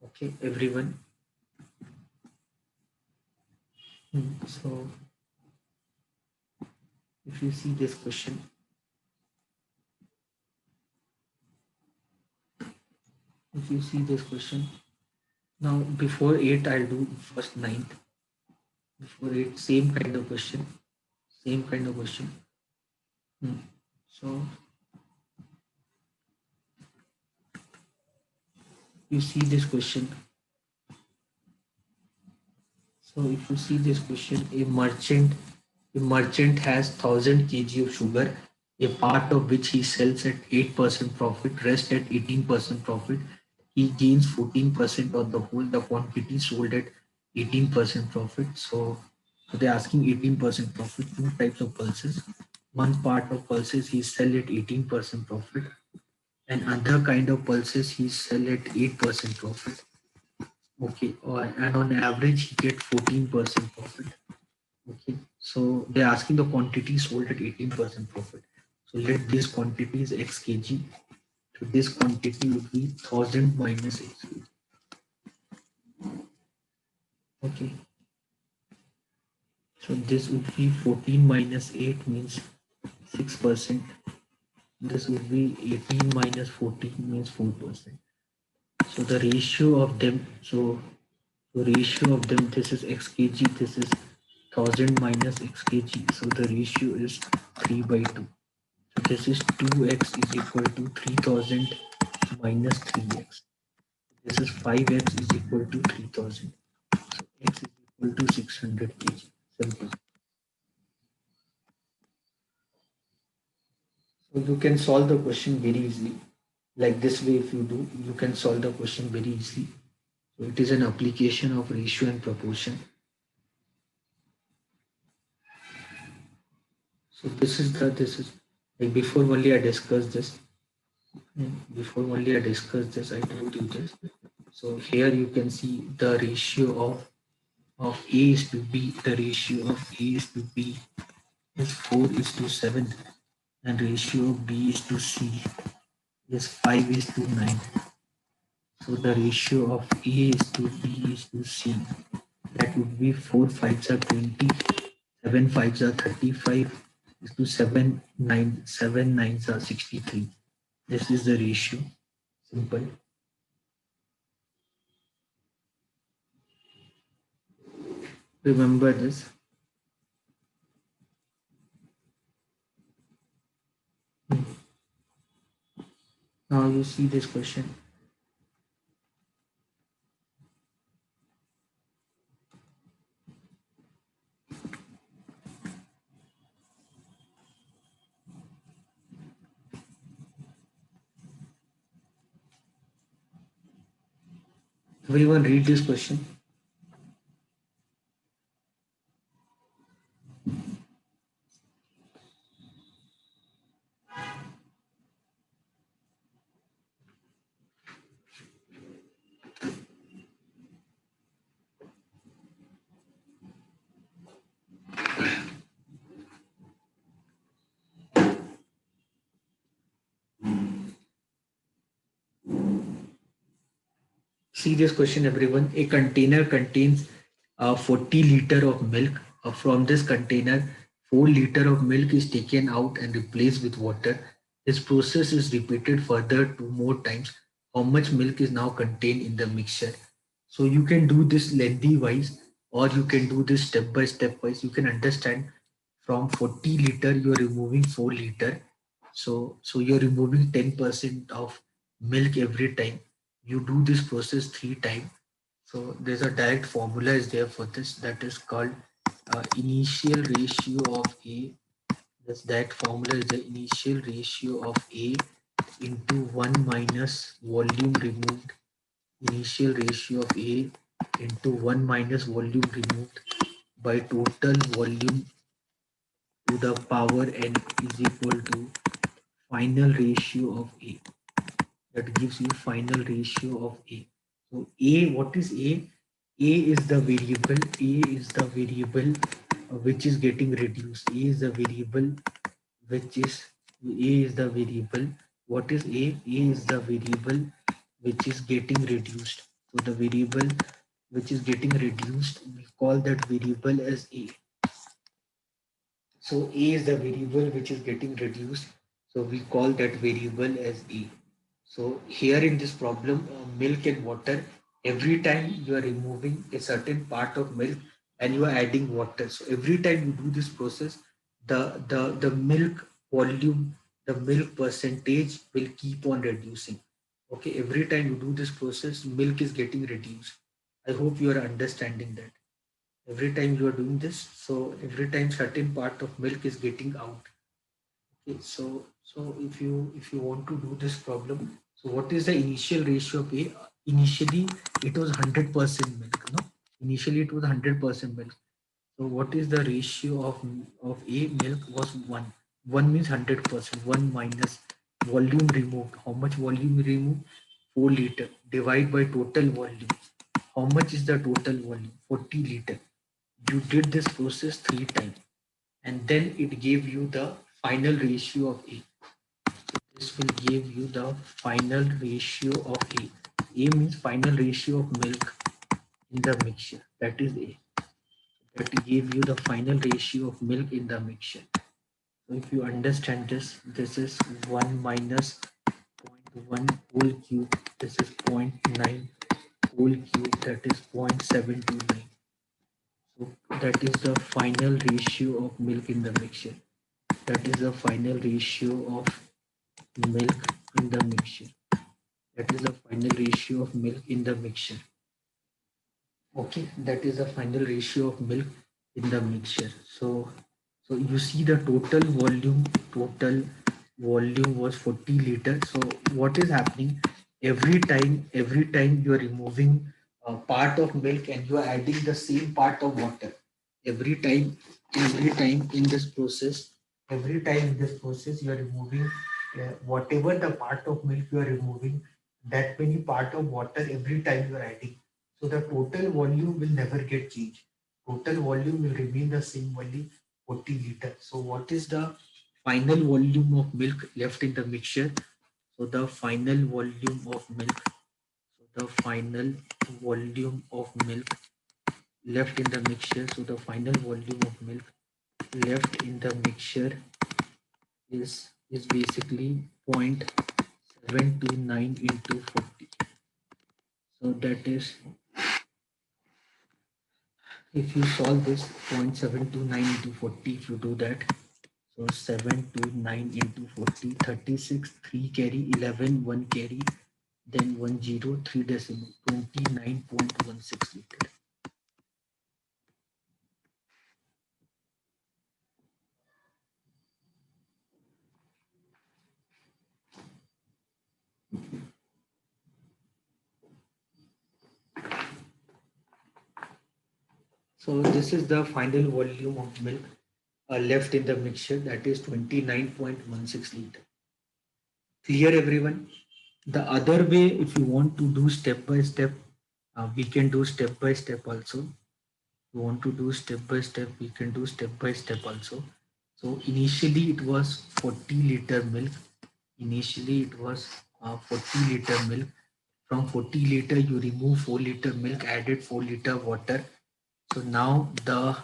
Okay, everyone. So if you see this question, if you see this question, now before 8 I'll do first ninth. Before 8, same kind of question, same kind of question. So you see this question. So if you see this question, a merchant has 1,000 kg of sugar, a part of which he sells at 8% profit, rest at 18% profit. He gains 14% on the whole. The quantity sold at 18% profit. So they're asking 18% profit. Two types of pulses. One part of pulses he sell at 18% profit, and other kind of pulses he sell at 8% profit. Okay, and on average he get 14% profit. Okay, so they're asking the quantity sold at 18% profit. So let this quantity is x kg. So this quantity would be 1,000 minus x kg. Okay, so this would be 14 minus 8 means 6%. This would be 18 minus 14 means 4%. So the ratio of them, so the ratio of them, this is x kg, this is 1,000 minus x kg. So the ratio is 3 by 2. So this is 2x is equal to 3,000 minus 3x. This is 5x is equal to 3,000. So x is equal to 600 kg. Simple. So you can solve the question very easily. Like this way, if you do, you can solve the question very easily. So it is an application of ratio and proportion. So this is like before only I discussed this. Before only I discussed this, I told you this. So here you can see the ratio of A is to B. The ratio of A is to B is 4 is to 7, and ratio of B is to C is 5 is to 9. So the ratio of A is to B is to C, that would be 4 5s are 20, 7 5s are 35, is to 7 9s are 63. This is the ratio. Simple. Remember this. Now you see this question. Everyone read this question. See this question, everyone. A container contains 40 liter of milk. From this container, 4 liter of milk is taken out and replaced with water. This process is repeated further 2 more times. How much milk is now contained in the mixture? So you can do this lengthy wise, or you can do this step by step wise. You can understand from 40 liter you're removing 4 liter. So you're removing 10% of milk every time. You do this process 3 times. So there's a direct formula is there for this, that is called initial ratio of A that formula is the initial ratio of A into 1 minus volume removed, initial ratio of A into 1 minus volume removed by total volume to the power n is equal to final ratio of A. That gives you final ratio of A. So A, what is A? A is the variable. A is the variable which is getting reduced. A is the variable which is A is the variable. What is A? A is the variable which is getting reduced. So the variable which is getting reduced, we call that variable as A. So A is the variable which is getting reduced. So we call that variable as A. So here in this problem, milk and water, every time you are removing a certain part of milk and you are adding water. So every time you do this process, the milk volume, the milk percentage will keep on reducing. Okay, every time you do this process, milk is getting reduced. I hope you are understanding that every time you are doing this, so every time certain part of milk is getting out. Okay, so if you want to do this problem, so what is the initial ratio of A? Initially it was 100% milk, no, initially it was 100% milk. So what is the ratio of A? Milk was 1. 1 means 100%. 1 minus volume removed. How much volume removed? 4 liter. Divide by total volume. How much is the total volume? 40 liter. You did this process 3 times and then it gave you the final ratio of A. This will give you the final ratio of A. A means final ratio of milk in the mixture. That is A. That gave you the final ratio of milk in the mixture. So if you understand this, this is 1 minus zero point 0.1 whole cube. This is zero point 0.9 whole cube. That is 0.729. So that is the final ratio of milk in the mixture. That is the final ratio of milk in the mixture. That is the final ratio of milk in the mixture. Okay, that is the final ratio of milk in the mixture. So you see the total volume was 40 liters. So what is happening? Every time you are removing a part of milk and you are adding the same part of water. Every time, every time in this process, every time in this process you are removing whatever the part of milk you are removing, that many part of water every time you are adding. So the total volume will never get changed. Total volume will remain the same only 40 liters. So what is the final volume of milk left in the mixture? So the final volume of milk. So the final volume of milk left in the mixture. So the final volume of milk left in the mixture is basically 0.729 into 40. So that is, if you solve this 0.729 into 40, if you do that, so 729 into 40, 36, 3 carry, 11, 1 carry, then 1 0, 3 decimal, 29.16 liter. So this is the final volume of milk left in the mixture, that is 29.16 liter. Clear everyone? The other way, if you want to do step by step, we can do step by step also. You want to do step by step, we can do step by step also. So initially it was 40 liter milk. Initially it was 40 liter milk. From 40 liter you remove 4 liter milk, added 4 liter water. So now the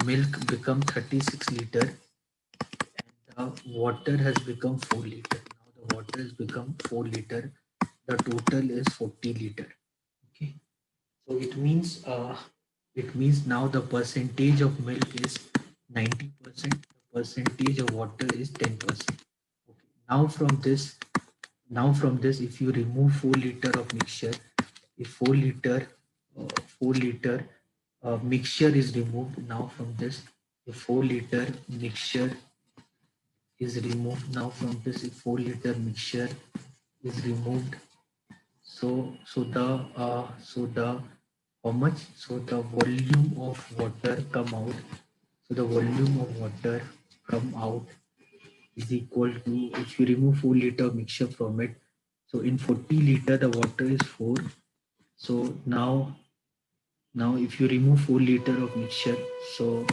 milk become 36 liter and the water has become 4 liter. Now the water has become 4 liter. The total is 40 liter. Okay. So it means now the percentage of milk is 90%. The percentage of water is 10%. Okay. Now from this, if you remove 4 liter of mixture, if 4 liter mixture is removed, now from this, a 4-liter mixture is removed. Now from this 4-liter mixture is removed. So the how much? So the volume of water come out. So the volume of water come out is equal to, if you remove 4-liter mixture from it, so in 40 liter the water is 4. So now if you remove 4 liter of mixture, so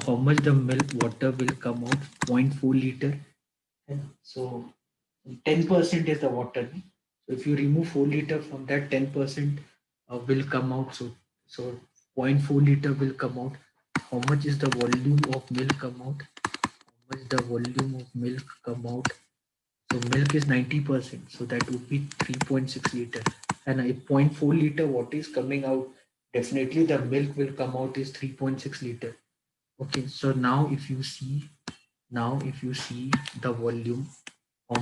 how much the milk water will come out? 0.4 liter. So 10% is the water. So if you remove 4 liter from that, 10% will come out. So 0.4 liter will come out. How much is the volume of milk come out? How much the volume of milk come out? So milk is 90%. So that would be 3.6 liter. And a 0.4 liter, what is coming out? Definitely the milk will come out is 3.6 liter. Okay, so now if you see the volume, how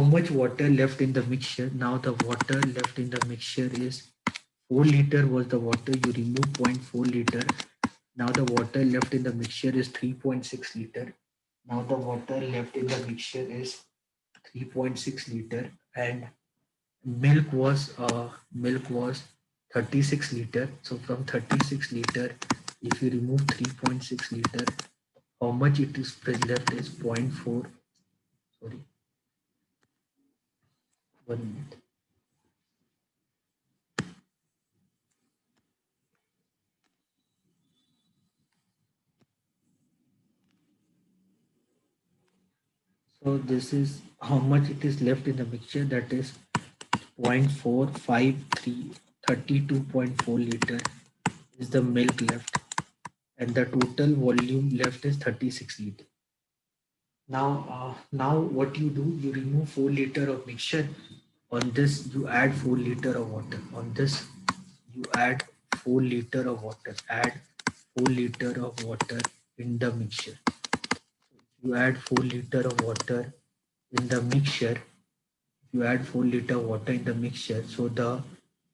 much water left in the mixture. Now the water left in the mixture is 4 liter was the water. You remove 0.4 liter. Now the water left in the mixture is 3.6 liter. Now the water left in the mixture is 3.6 liter, and milk was 36 liter. So from 36 liter, if you remove 3.6 liter, how much it is left is point 0.4. Sorry, 1 minute. So this is how much it is left in the mixture, that is 0.453, 32.4 liter is the milk left, and the total volume left is 36 liter. Now what you do, you remove 4 liter of mixture. On this you add 4 liter of water. On this you add 4 liter of water. Add 4 liter of water in the mixture. You add 4 liter of water in the mixture. You add 4 liter water in the mixture. So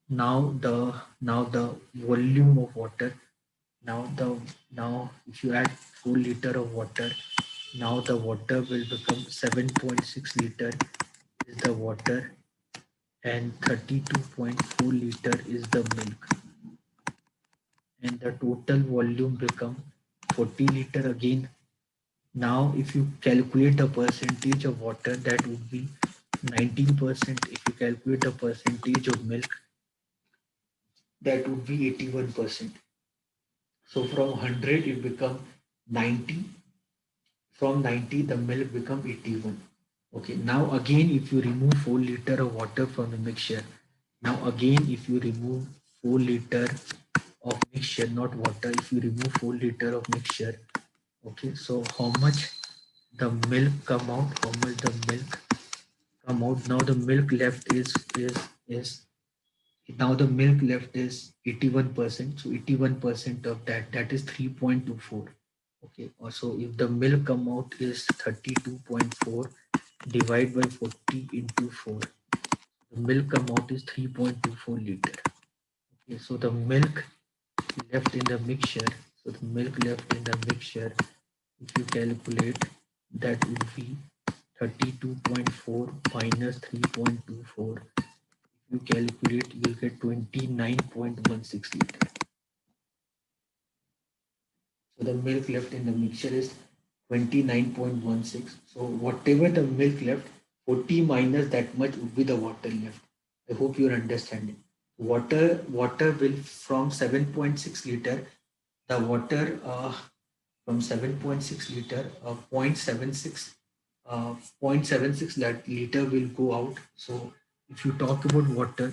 now the volume of water, now if you add 4 liter of water, now the water will become 7.6 liter is the water, and 32.4 liter is the milk, and the total volume become 40 liter again. Now if you calculate the percentage of water, that would be 19%. If you calculate the percentage of milk, that would be 81%. So from 100 it become 90. From 90 the milk become 81. Okay, now again if you remove 4 liter of water from the mixture, now again if you remove 4 liter of mixture, not water, if you remove 4 liter of mixture, okay, so how much the milk come out? How much the milk come out? Now the milk left is now the milk left is 81%. So 81% of that is 3.24. Okay, so if the milk come out is 32.4, divide by 40 into 4, the milk come out is 3.24 liter. Okay, so the milk left in the mixture, so the milk left in the mixture, if you calculate, that would be 32.4 minus 3.24. If you calculate, you will get 29.16 liter. So the milk left in the mixture is 29.16. So whatever the milk left, 40 minus that much would be the water left. I hope you're understanding. Water will from 7.6 liter, the water from 7.6 liter, 0.76 liter will go out. So if you talk about water,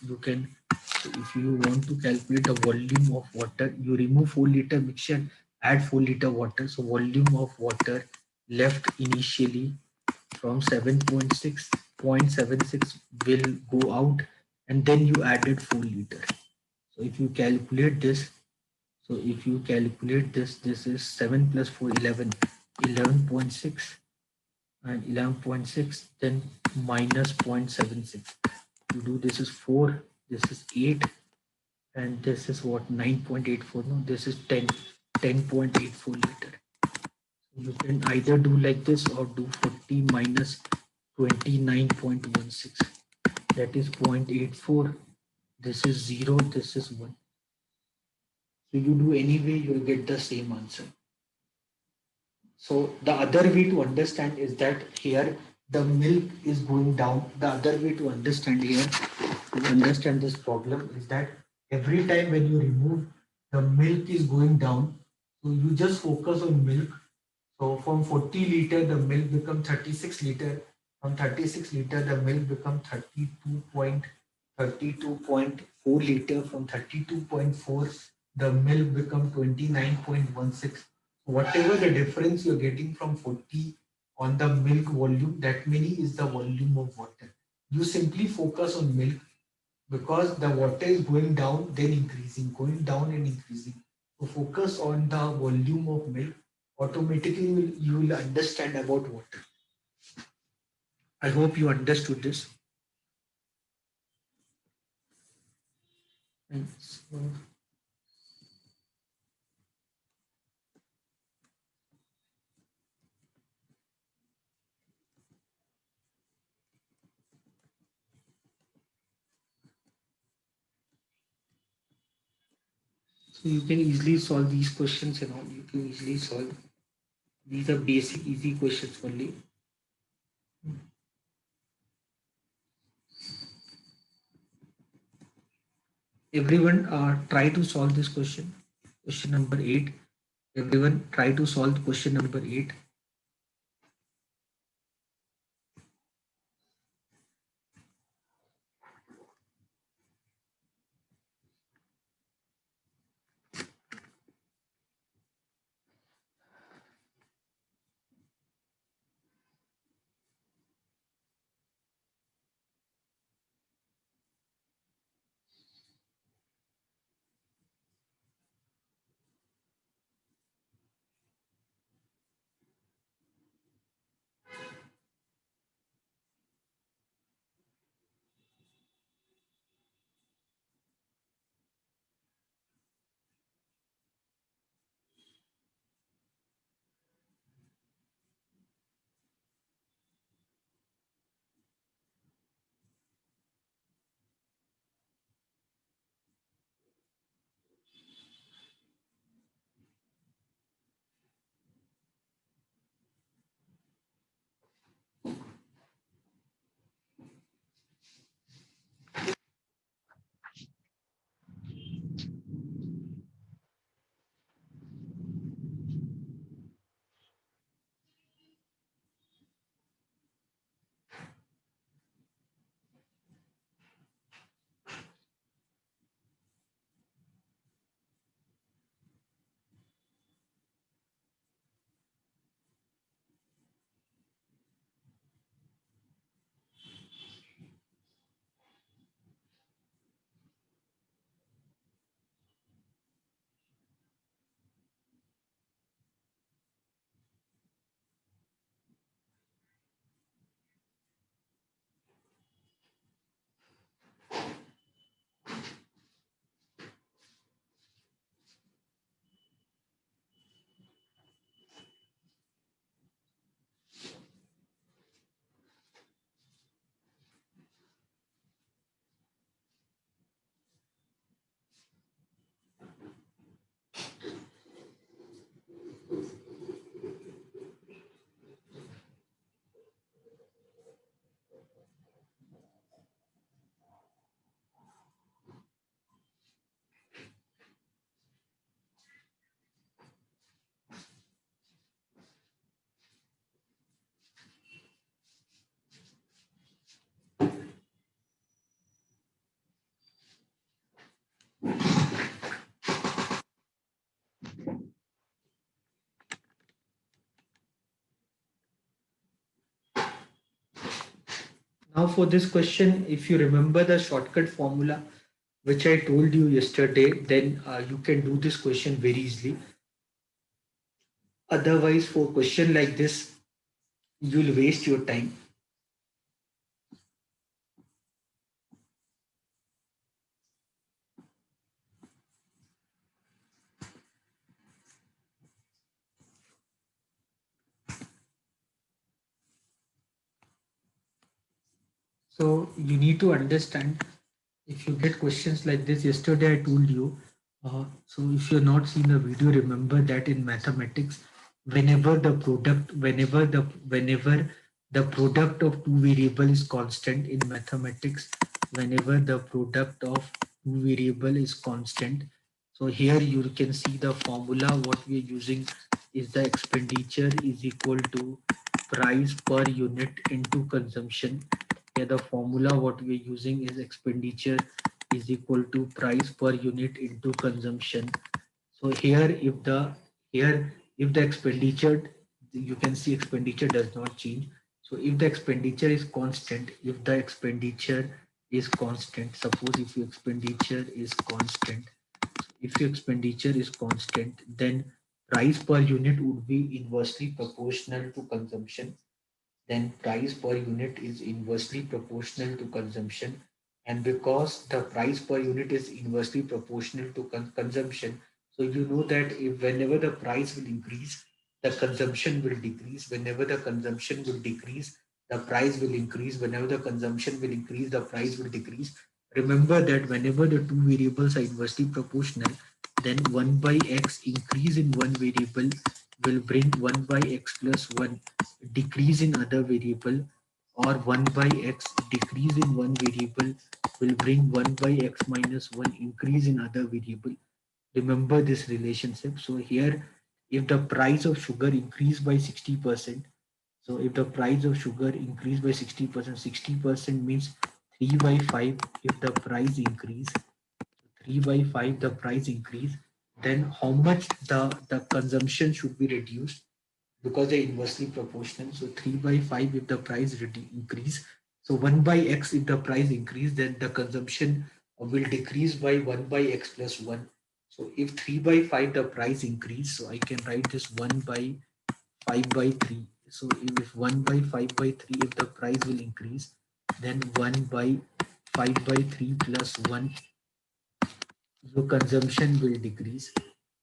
you can, if you want to calculate the volume of water, you remove 4 liter mixture, add 4 liter water. So volume of water left initially from 7.6, 0.76 will go out, and then you added 4 liter. So if you calculate this, this is 7 plus 4, 11, 11.6, and 11.6, then minus 0.76. You do, this is 4, this is 8, and this is what 9.84. No, this is 10.84 liter. You can either do like this or do 40 minus 29.16. That is 0.84. This is 0. This is 1. So you do anyway, you'll get the same answer. So the other way to understand is that here the milk is going down. The other way to understand here, to understand this problem is that every time when you remove, the milk is going down. So you just focus on milk. So from 40 liter, the milk become 36 liter. From 36 liter, the milk become 32.4 liter. From 32.4, the milk become 29.16. Whatever the difference you're getting from 40 on the milk volume, that many is the volume of water. You simply focus on milk because the water is going down, then increasing, going down and increasing. So focus on the volume of milk. Automatically, you will understand about water. I hope you understood this. And so you can easily solve these questions and all. You can easily solve. These are basic, easy questions only. Everyone try to solve this question. Question number 8. Everyone try to solve question number 8. Now for this question, if you remember the shortcut formula which I told you yesterday, then you can do this question very easily. Otherwise, for a question like this, you'll waste your time. So you need to understand, if you get questions like this, yesterday I told you, so if you're not seen the video, remember that in mathematics, whenever the product of two variable is constant in mathematics, whenever the product of two variable is constant, so here you can see the formula what we are using is the expenditure is equal to price per unit into consumption. Here the formula what we are using is expenditure is equal to price per unit into consumption. So here if the expenditure, you can see expenditure does not change. So if the expenditure is constant, suppose if your expenditure is constant, then price per unit would be inversely proportional to consumption. Then price per unit is inversely proportional to consumption. And because the price per unit is inversely proportional to consumption, so you know that if whenever the price will increase, the consumption will decrease. Whenever the consumption will decrease, the price will increase. Whenever the consumption will increase, the price will decrease. Remember that whenever the two variables are inversely proportional, then 1 by x increase in one variable will bring 1 by x plus 1 decrease in other variable, or 1 by x decrease in one variable will bring 1 by x minus 1 increase in other variable. Remember this relationship. So here, if the price of sugar increase by 60%, so if the price of sugar increase by 60%, 60% means 3 by 5. If the price increase 3 by 5, the price increase, then how much the consumption should be reduced, because they're inversely proportional. So 3 by 5 if the price increase. So 1 by x if the price increase, then the consumption will decrease by 1 by x plus 1. So if 3 by 5 the price increase, so I can write this 1 by 5 by 3. So if 1 by 5 by 3 if the price will increase, then 1 by 5 by 3 plus 1, your consumption will decrease.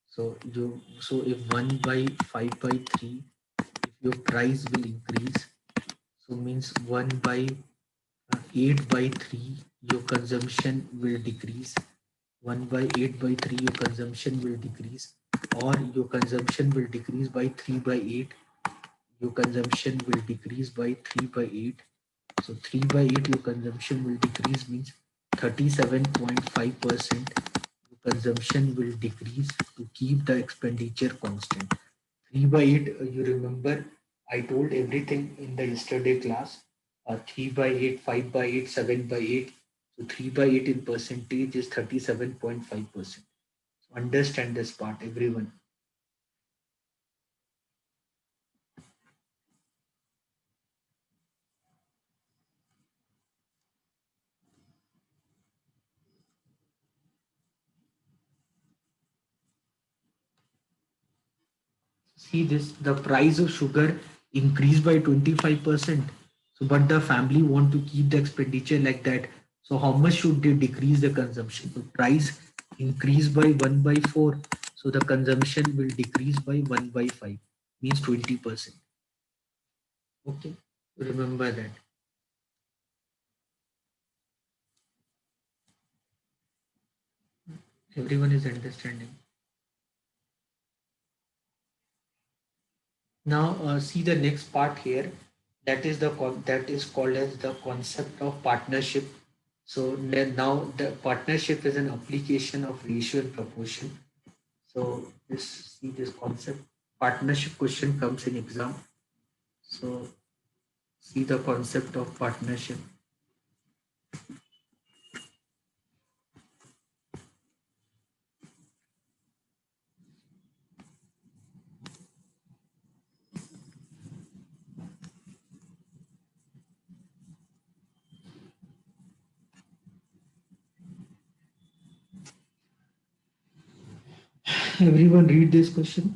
So if 1 by 5 by 3 if your price will increase, so means 1 by 8 by 3 your consumption will decrease. 1 by 8 by 3 your consumption will decrease, or your consumption will decrease by 3 by 8. Your consumption will decrease by 3 by 8. So 3 by 8 your consumption will decrease means 37.5% consumption will decrease to keep the expenditure constant. 3 by 8, you remember I told everything in the yesterday class. 3 by 8, 5 by 8, 7 by 8. So 3 by 8 in percentage is 37.5%. So understand this part, everyone. See this, the price of sugar increased by 25%. So, but the family want to keep the expenditure like that. So, how much should they decrease the consumption? The price increased by 1 by 4. So, the consumption will decrease by 1 by 5, means 20%. Okay, remember that. Everyone is understanding. Now, see the next part here. That is called as the concept of partnership. So then now the partnership is an application of ratio and proportion. So this see this concept. Partnership question comes in exam. So see the concept of partnership. Everyone read this question.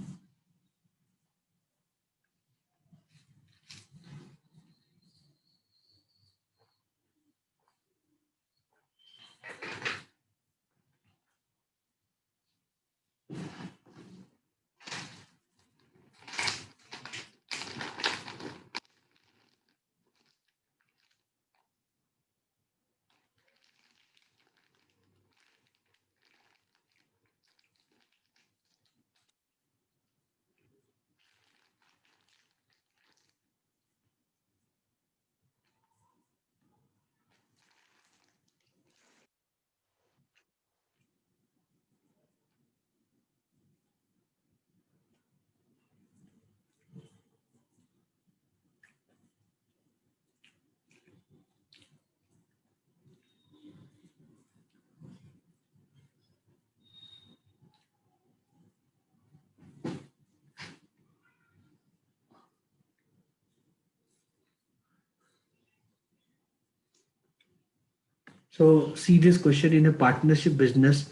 So see this question in a partnership business.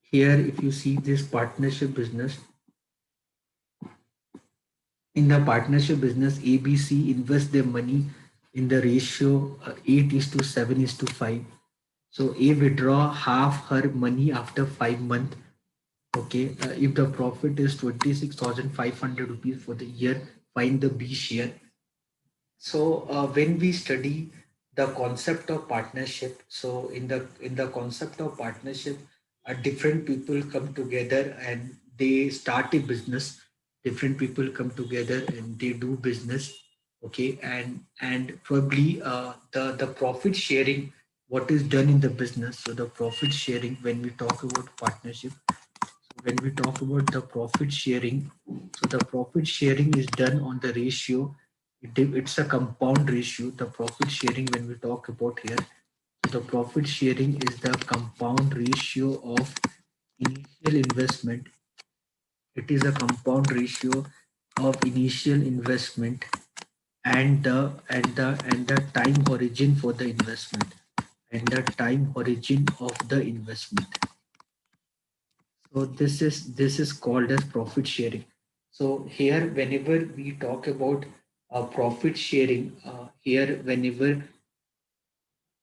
Here, if you see this partnership business, in the partnership business, ABC invest their money in the ratio 8 is to 7 is to 5. So A withdraw half her money after 5 months. Okay, if the profit is 26,500 rupees for the year, find the B share. So when we study the concept of partnership, so in the concept of partnership, different people come together and they start a business. Different people come together and they do business. Okay, and probably the profit sharing, what is done in the business. So the profit sharing, when we talk about partnership, when we talk about the profit sharing, so the profit sharing is done on the ratio. It's a compound ratio. The profit sharing, when we talk about here, so the profit sharing is the compound ratio of initial investment. It is a compound ratio of initial investment and the time origin for the investment, and the time origin of the investment. So this is called as profit sharing. So here, whenever we talk about profit sharing, here whenever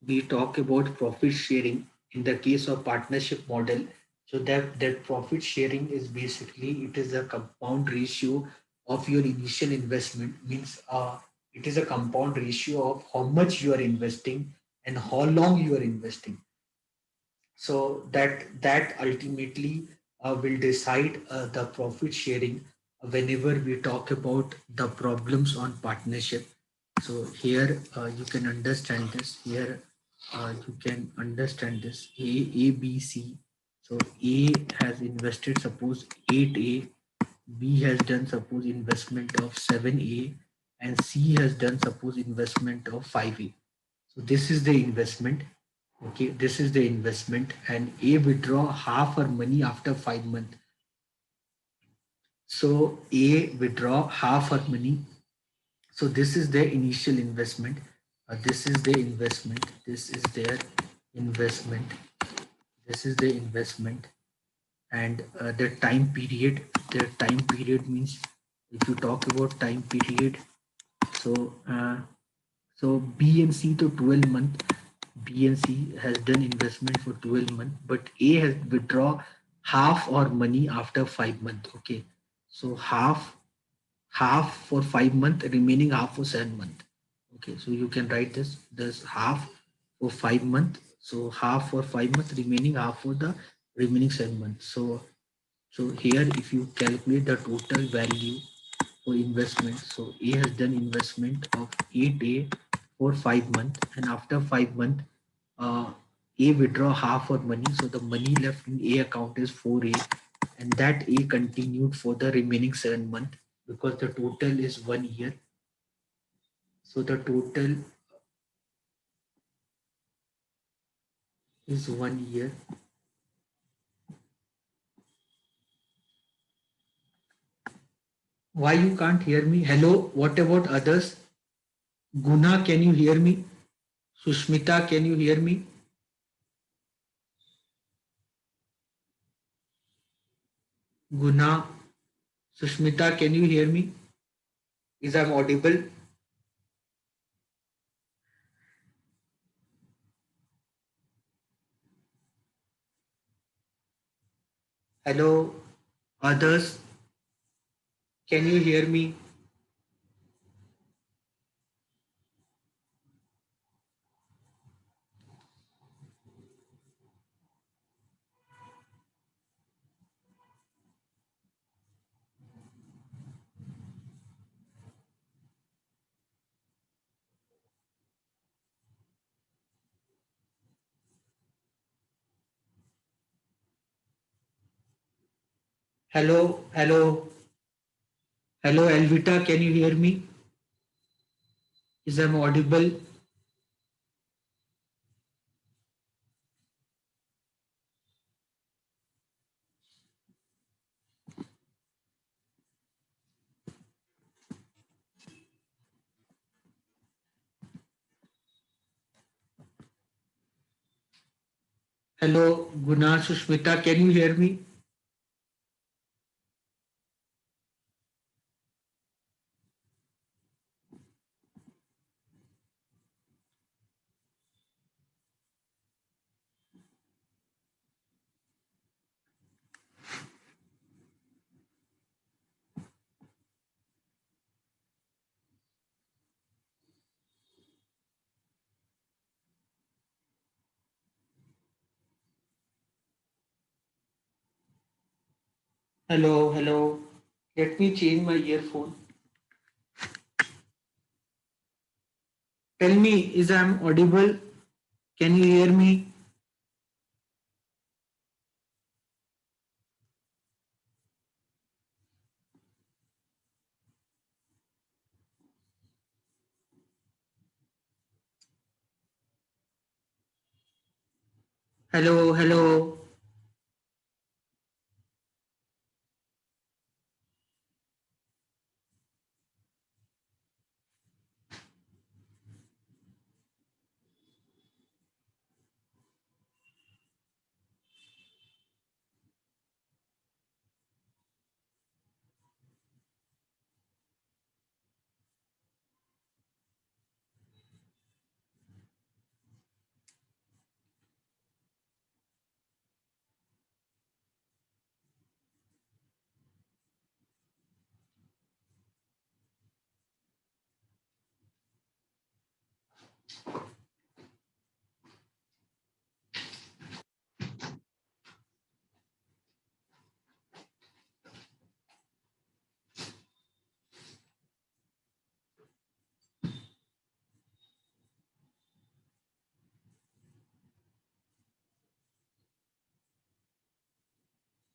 we talk about profit sharing in the case of partnership model, so that profit sharing is basically, it is a compound ratio of your initial investment. Means it is a compound ratio of how much you are investing and how long you are investing. So that ultimately will decide the profit sharing whenever we talk about the problems on partnership. So here you can understand this. Here you can understand this. A B C. So A has invested suppose 8A, B has done suppose investment of 7A, and C has done suppose investment of 5A. So this is the investment. Okay, this is the investment, and A withdraw half her money after 5 months. So A withdraw half her money. So this is their initial investment. This is their investment. This is their investment. This is the investment, and the time period. The time period means, if you talk about time period, so so B and C to 12 month. B and C has done investment for 12 months, but A has withdraw half or money after 5 months. Okay, so half for 5 months, remaining half for 7 months. Okay, so you can write this. There's half for 5 months. So half for 5 months, remaining half for the remaining 7 months. So here, if you calculate the total value for investment, so A has done investment of 8A for 5 months, and after 5 months, uh, A withdraw half of money, so the money left in A account is 4A, and that A continued for the remaining 7 months, because the total is 1 year. So the total is 1 year. Why you can't hear me? Hello, what about others? Guna, can you hear me? Sushmita, can you hear me? Guna, Sushmita, can you hear me? Is I'm audible? Hello, others, can you hear me? Hello, hello, hello, Elvita, can you hear me? Is I'm audible? Hello, Guna, Sushmita, can you hear me? Hello, hello. Let me change my earphone. Tell me, is I'm audible? Can you hear me? Hello, hello.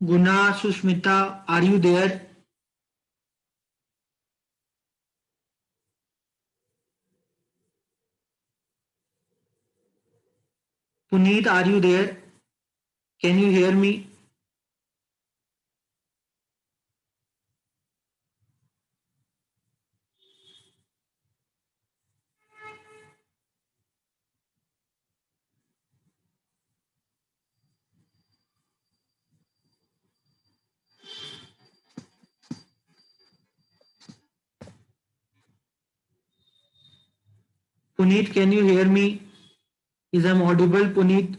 Guna, Sushmita, are you there? Puneet, are you there? Can you hear me? Puneet, can you hear me? Is I'm audible, Puneet?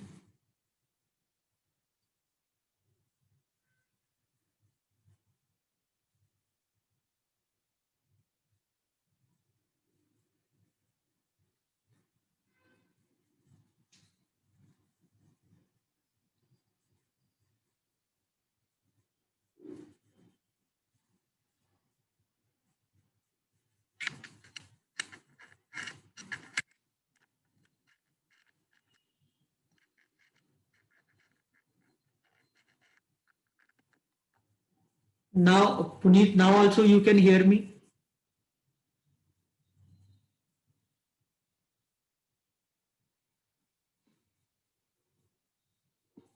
Now, Puneet, now also you can hear me.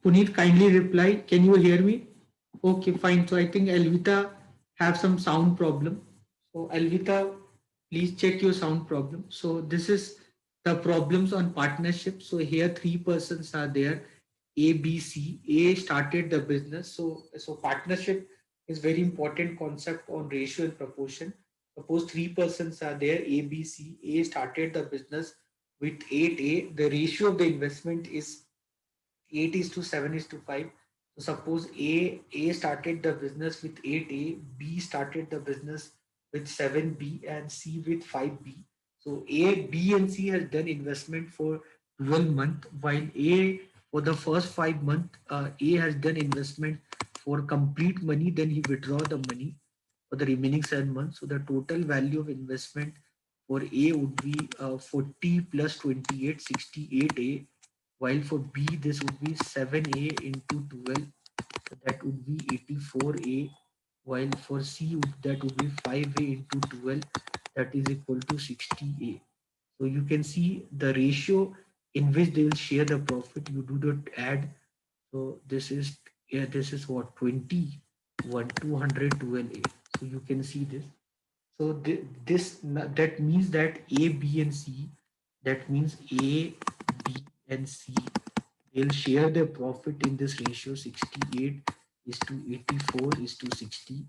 Puneet, kindly reply. Can you hear me? Okay, fine. So I think Alvita have some sound problem. So Alvita, please check your sound problem. So this is the problems on partnership. So here three persons are there. A, B, C. A started the business. So partnership is very important concept on ratio and proportion. Suppose three persons are there. A, B, C. A started the business with 8A. The ratio of the investment is 8 is to 7 is to 5. So suppose A started the business with 8A, B started the business with 7B, and C with 5B. So A, B, and C has done investment for 12 months, while A for the first 5 months, A has done investment for complete money, then he withdraw the money for the remaining 7 months. So the total value of investment for A would be 40 plus 28, 68A, while for B this would be 7A into 12, so that would be 84A, while for C that would be 5A into 12, that is equal to 60A. So you can see the ratio in which they will share the profit. You do not add. So this is, yeah, this is what, 20 1 212A. So you can see this. So this that means that A, B, and C. That means A, B, and C. they'll share their profit in this ratio 68 is to 84 is to 60,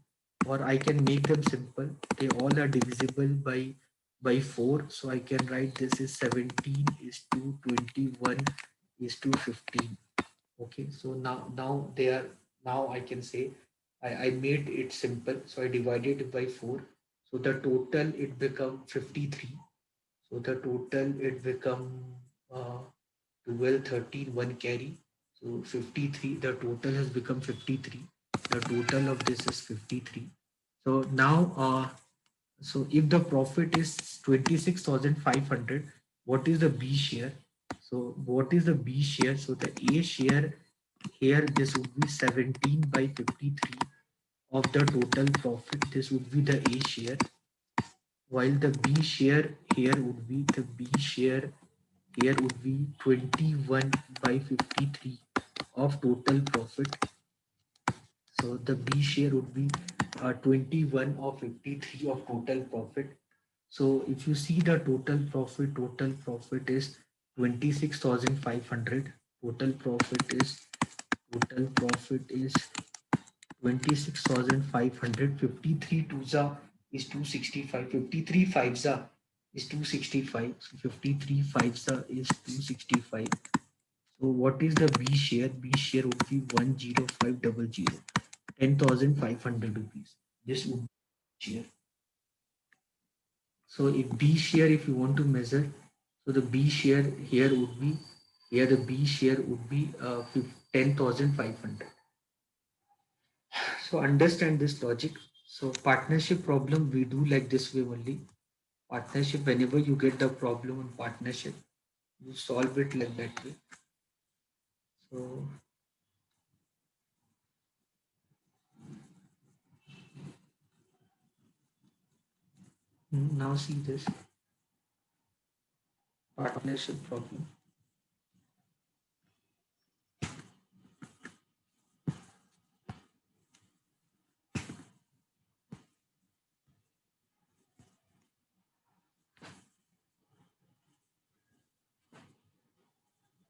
or I can make them simple. They all are divisible by 4, so I can write this is 17 is to 21 is to 15. Okay, so now they are, now I can say I made it simple, so I divided it by 4, so the total it become 53. So the total it become uh, 12, 13, 1 carry. So 53, the total has become 53. The total of this is 53. So now, so if the profit is 26,500, what is the B share? So what is the B share? So the A share here, this would be 17 by 53 of the total profit. This would be the A share, while the B share here would be, the B share here would be 21 by 53 of total profit. So the B share would be 21 of 53 of total profit. So if you see the total profit is 26,500. Total profit is total profit is 26,500. 53 twos is 265. 53 fives is 265. So 53 fives is 265. So what is the B share? B share would be 10500, 10,500 rupees. This would be share. So if B share, if you want to measure, so the B share here would be, here the B share would be 10,500. So understand this logic. So partnership problem we do like this way only. Partnership, whenever you get the problem on partnership, you solve it like that way. So now see this partnership problem.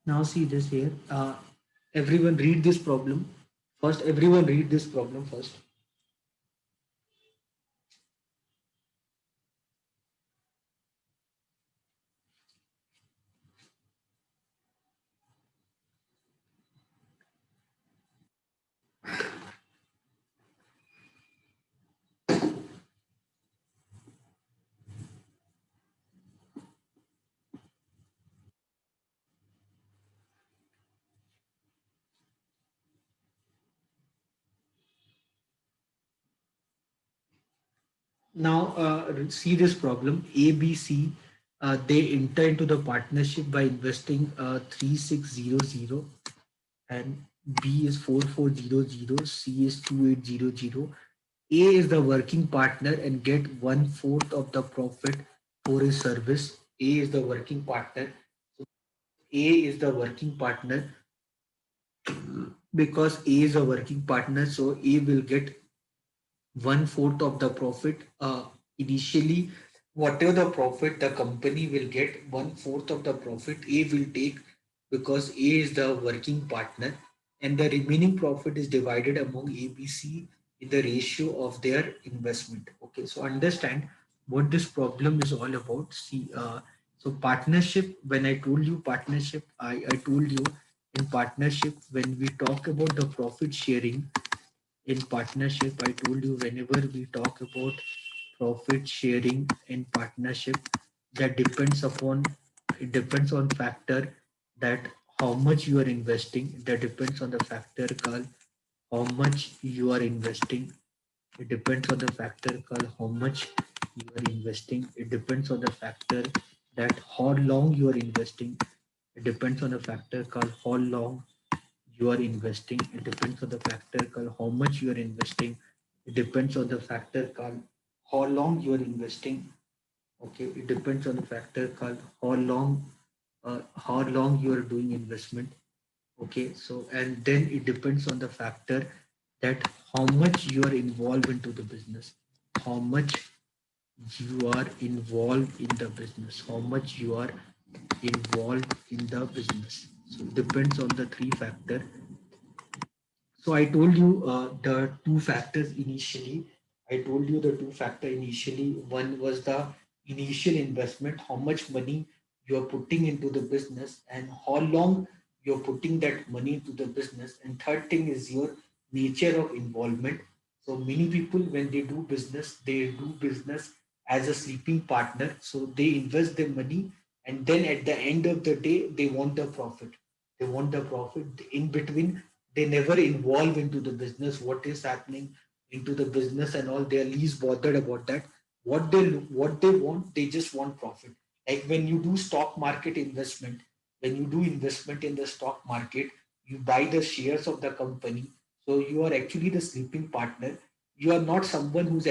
Now see this here. Everyone read this problem first. Everyone read this problem first. Now see this problem. A, B, C, they enter into the partnership by investing 3600, and B is 4400, C is 2800. A is the working partner and get 1/4 of the profit for his service. A is the working partner. So A is the working partner. Because A is a working partner, so A will get 1/4 of the profit. Initially, whatever the profit the company will get, 1/4 of the profit A will take, because A is the working partner, and the remaining profit is divided among ABC in the ratio of their investment. Okay, so understand what this problem is all about. See, so partnership, when I told you partnership, I told you in partnership, when we talk about the profit sharing, in partnership, I told you whenever we talk about profit sharing in partnership, that depends upon, it depends on factor that how much you are investing. That depends on the factor called how much you are investing. It depends on the factor called how much you are investing. It depends on the factor that how long you are investing. It depends on the factor called how long you are investing. It depends on the factor called how much you are investing. It depends on the factor called how long you are investing. Okay, it depends on the factor called how long you are doing investment. Okay, so and then it depends on the factor that how much you are involved into the business, how much you are involved in the business, how much you are involved in the business. So depends on the three factor. So I told you the two factors initially. I told you the two factor initially. One was the initial investment, how much money you are putting into the business and how long you're putting that money into the business. And third thing is your nature of involvement. So many people when they do business as a sleeping partner. So they invest their money and then at the end of the day they want the profit. They want the profit. In between they never involve into the business, what is happening into the business and all. They are least bothered about that. What they want, they just want profit. Like when you do stock market investment, when you do investment in the stock market, you buy the shares of the company. So you are actually the sleeping partner. You are not someone who's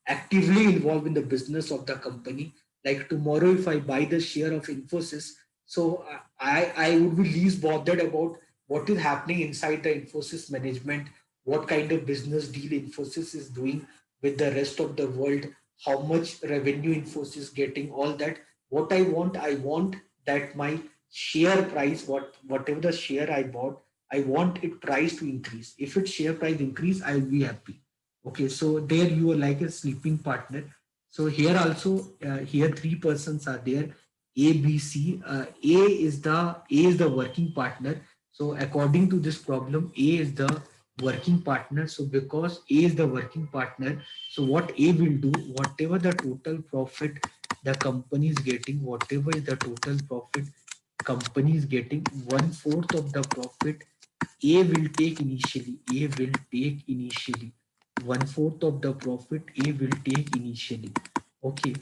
actively involved in the business of the company. Like tomorrow if I buy the share of Infosys, so I would be least bothered about what is happening inside the Infosys management, what kind of business deal Infosys is doing with the rest of the world, how much revenue Infosys is getting, all that. What I want that my share price, whatever the share I bought, I want it price to increase. If its share price increase, I will be happy. Okay, so there you are like a sleeping partner. So here also, here three persons are there. A, B, C. A is the working partner. So according to this problem, A is the working partner. So because A is the working partner, so what A will do, whatever the total profit the company is getting, whatever is the total profit company is getting, one fourth of the profit A will take initially. A will take initially. One fourth of the profit A will take initially. Okay.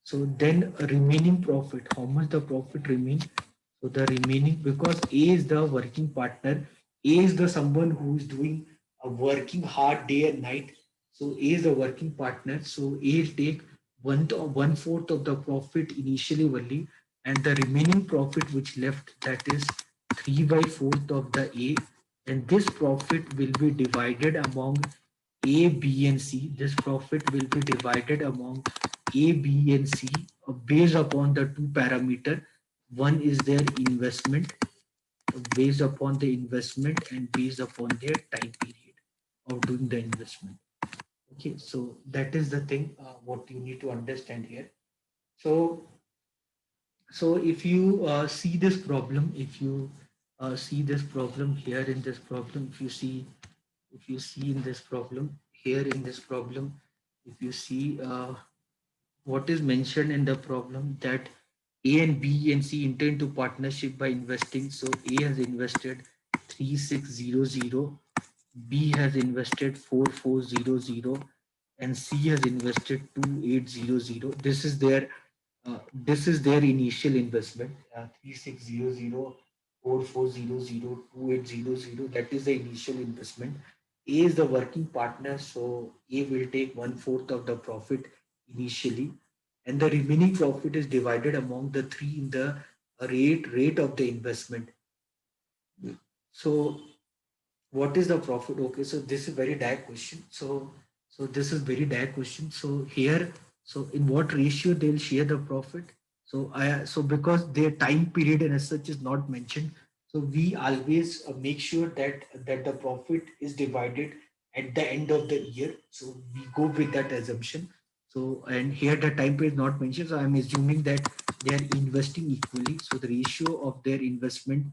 So then remaining profit, how much the profit remain? So the remaining, because A is the working partner, A is the someone who is doing a working hard day and night. So A is the working partner. So A will take one fourth of the profit initially only, and the remaining profit which left, that is 3 by 4th of the A, and this profit will be divided among A, B, and C. This profit will be divided among A, B, and C based upon the two parameter. One is their investment, based upon the investment and based upon their time period of doing the investment. Okay, so that is the thing what you need to understand here. So so if you see this problem, if you see this problem here in this problem, if you see in this problem here in this problem, if you see what is mentioned in the problem, that A and B and C intend to partnership by investing. So A has invested 3600, B has invested 4400, and C has invested 2800. This is their initial investment, 3600, That is the initial investment. A is the working partner, so A will take one fourth of the profit initially, and the remaining profit is divided among the three in the rate of the investment. So what is the profit? Okay, so this is very direct question. So this is very direct question. So here, so in what ratio they'll share the profit? So because their time period and as such is not mentioned, so we always make sure that the profit is divided at the end of the year. So we go with that assumption. So and here the time period is not mentioned, so I'm assuming that they are investing equally. So the ratio of their investment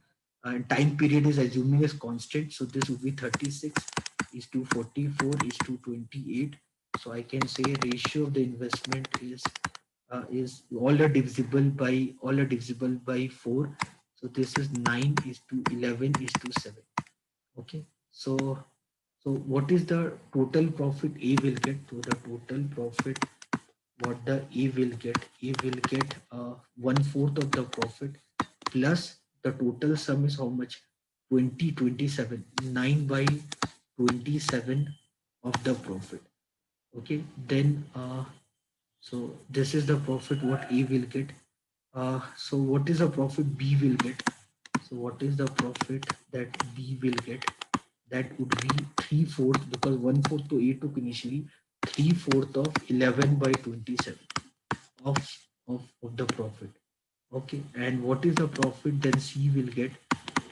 and time period is assuming as constant. So this would be 36 is to 44 is to 28. So I can say ratio of the investment is all are divisible by 4. So this is 9 is to 11 is to 7. Okay. So what is the total profit A will get? So the total profit what the A will get? A will get one fourth of the profit plus the total sum is how much? 20 27 9 by 27 of the profit. Okay, then so this is the profit what A will get. So what is the profit B will get? So what is the profit that B will get? That would be 3/4, because 1/4 to A took initially, 3/4 of 11 by 27 of, of the profit. Okay, and what is the profit then C will get?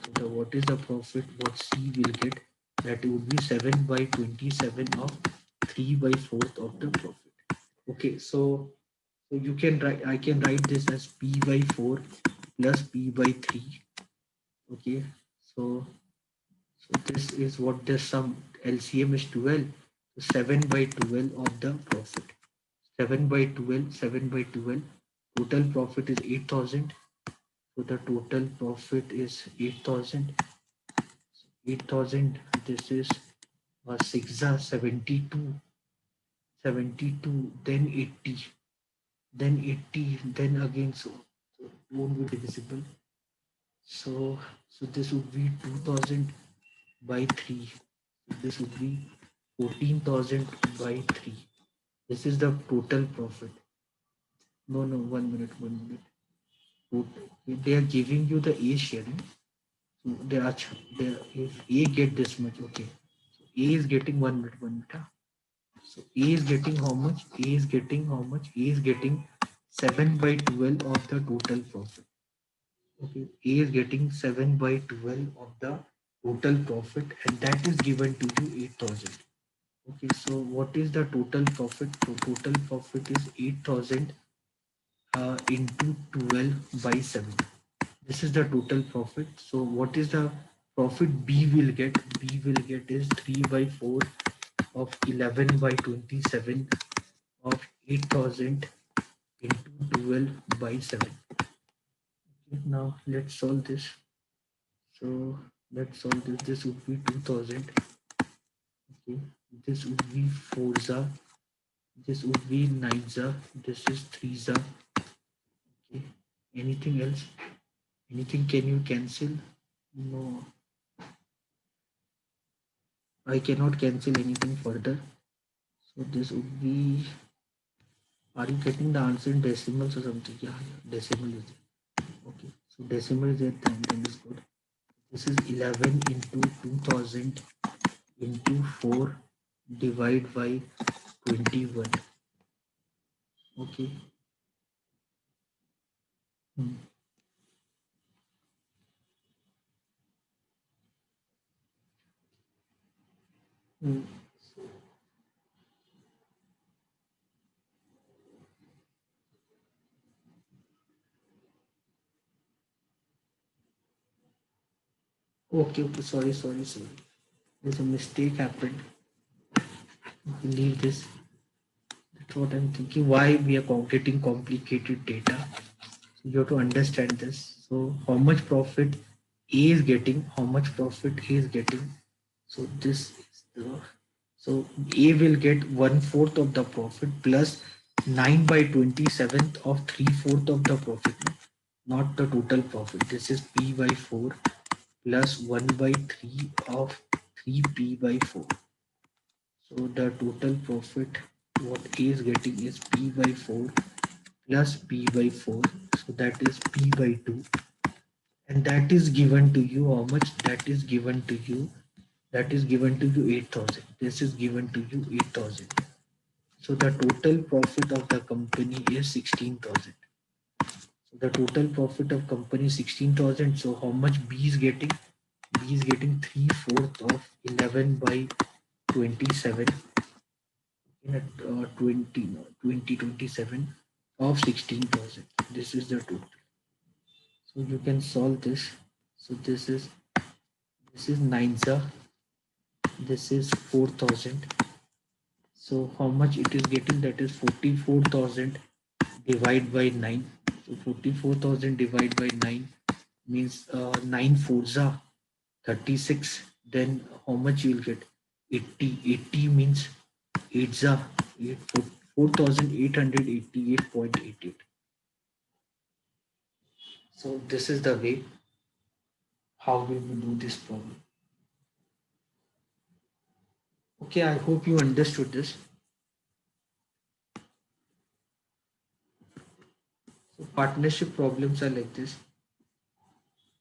So the what is the profit what C will get? That would be 7 by 27 of 3 by 4th of the profit. Okay, so you can write, I can write this as P by 4 plus P by 3. Okay, so so this is what the sum LCM is 12. So 7 by 12 of the profit. 7 by 12, 7 by 12. Total profit is 8,000. So the total profit is 8,000. 8,000. This is 6 are 72. 72. Then 80. Then 80. Then again so it won't be divisible. So this would be 2,000 by 3. This would be 14,000 by 3. This is the total profit. No, no, 1 minute, 1 minute. They are giving you the A sharing. So they are, if A get this much, okay. So A is getting 1 minute, 1 minute. Huh? So A is getting how much? A is getting how much? A is getting 7 by 12 of the total profit. Okay, A is getting 7 by 12 of the total profit, and that is given to you 8,000. Okay, so what is the total profit? So total profit is 8,000 into 12 by 7. This is the total profit. So what is the profit B will get? B will get is 3 by 4 of 11 by 27 of 8,000 into 12 by 7. Okay, now let's solve this. So let's solve this. This would be 2000. Okay, this would be 4za. This would be 9za. This is 3za. Okay, anything else? Anything can you cancel? No, I cannot cancel anything further. So this would be, are you getting the answer in decimals or something? Yeah, yeah, decimal is there. Okay, so decimal is there, then is good. This is 11 into 2000 into 4 divide by 21. Okay. Hmm. Hmm. Okay, okay, sorry. There's a mistake happened. Leave this. That's what I'm thinking. Why we are getting complicated data. So you have to understand this. So how much profit A is getting, how much profit A is getting. So this is the, so A will get 1/4 of the profit plus 9 by 27th of 3/4 of the profit, not the total profit. This is P by 4 plus 1 by 3 of 3P by 4. So the total profit what A is getting is P by 4 plus P by 4. So that is P by 2. And that is given to you how much? That is given to you. That is given to you 8,000. This is given to you 8,000. So the total profit of the company is 16,000. So the total profit of company is 16,000. So how much B is getting? B is getting 3/4 of 11 by 27 in a 20, no, 2027 of 16,000. This is the total. So you can solve this. So this is 9za, this is 4,000. So how much it is getting? That is 44,000 divided by 9. So 44,000 divided by 9 means 9 fours are 36. Then how much you will get? 80. 80 means 8 are 4,888.88. So this is the way how we will do this problem. Okay, I hope you understood this. So partnership problems are like this.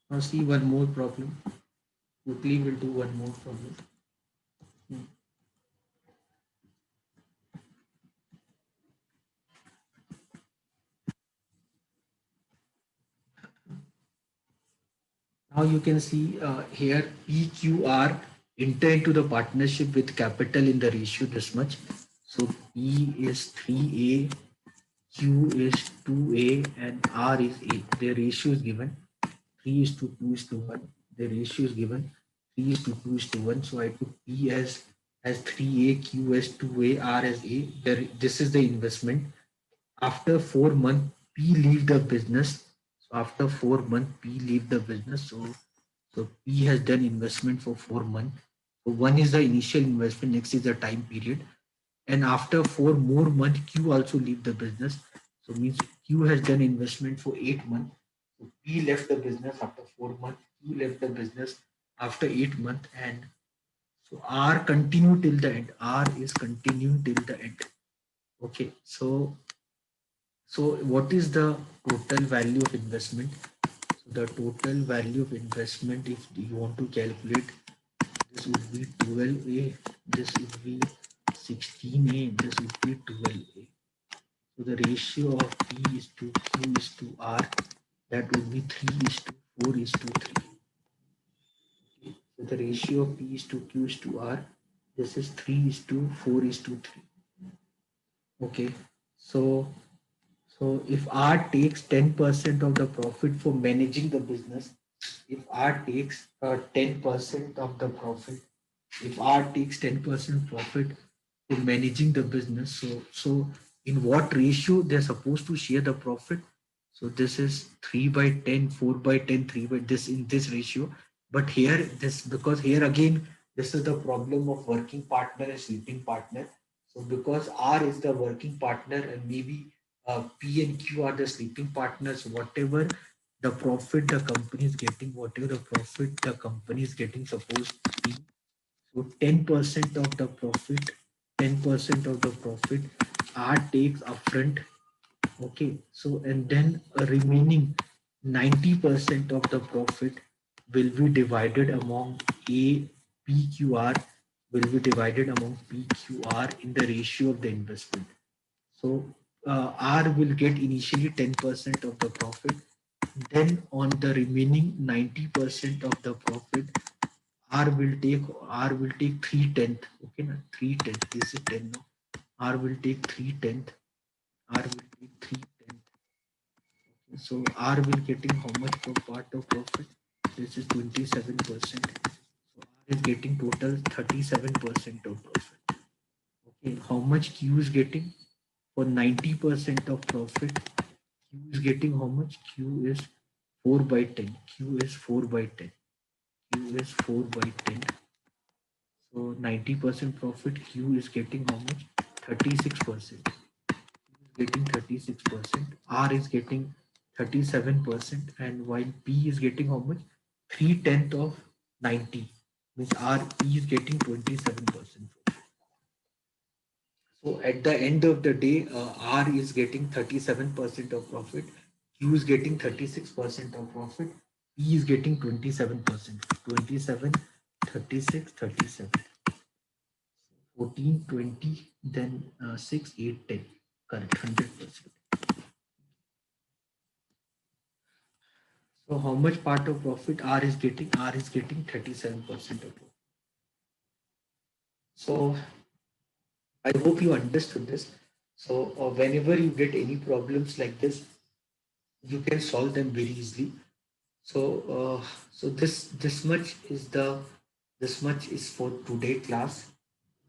Now see one more problem. Quickly we'll do one more problem. Hmm. Now you can see here PQR enter into the partnership with capital in the ratio this much. So P is 3A, Q is 2A, and R is A. The ratio is given 3 is to 2 is to 1. The ratio is given 3 is to 2 is to 1. So I took P as 3A, Q as 2A, R as A. This is the investment. After 4 months, P leave the business. So after 4 months, P leave the business. So P has done investment for 4 months. So one is the initial investment, next is the time period. And after 4 more months, Q also leave the business. So means Q has done investment for 8 months. So P left the business after 4 months. Q left the business after 8 months, and so R continue till the end. R is continuing till the end. Okay, so what is the total value of investment? So the total value of investment, if you want to calculate, this would be 12A, this would be 16A, this would be 12A. So the ratio of P is to Q is to R, that would be 3 is to 4 is to 3. Okay. So the ratio of P is to Q is to R, this is 3 is to 4 is to 3. Okay, so so if R takes 10% of the profit for managing the business, if R takes 10% of the profit, if R takes 10% profit for managing the business, so in what ratio they're supposed to share the profit? So this is 3 by 10, 4 by 10, 3 by this in this ratio. But here this, because here again this is the problem of working partner and sleeping partner. So because R is the working partner and maybe P and Q are the sleeping partners, whatever the profit the company is getting, whatever the profit the company is getting, supposed to be, so 10% of the profit, 10% of the profit R takes upfront. Okay, so and then a remaining 90% of the profit will be divided among A, PQR, will be divided among PQR in the ratio of the investment. So R will get initially 10% of the profit. Then on the remaining 90% of the profit, R will take 3/10. Okay, na 3/10. This is 10 now. R will take 3/10. R will take 3/10. So R will getting how much per part of profit? This is 27%. So R is getting total 37% of profit. Okay, how much Q is getting? For 90% of profit, Q is getting how much? Q is 4 by 10. Q is 4 by 10. Q is 4 by 10. So 90% profit, Q is getting how much? 36%. Getting 36%. R is getting 37%. And while P is getting how much? 3/10 of 90. Means R P is getting 27%. So at the end of the day, R is getting 37% of profit, Q is getting 36% of profit, P is getting 27%. 27, 36, 37. 14, 20, then 6, 8, 10. Correct, 100%. So how much part of profit R is getting? R is getting 37% of profit. So I hope you understood this. So whenever you get any problems like this, you can solve them very easily. So so this much is the, this much is for today class.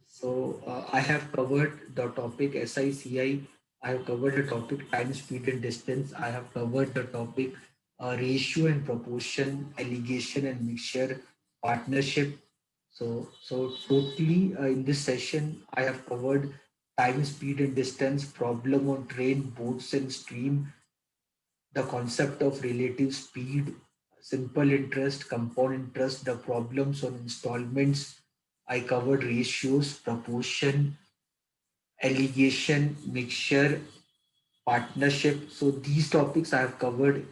So I have covered the topic SICI. I have covered the topic time, speed, and distance. I have covered the topic ratio and proportion, allegation and mixture, partnership. So totally in this session, I have covered time, speed, and distance, problem on train, boats, and stream, the concept of relative speed, simple interest, compound interest, the problems on installments. I covered ratios, proportion, allegation, mixture, partnership. So these topics I have covered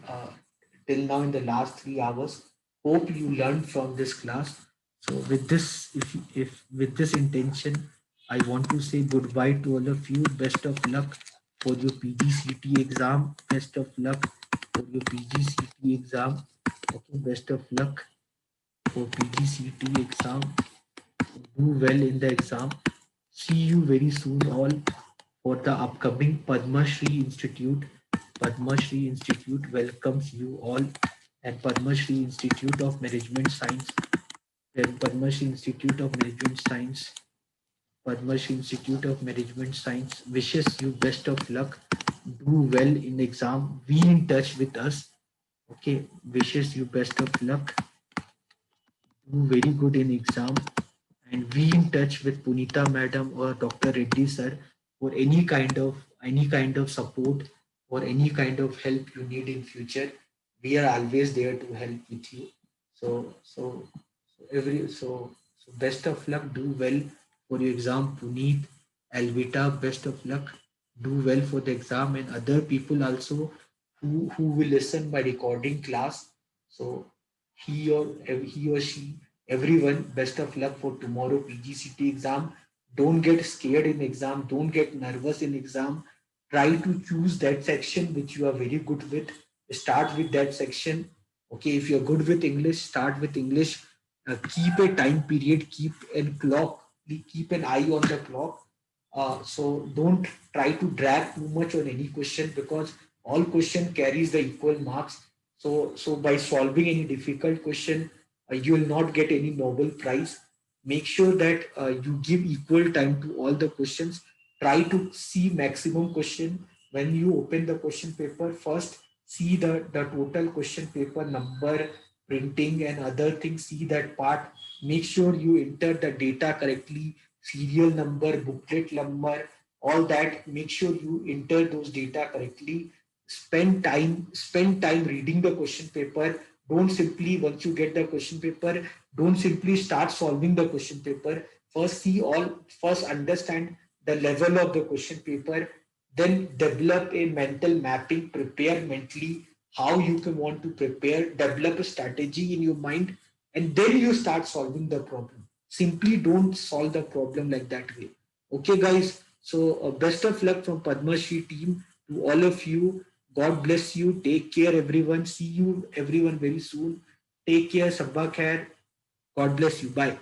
till now in the last 3 hours. Hope you learned from this class. So with this, if with this intention, I want to say goodbye to all of you. Best of luck for your PGCET exam. Best of luck for your PGCET exam. Okay, best of luck for PGCET exam. Do well in the exam. See you very soon all for the upcoming Padma Shri Institute. Padma Shri Institute welcomes you all, and Padma Shri Institute of Management Science. Then Padma Shri Institute of Management Science. Padma Shri Institute of Management Science wishes you best of luck. Do well in exam. Be in touch with us. Okay, wishes you best of luck. Do very good in exam, and be in touch with Punita madam or Dr. Reddy sir for any kind of support or any kind of help you need in future. We are always there to help with you. So best of luck. Do well for your exam, Puneet, Alvita. Best of luck. Do well for the exam, and other people also who will listen by recording class. So he or she, everyone, best of luck for tomorrow PGCT exam. Don't get scared in exam. Don't get nervous in exam. Try to choose that section which you are very good with. Start with that section. Okay, if you're good with English, start with English. Keep a time period. Keep an eye on the clock. So don't try to drag too much on any question, because all question carries the equal marks. So by solving any difficult question, you will not get any Nobel Prize. Make sure that you give equal time to all the questions. Try to see maximum question when you open the question paper. First, see the total question paper number, printing, and other things. See that part. Make sure you enter the data correctly, serial number, booklet number, all that. Make sure you enter those data correctly. Spend time reading the question paper. Don't simply, once you get the question paper, don't simply start solving the question paper. First understand the level of the question paper, then develop a mental mapping, prepare mentally how you can want to prepare, develop a strategy in your mind, and then you start solving the problem. Simply don't solve the problem like that way. Okay, guys. So best of luck from Padma Shri team to all of you. God bless you. Take care, everyone. See you, everyone, very soon. Take care. Sabba khair. God bless you. Bye.